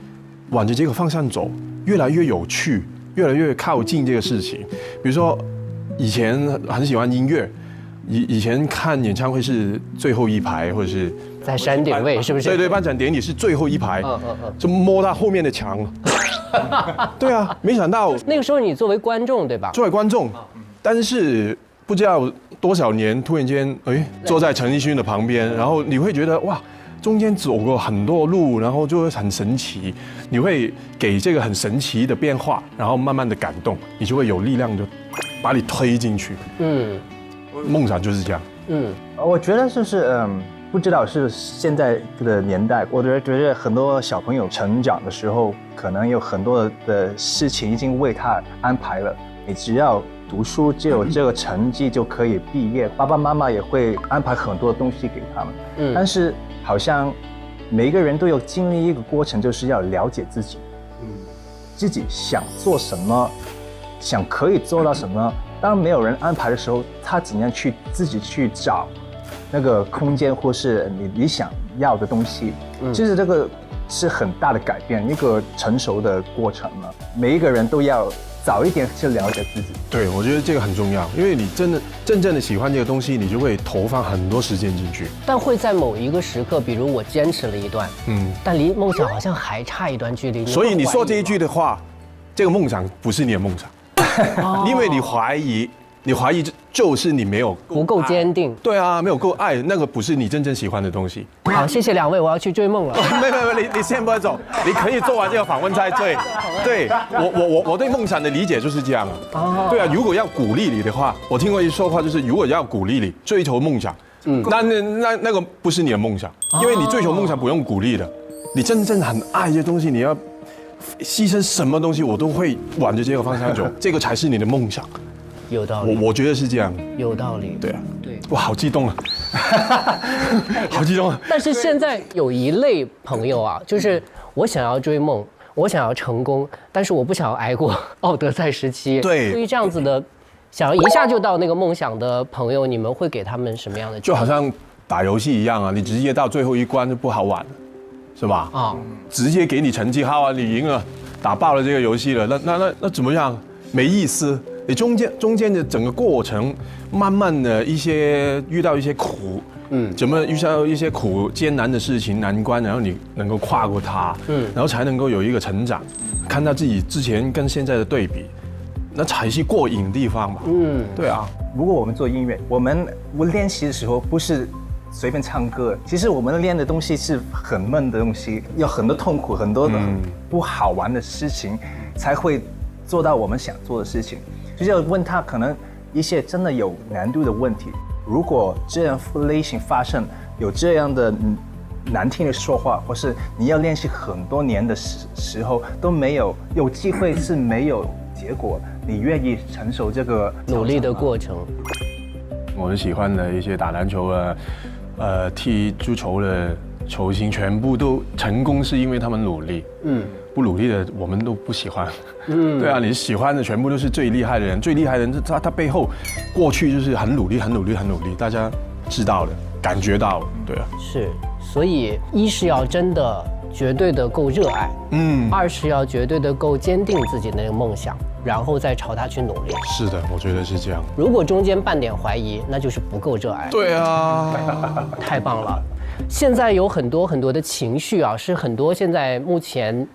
往着这个方向走，越来越有趣，越来越靠近这个事情。比如说以前很喜欢音乐。以前看演唱会是最后一排，或者是在山顶位是不是？对对，颁奖典礼是最后一排，就摸到后面的墙。对啊，没想到那个时候你作为观众对吧？作为观众，但是不知道多少年，突然间坐在陈奕迅的旁边，然后你会觉得哇，中间走过很多路，然后就会很神奇，你会给这个很神奇的变化，然后慢慢的感动，你就会有力量就把你推进去。梦想就是这样。我觉得就是不知道是现在的年代，我觉得很多小朋友成长的时候，可能有很多的事情已经为他安排了。你只要读书，就有这个成绩就可以毕业，爸爸妈妈也会安排很多东西给他们。但是好像每一个人都有经历一个过程，就是要了解自己，自己想做什么，想可以做到什么。当没有人安排的时候，他怎样去自己去找那个空间，或是你想要的东西，其实这个是很大的改变，一个成熟的过程了。每一个人都要早一点去了解自己。对，我觉得这个很重要，因为你真正的喜欢这个东西，你就会投放很多时间进去。但会在某一个时刻，比如我坚持了一段，但离梦想好像还差一段距离。所以你说这一句的话，这个梦想不是你的梦想。因为你怀疑就是你没有不够坚定。对啊，没有够爱，那个不是你真正喜欢的东西。好，谢谢两位，我要去追梦了。没，你先不要走，你可以做完这个访问再追。对，我对梦想的理解就是这样。对啊，如果要鼓励你的话，我听过一说话，就是如果要鼓励你追求梦想，那个不是你的梦想，因为你追求梦想不用鼓励的，你真正很爱这些东西，你要牺牲什么东西，我都会往着这个方向走，这个才是你的梦想。有道理，我觉得是这样。有道理，对啊，对，哇，好激动啊，好激动啊！但是现在有一类朋友啊，就是我想要追梦，我想要成功，但是我不想要挨过奥德赛时期。对，对于这样子的，想要一下就到那个梦想的朋友，你们会给他们什么样的？就好像打游戏一样啊，你直接到最后一关就不好玩了。是吧？直接给你成绩好啊，你赢了，打爆了这个游戏了，那怎么样？没意思。你中间的整个过程，慢慢的遇到一些苦，怎么遇到一些艰难的事情难关，然后你能够跨过它，然后才能够有一个成长，看到自己之前跟现在的对比，那才是过瘾的地方吧。对啊。如果我们做音乐，我们练习的时候不是随便唱歌，其实我们练的东西是很闷的东西，有很多痛苦，很多的不好玩的事情，才会做到我们想做的事情。就是要问他可能一些真的有难度的问题，如果这样类型发生，有这样的难听的说话，或是你要练习很多年的时候都没有机会，是没有结果，你愿意承受这个努力的过程？我很喜欢的一些打篮球的，踢足球的球星，全部都成功是因为他们努力。不努力的我们都不喜欢。对啊，你喜欢的全部都是最厉害的人，最厉害的人他背后过去就是很努力，大家知道的，感觉到，对啊。是，所以一是要真的绝对的够热爱，二是要绝对的够坚定自己的那个梦想，然后再朝它去努力。是的，我觉得是这样。如果中间半点怀疑，那就是不够热爱。对啊，太棒了。现在有很多的情绪啊，是很多现在目前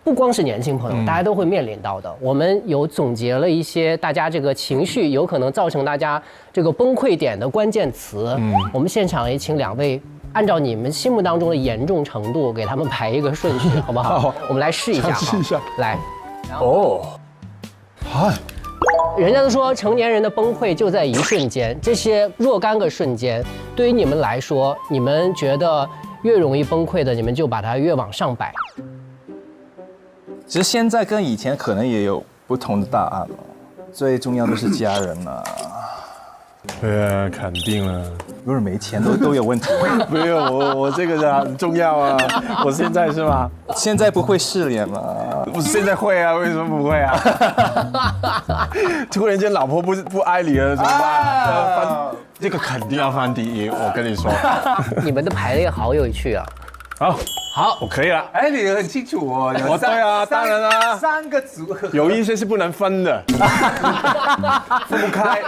不光是年轻朋友，大家都会面临到的。我们有总结了一些大家这个情绪有可能造成大家这个崩溃点的关键词。我们现场也请两位按照你们心目当中的严重程度给他们排一个顺序，好不好？我们来试一下。试一下。来。嗨。人家都说成年人的崩溃就在一瞬间，这些若干个瞬间，对于你们来说，你们觉得越容易崩溃的，你们就把它越往上摆。其实现在跟以前可能也有不同的答案了，最重要的是家人啊。对啊，肯定了。如果没钱都有问题。没有，我这个人很重要啊。我现在是吗？现在不会失联吗？我现在会啊，为什么不会啊？突然间老婆不爱你了怎么办？这个肯定要翻第一，我跟你说。你们的排列好有趣啊。好，好，我可以了。哎，你很清楚哦。我对啊，当然啦，3个组合，有一些是不能分的，分不开。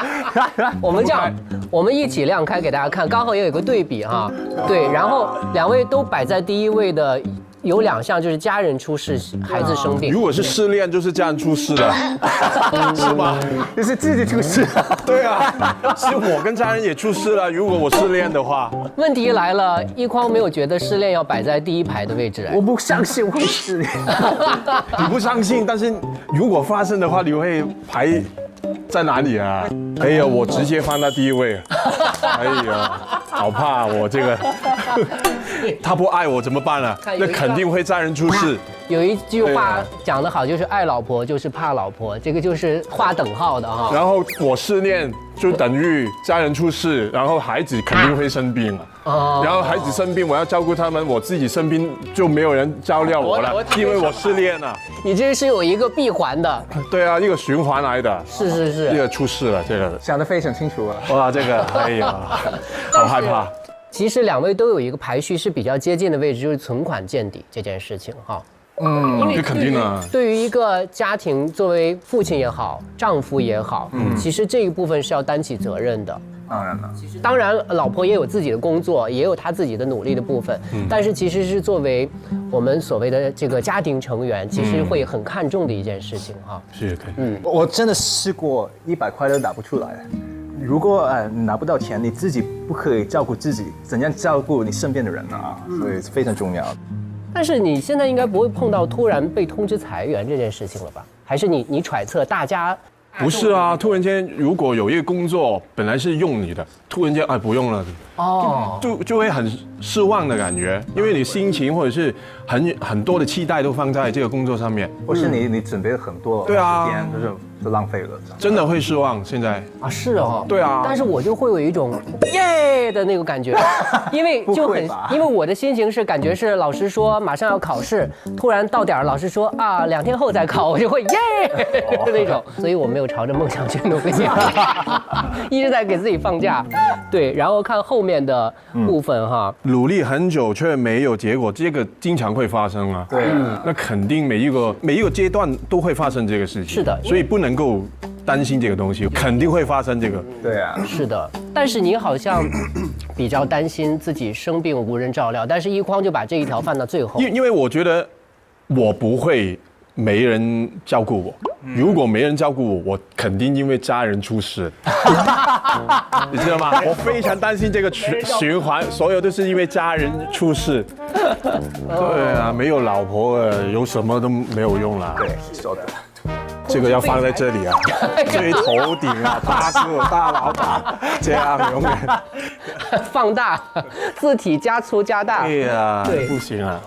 我们这样，我们一起亮开给大家看，刚好也有一个对比哈。对，然后2位都摆在第一位的。有2项就是家人出事，孩子生病。如果是失恋，就是家人出事了，是吗？就是自己出事。对啊，是我跟家人也出事了。如果我失恋的话，问题来了，一匡没有觉得失恋要摆在第1排的位置。我不相信会失恋。你不相信，但是如果发生的话，你会排在哪里啊？哎呀，我直接放到第1位。哎呀，好怕我这个。他不爱我怎么办啊？那肯定会家人出事。有一句话讲得好，就是爱老婆就是怕老婆，这个就是划等号的哈。然后我失恋就等于家人出事，然后孩子肯定会生病了。然后孩子生病，我要照顾他们，我自己生病就没有人照料我了，因为我失恋了。你这是有一个闭环的。对啊，一个循环来的。是。这个出事了，这个想得非常清楚啊。哇，这个哎呀，好害怕。其实2位都有一个排序是比较接近的位置，就是存款见底这件事情哈。这肯定啊。对于一个家庭，作为父亲也好，丈夫也好，其实这一部分是要担起责任的。当然了，当然，老婆也有自己的工作，也有她自己的努力的部分，但是其实是作为我们所谓的这个家庭成员，其实会很看重的一件事情哈。是可以。我真的试过100块都拿不出来。如果拿不到钱，你自己不可以照顾自己，怎样照顾你身边的人啊？所以非常重要。但是你现在应该不会碰到突然被通知裁员这件事情了吧？还是你揣测大家？不是啊，突然间如果有一个工作本来是用你的，突然间不用了，就会很失望的感觉，因为你心情或者是很多的期待都放在这个工作上面，或是你准备了很多时间，就浪费了，真的会失望。现在啊，是哦，对啊，但是我就会有一种耶的那个感觉，因为我的心情是感觉是老师说马上要考试，突然到点儿，老师说啊2天后再考，我就会耶的那种，所以我没有朝着梦想去努力，一直在给自己放假。对，然后看后面的部分哈，努力很久却没有结果，这个经常会发生啊。对，那肯定每一个阶段都会发生这个事情。是的，所以不能够担心这个东西，肯定会发生这个。对啊，是的。但是你好像比较担心自己生病无人照料，但是一匡就把这一条放到最后。因为我觉得我不会没人照顾我，如果没人照顾我，我肯定因为家人出事，你知道吗？我非常担心这个循环，所有都是因为家人出事。对啊，没有老婆有什么都没有用了。对，说的。这个要放在这里啊，最头顶啊，他是我大老板，这样永远放大，字体加粗加大。对呀，对，不行啊。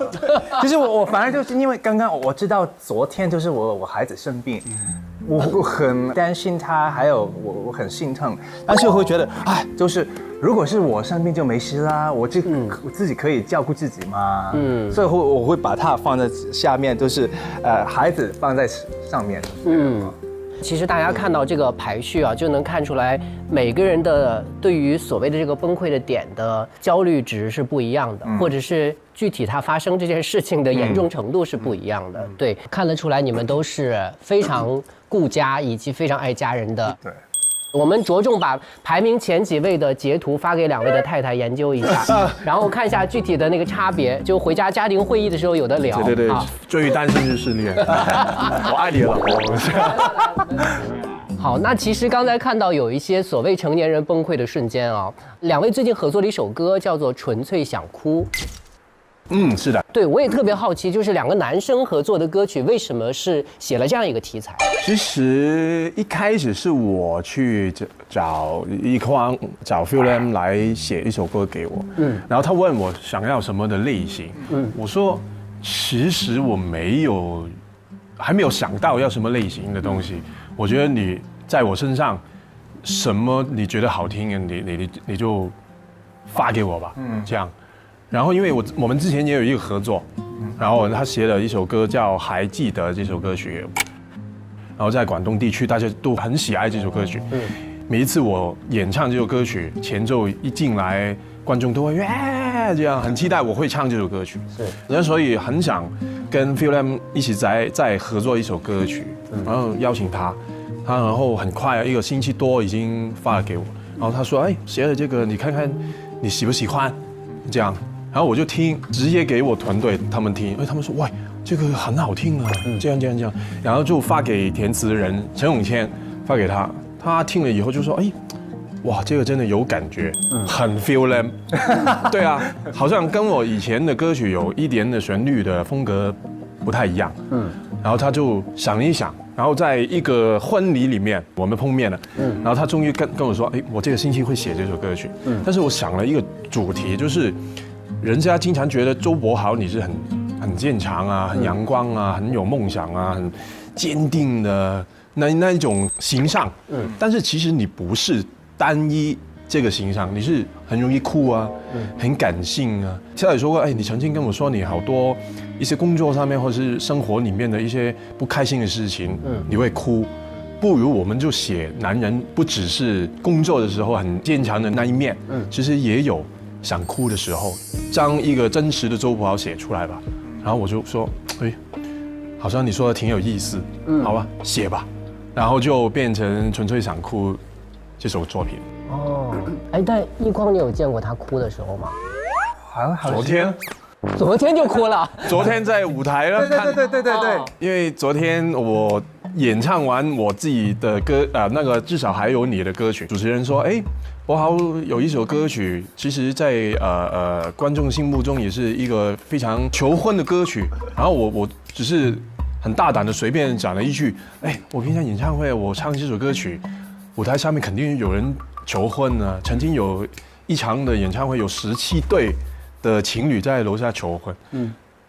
其实我反而就是因为刚刚我知道昨天就是我孩子生病，我很担心他，还有我很心疼，但是我会觉得就是如果是我生病就没事啦，我自己可以照顾自己嘛。所以我会把它放在下面，就是孩子放在上面。其实大家看到这个排序啊，就能看出来每个人的对于所谓的这个崩溃的点的焦虑值是不一样的，或者是具体它发生这件事情的严重程度是不一样的。对，看得出来你们都是非常顾家以及非常爱家人的。对。我们着重把排名前几位的截图发给2位的太太研究一下，然后看一下具体的那个差别，就回家家庭会议的时候有的聊。对，最担心就是失恋。我爱你了。好，那其实刚才看到有一些所谓成年人崩溃的瞬间啊，2位最近合作了一首歌叫做《纯粹想哭》。是的。对，我也特别好奇，就是2个男生合作的歌曲，为什么是写了这样一个题材？其实一开始是我去找一匡找 Phil 来写一首歌给我，然后他问我想要什么的类型，我说其实我还没有想到要什么类型的东西，我觉得你在我身上什么你觉得好听，你就发给我吧，这样。然后因为我们之前也有一个合作，然后他写了一首歌叫《还记得》这首歌曲，然后在广东地区大家都很喜爱这首歌曲。每一次我演唱这首歌曲，前奏一进来，观众都会这样很期待我会唱这首歌曲。是，然后所以很想跟 Phil Lam 一起再合作一首歌曲，然后邀请他然后很快1个星期多已经发了给我，然后他说，哎，写了这个，你看看你喜不喜欢？这样，然后我就听，直接给我团队他们听，他们说，喂，这个很好听啊，这样，然后就发给填词人陈永谦，发给他，他听了以后就说，哎。哇，这个真的有感觉，很 Phil Lam， 对啊，好像跟我以前的歌曲有一点的旋律的风格不太一样，然后他就想一想，然后在一个婚礼里面我们碰面了，然后他终于跟我说，哎，我这个星期会写这首歌曲，但是我想了一个主题，就是人家经常觉得周柏豪你是很坚强啊，很阳光啊，很有梦想啊，很坚定的那一种形象，但是其实你不是。单一这个形象，你是很容易哭啊，很感性啊。他也说过，哎，你曾经跟我说你好多一些工作上面或者是生活里面的一些不开心的事情，你会哭。不如我们就写男人不只是工作的时候很坚强的那一面，其实也有想哭的时候，将一个真实的周柏豪写出来吧。然后我就说，哎，好像你说的挺有意思，好吧，写吧。然后就变成纯粹想哭。这首作品哦，哎，但一匡，你有见过他哭的时候吗？好，昨天就哭了。昨天在舞台了，对，因为昨天我演唱完我自己的歌那个至少还有你的歌曲，主持人说，哎，柏豪有一首歌曲，其实在观众心目中也是一个非常求婚的歌曲，然后我只是很大胆的随便讲了一句，哎，我平常演唱会我唱这首歌曲。舞台上面肯定有人求婚啊！曾经有一场的演唱会，有17对的情侣在楼下求婚。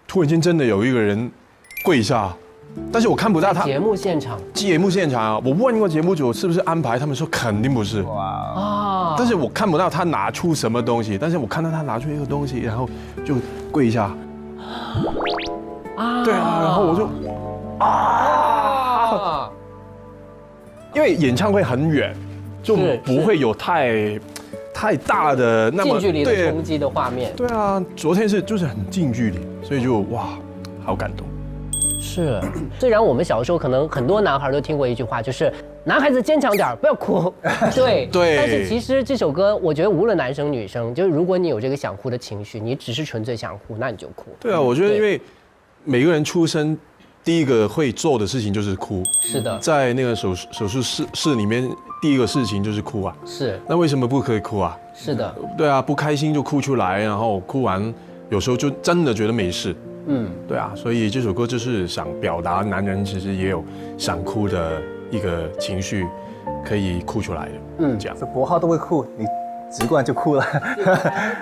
突然间真的有一个人跪下，但是我看不到他。节目现场啊！我问过节目组是不是安排，他们说肯定不是。哇！但是我看不到他拿出什么东西，但是我看到他拿出一个东西，然后就跪下。对啊，然后我就因为演唱会很远，就不会有太大的那么近距离的冲击的画面。对啊，昨天就是很近距离，所以就哇，好感动。是，虽然我们小的时候可能很多男孩都听过一句话，就是男孩子坚强点，不要哭。对。但是其实这首歌，我觉得无论男生女生，就是如果你有这个想哭的情绪，你只是纯粹想哭，那你就哭。对啊，我觉得因为每个人出生。第一个会做的事情就是哭，是的，在那个手术室里面，第一个事情就是哭啊。是，那为什么不可以哭啊？是的，对啊，不开心就哭出来，然后哭完，有时候就真的觉得没事。对啊，所以这首歌就是想表达男人其实也有想哭的一个情绪，可以哭出来的。这样。柏豪都会哭，你直观就哭了。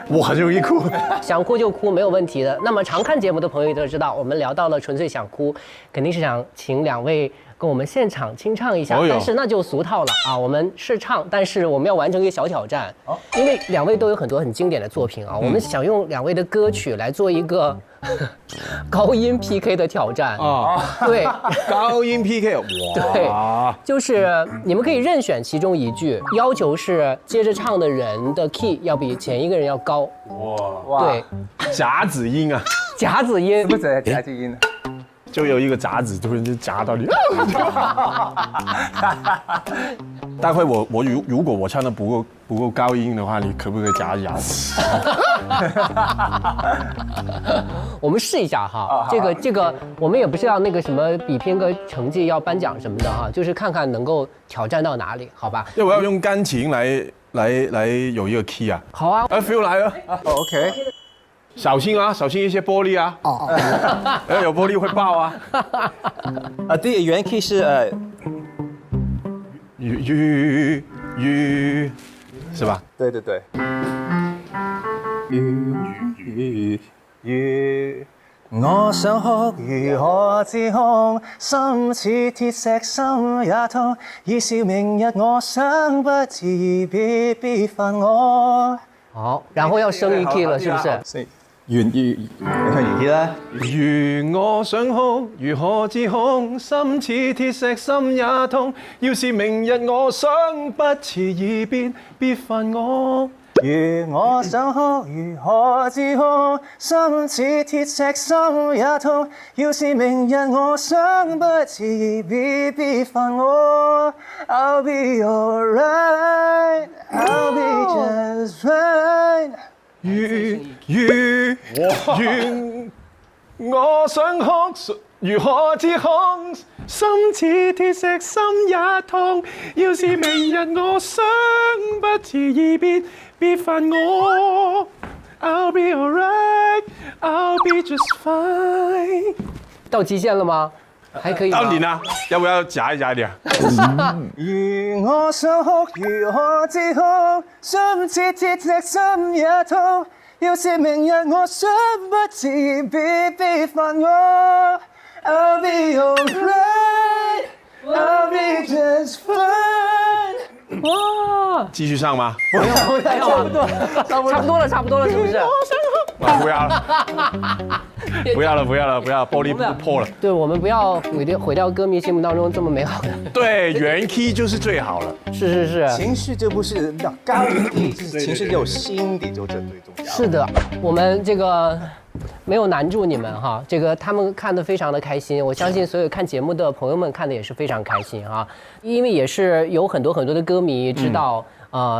我很容易哭，想哭就哭没有问题的。那么常看节目的朋友都知道，我们聊到了纯粹想哭，肯定是想请2位跟我们现场清唱一下，但是那就俗套了啊！我们是唱，但是我们要完成一个小挑战，因为2位都有很多很经典的作品啊，我们想用2位的歌曲来做一个高音 PK 的挑战啊！对，高音 PK， 哇！对，就是你们可以任选其中一句，要求是接着唱的人的 key 要比前一个人要高。哇！对，夹子音啊！夹子音，什么叫夹子音呢？就有一个夹子突然间夹到你。待会如果我唱的不够高音的话，你可不可以夹一夹？我们试一下哈，这个我们也不是要那个什么比拼个成绩要颁奖什么的哈，就是看看能够挑战到哪里，好吧？要不要用钢琴来有一个 key 啊？好啊，Phil 来了。OK。小心啊，小心一些玻璃啊！有玻璃会爆啊！第一原 key 是雨，是吧？对。雨，我想哭如何自控？心似鐵石心也痛。已是明日我想不辭而別，別煩我。好，然後要升一 key 了，是不是？你看原 key 啦。如我想哭，如何自控？心似鐵石心也痛。要是明日我想不辭而別，別煩我。如我想哭，如何自控？心似鐵石心也痛。要是明日我想不辭而別，別煩我。I'll be alright, I'll be just fine。如我想哭，如何自控？心似鐵石心也痛。要是明日我想不辭而別，別煩我。I'll be alright, I'll be just fine。到极限了嗎？還可以嗎？到你呢？要不要夾一點？如我想哭，如何自控？心似鐵石心也痛。要是明日我想不辭而別，別煩我。I'll be alright, I'll be just fine。哇！繼續上嗎？不要，差不多了，是不是？不要了，不要了，玻璃破了。对，我们不要毁掉歌迷心目当中这么美好的。对，原 key 就是最好了。是。情绪就不是高低，情绪有心底就这最重要。是的，我们这个没有难住你们哈，这个他们看得非常的开心，我相信所有看节目的朋友们看的也是非常开心哈，因为也是有很多的歌迷知道。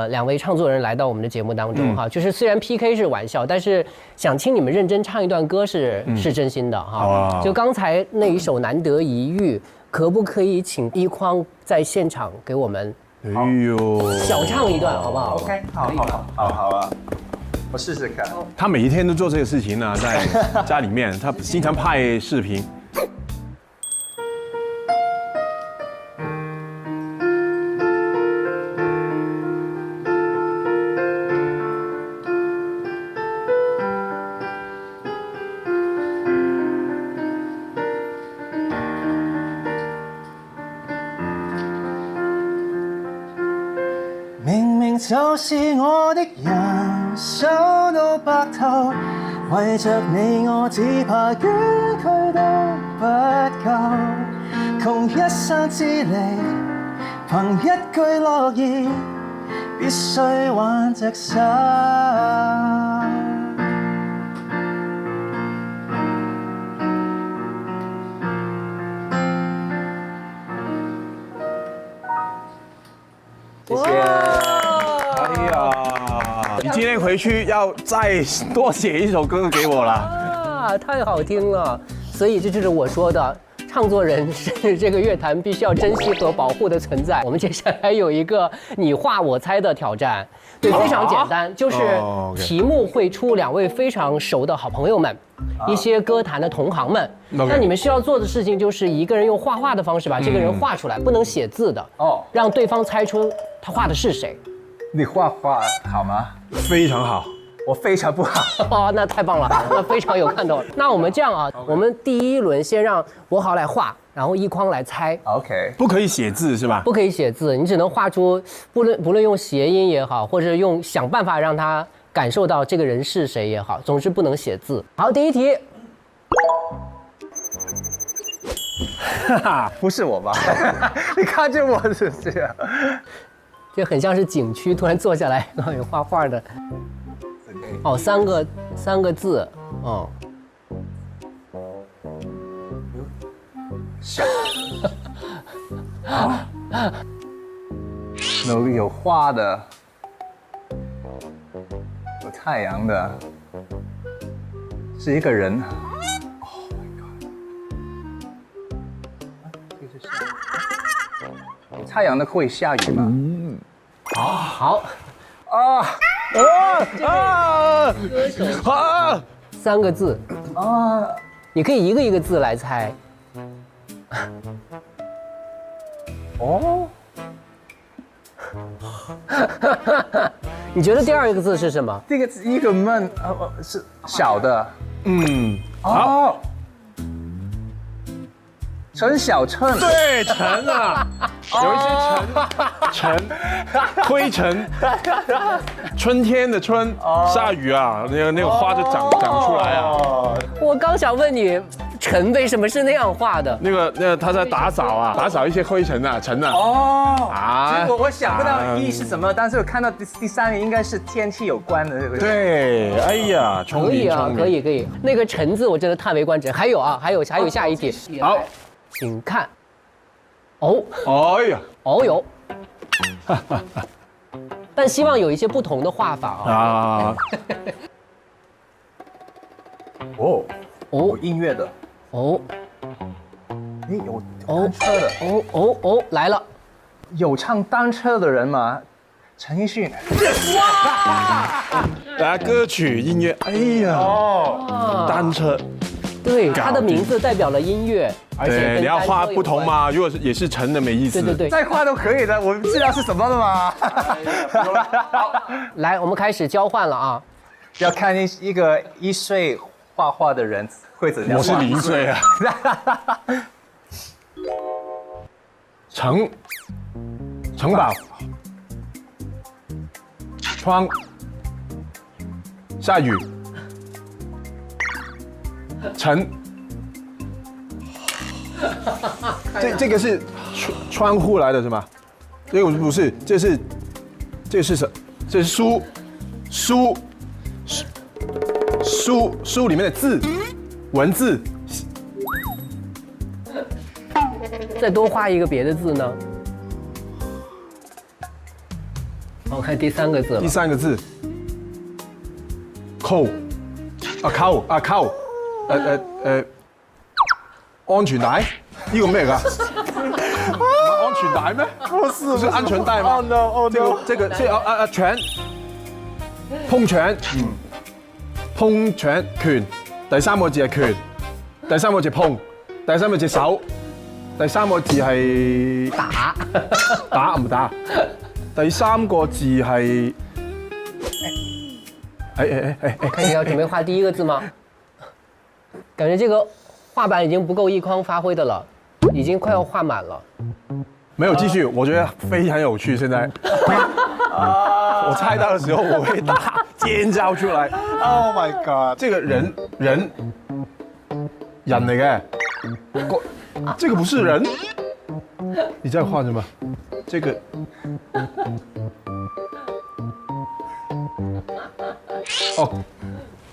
两位唱作人来到我们的节目当中哈，就是虽然 PK 是玩笑，但是想听你们认真唱一段歌是真心的哈。就刚才那一首《难得一遇》，可不可以请一匡在现场给我们小唱一段好不好 ？OK， 好啊，我试试看。他每一天都做这个事情呢，在家里面，他经常拍视频。就是我的人，手到白頭，為着你我只怕捐軀都不夠，窮一生之力，憑一句諾言，必須挽隻手。謝謝。你今天回去要再多寫一首歌給我了啊！太好聽了，所以這就是我說的，唱作人是這個樂壇必須要珍惜和保護的存在。我們接下來有一個你畫我猜的挑戰，對，非常簡單，就是題目會出兩位非常熟的好朋友們，一些歌壇的同行們。那你們需要做的事情就是一個人用畫畫的方式把這個人畫出來，不能寫字的，讓對方猜出他畫的是誰。你畫畫好嗎？非常好，我非常不好。哦，那太棒了，那非常有看头。那我们这样啊，我们第一轮先让博豪来画，然后一匡来猜。OK， 不可以写字是吧？不可以写字，你只能画出不论用谐音也好，或者用想办法让他感受到这个人是谁也好，总之不能写字。好，第一题。不是我吧？你看着我是这样。这很像是景区突然坐下来，然后有画画的。哦，三个字，哦。小。有花的，有太阳的，是一个人。Oh my god！ 这是太阳的会下雨吗？好。3个字啊，你可以一个一个字来猜。哦，你觉得第二个字是什么？这个一个闷，是小的。好。陈小春，对，陈啊，有一些尘，灰尘，春天的春，下雨啊，那个花就长出来啊。我刚想问你，尘为什么是那样画的？那个他在打扫啊，打扫一些灰尘啊、尘啊。哦，啊，其实我想不到意义是什么，但是我看到第三个应该是天气有关的这个。对，哎呀，可以啊，可以。那个尘字我真的叹为观止。还有啊，还有下一题。好，请看。哦，哎呀，哦哟。但希望有一些不同的画法啊。哦，音乐的。哦，有单车的。哦，来了，有唱单车的人吗？陈奕迅。来歌曲音乐，哎呀，单车。对，它的名字代表了音乐，而且你要画不同嘛，如果也是陈的没意思。对，再画都可以的，我知道是什么的嘛。来，我们开始交换了啊，要看一个1岁画画的人会怎样。我是0岁啊。城堡，窗，下雨，城。这个是窗户来的是吗？这个不是，这是什？这是书里面的字，文字。再多画一个别的字呢？我看第3个字了。第3个字，扣，安全帶呢個咩㗎？安全帶咩？不是安全帶嗎？ Oh no！ 這個拳，碰拳，碰拳拳，第3個字係拳，第3個字碰，第3個字手，第3個字係打唔打？第3個字係可以要準備畫第1個字嗎？感覺這個畫板已經不夠一框發揮的了，已經快要畫滿了。沒有繼續，我覺得非常有趣。現在，我猜到的時候我會大尖叫出來。Oh my god！ 這個人嚟嘅，這個不是人。你在畫什麼？這個。哦，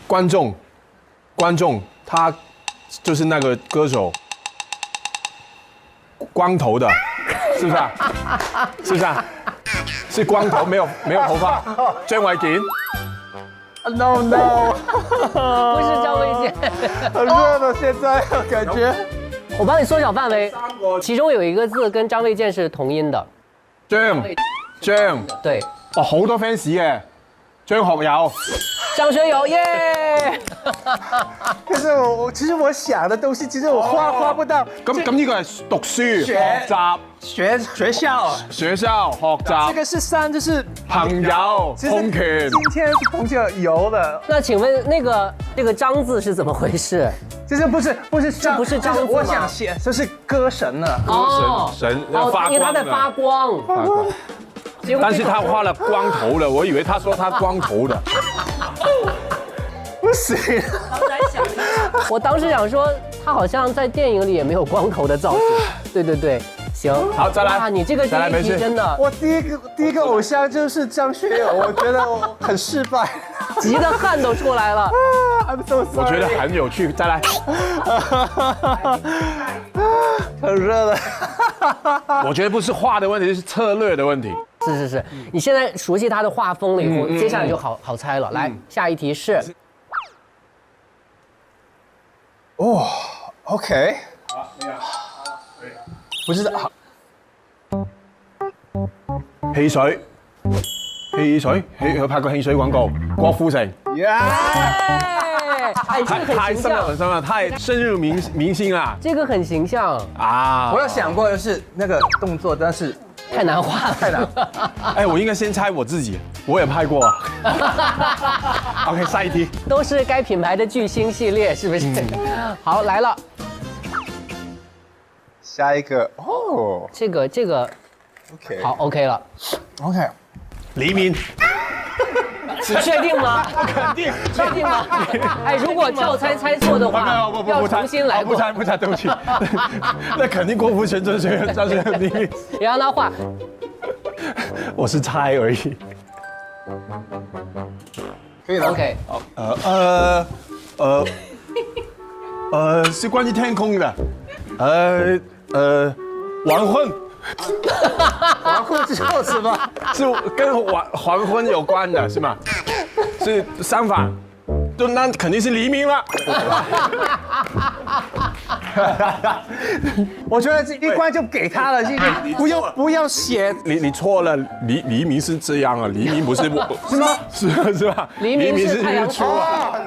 觀眾，他就是那個歌手，光頭的，是不是啊？是不是啊？是光頭，沒有頭髮，張衛健。No， 不是張衛健，很熱的現在感覺。我幫你縮小範圍，其中有一個字跟張衛健是同音的。張，對，哦，好多 fans 嘅，張學友。張學友耶！可是其實我想的東西，其實我畫不到。咁呢個係讀書、學習、學校、學習。這個是山，就是朋友、碰拳。今天是碰巧有的。那請問那個張字是怎麼回事？其實不是，這不是張字嗎？我想寫，這是歌神啊。神要發光。因為他在發光。但是他畫了光頭了，我以為他說他光頭的。不行，我當時想說，他好像在電影裡也沒有光頭的造型。對，行，好，再來。哇，你這個第一題真的，我第一個偶像就是張學友，我覺得我很失敗，急得汗都出來了。I'm so sorry。我覺得很有趣，再來。很熱的。我覺得不是畫的問題，是策略的問題。是，你現在熟悉他的畫風了以後，接下來就好猜了。來，下一題是。哦 ，OK。不知道。汽水，佢拍過汽水廣告，郭富城。太深了，太深入民心啦。這個很形象啊！我有想過就是那個動作，但是太難畫了，太難。哎，我應該先猜我自己，我也拍過啊。OK， 下一題。都是該品牌的巨星系列，是不是？好，來了。下一個哦，這個 ，OK，好 ，OK 了 ，OK，黎明。你确定吗？肯定，确定吗？哎，如果跳猜错的话，要重新来过。不猜，对不起。那肯定郭富城这些秘密。你让他画。我是猜而已。可以了。 OK。是关于天空的。黄昏。黄昏错是吧？是跟黄昏有关的是吗？是相反。就那肯定是黎明了。我觉得这一关就给他了，这个不要写。你错了，黎明是这样啊，黎明不是是吗？是吧？黎明是太阳出啊。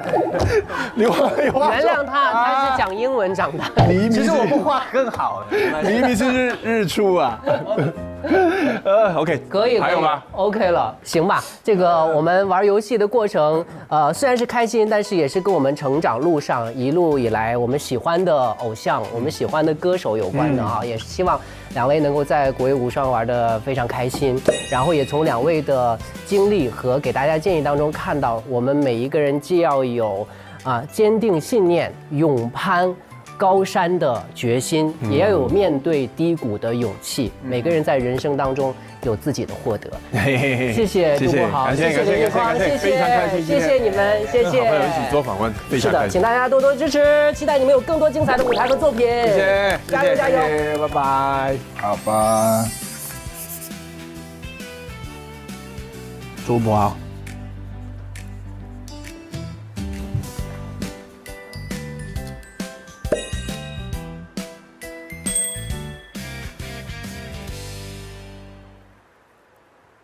原谅他，他是讲英文长大。其实我不画更好。黎明是日出啊。OK， 可以，还有吗 ？OK 了，行吧。这个我们玩游戏的过程，虽然是开心，但是也是跟我们成长路上一路以来我们喜欢的偶像、我们喜欢的歌手有关的啊。也是希望两位能够在国乐无双玩得非常开心，然后也从两位的经历和给大家建议当中看到，我们每一个人既要有坚定信念、勇攀高山的决心，也要有面对低谷的勇气。每个人在人生当中有自己的获得。谢谢杜国豪，谢谢林奕匡，谢谢你们，谢谢。好朋友一起做访问，非常开心。是的，请大家多多支持，期待你们有更多精彩的舞台和作品。谢谢，加油加油，拜拜。好吧。周博豪。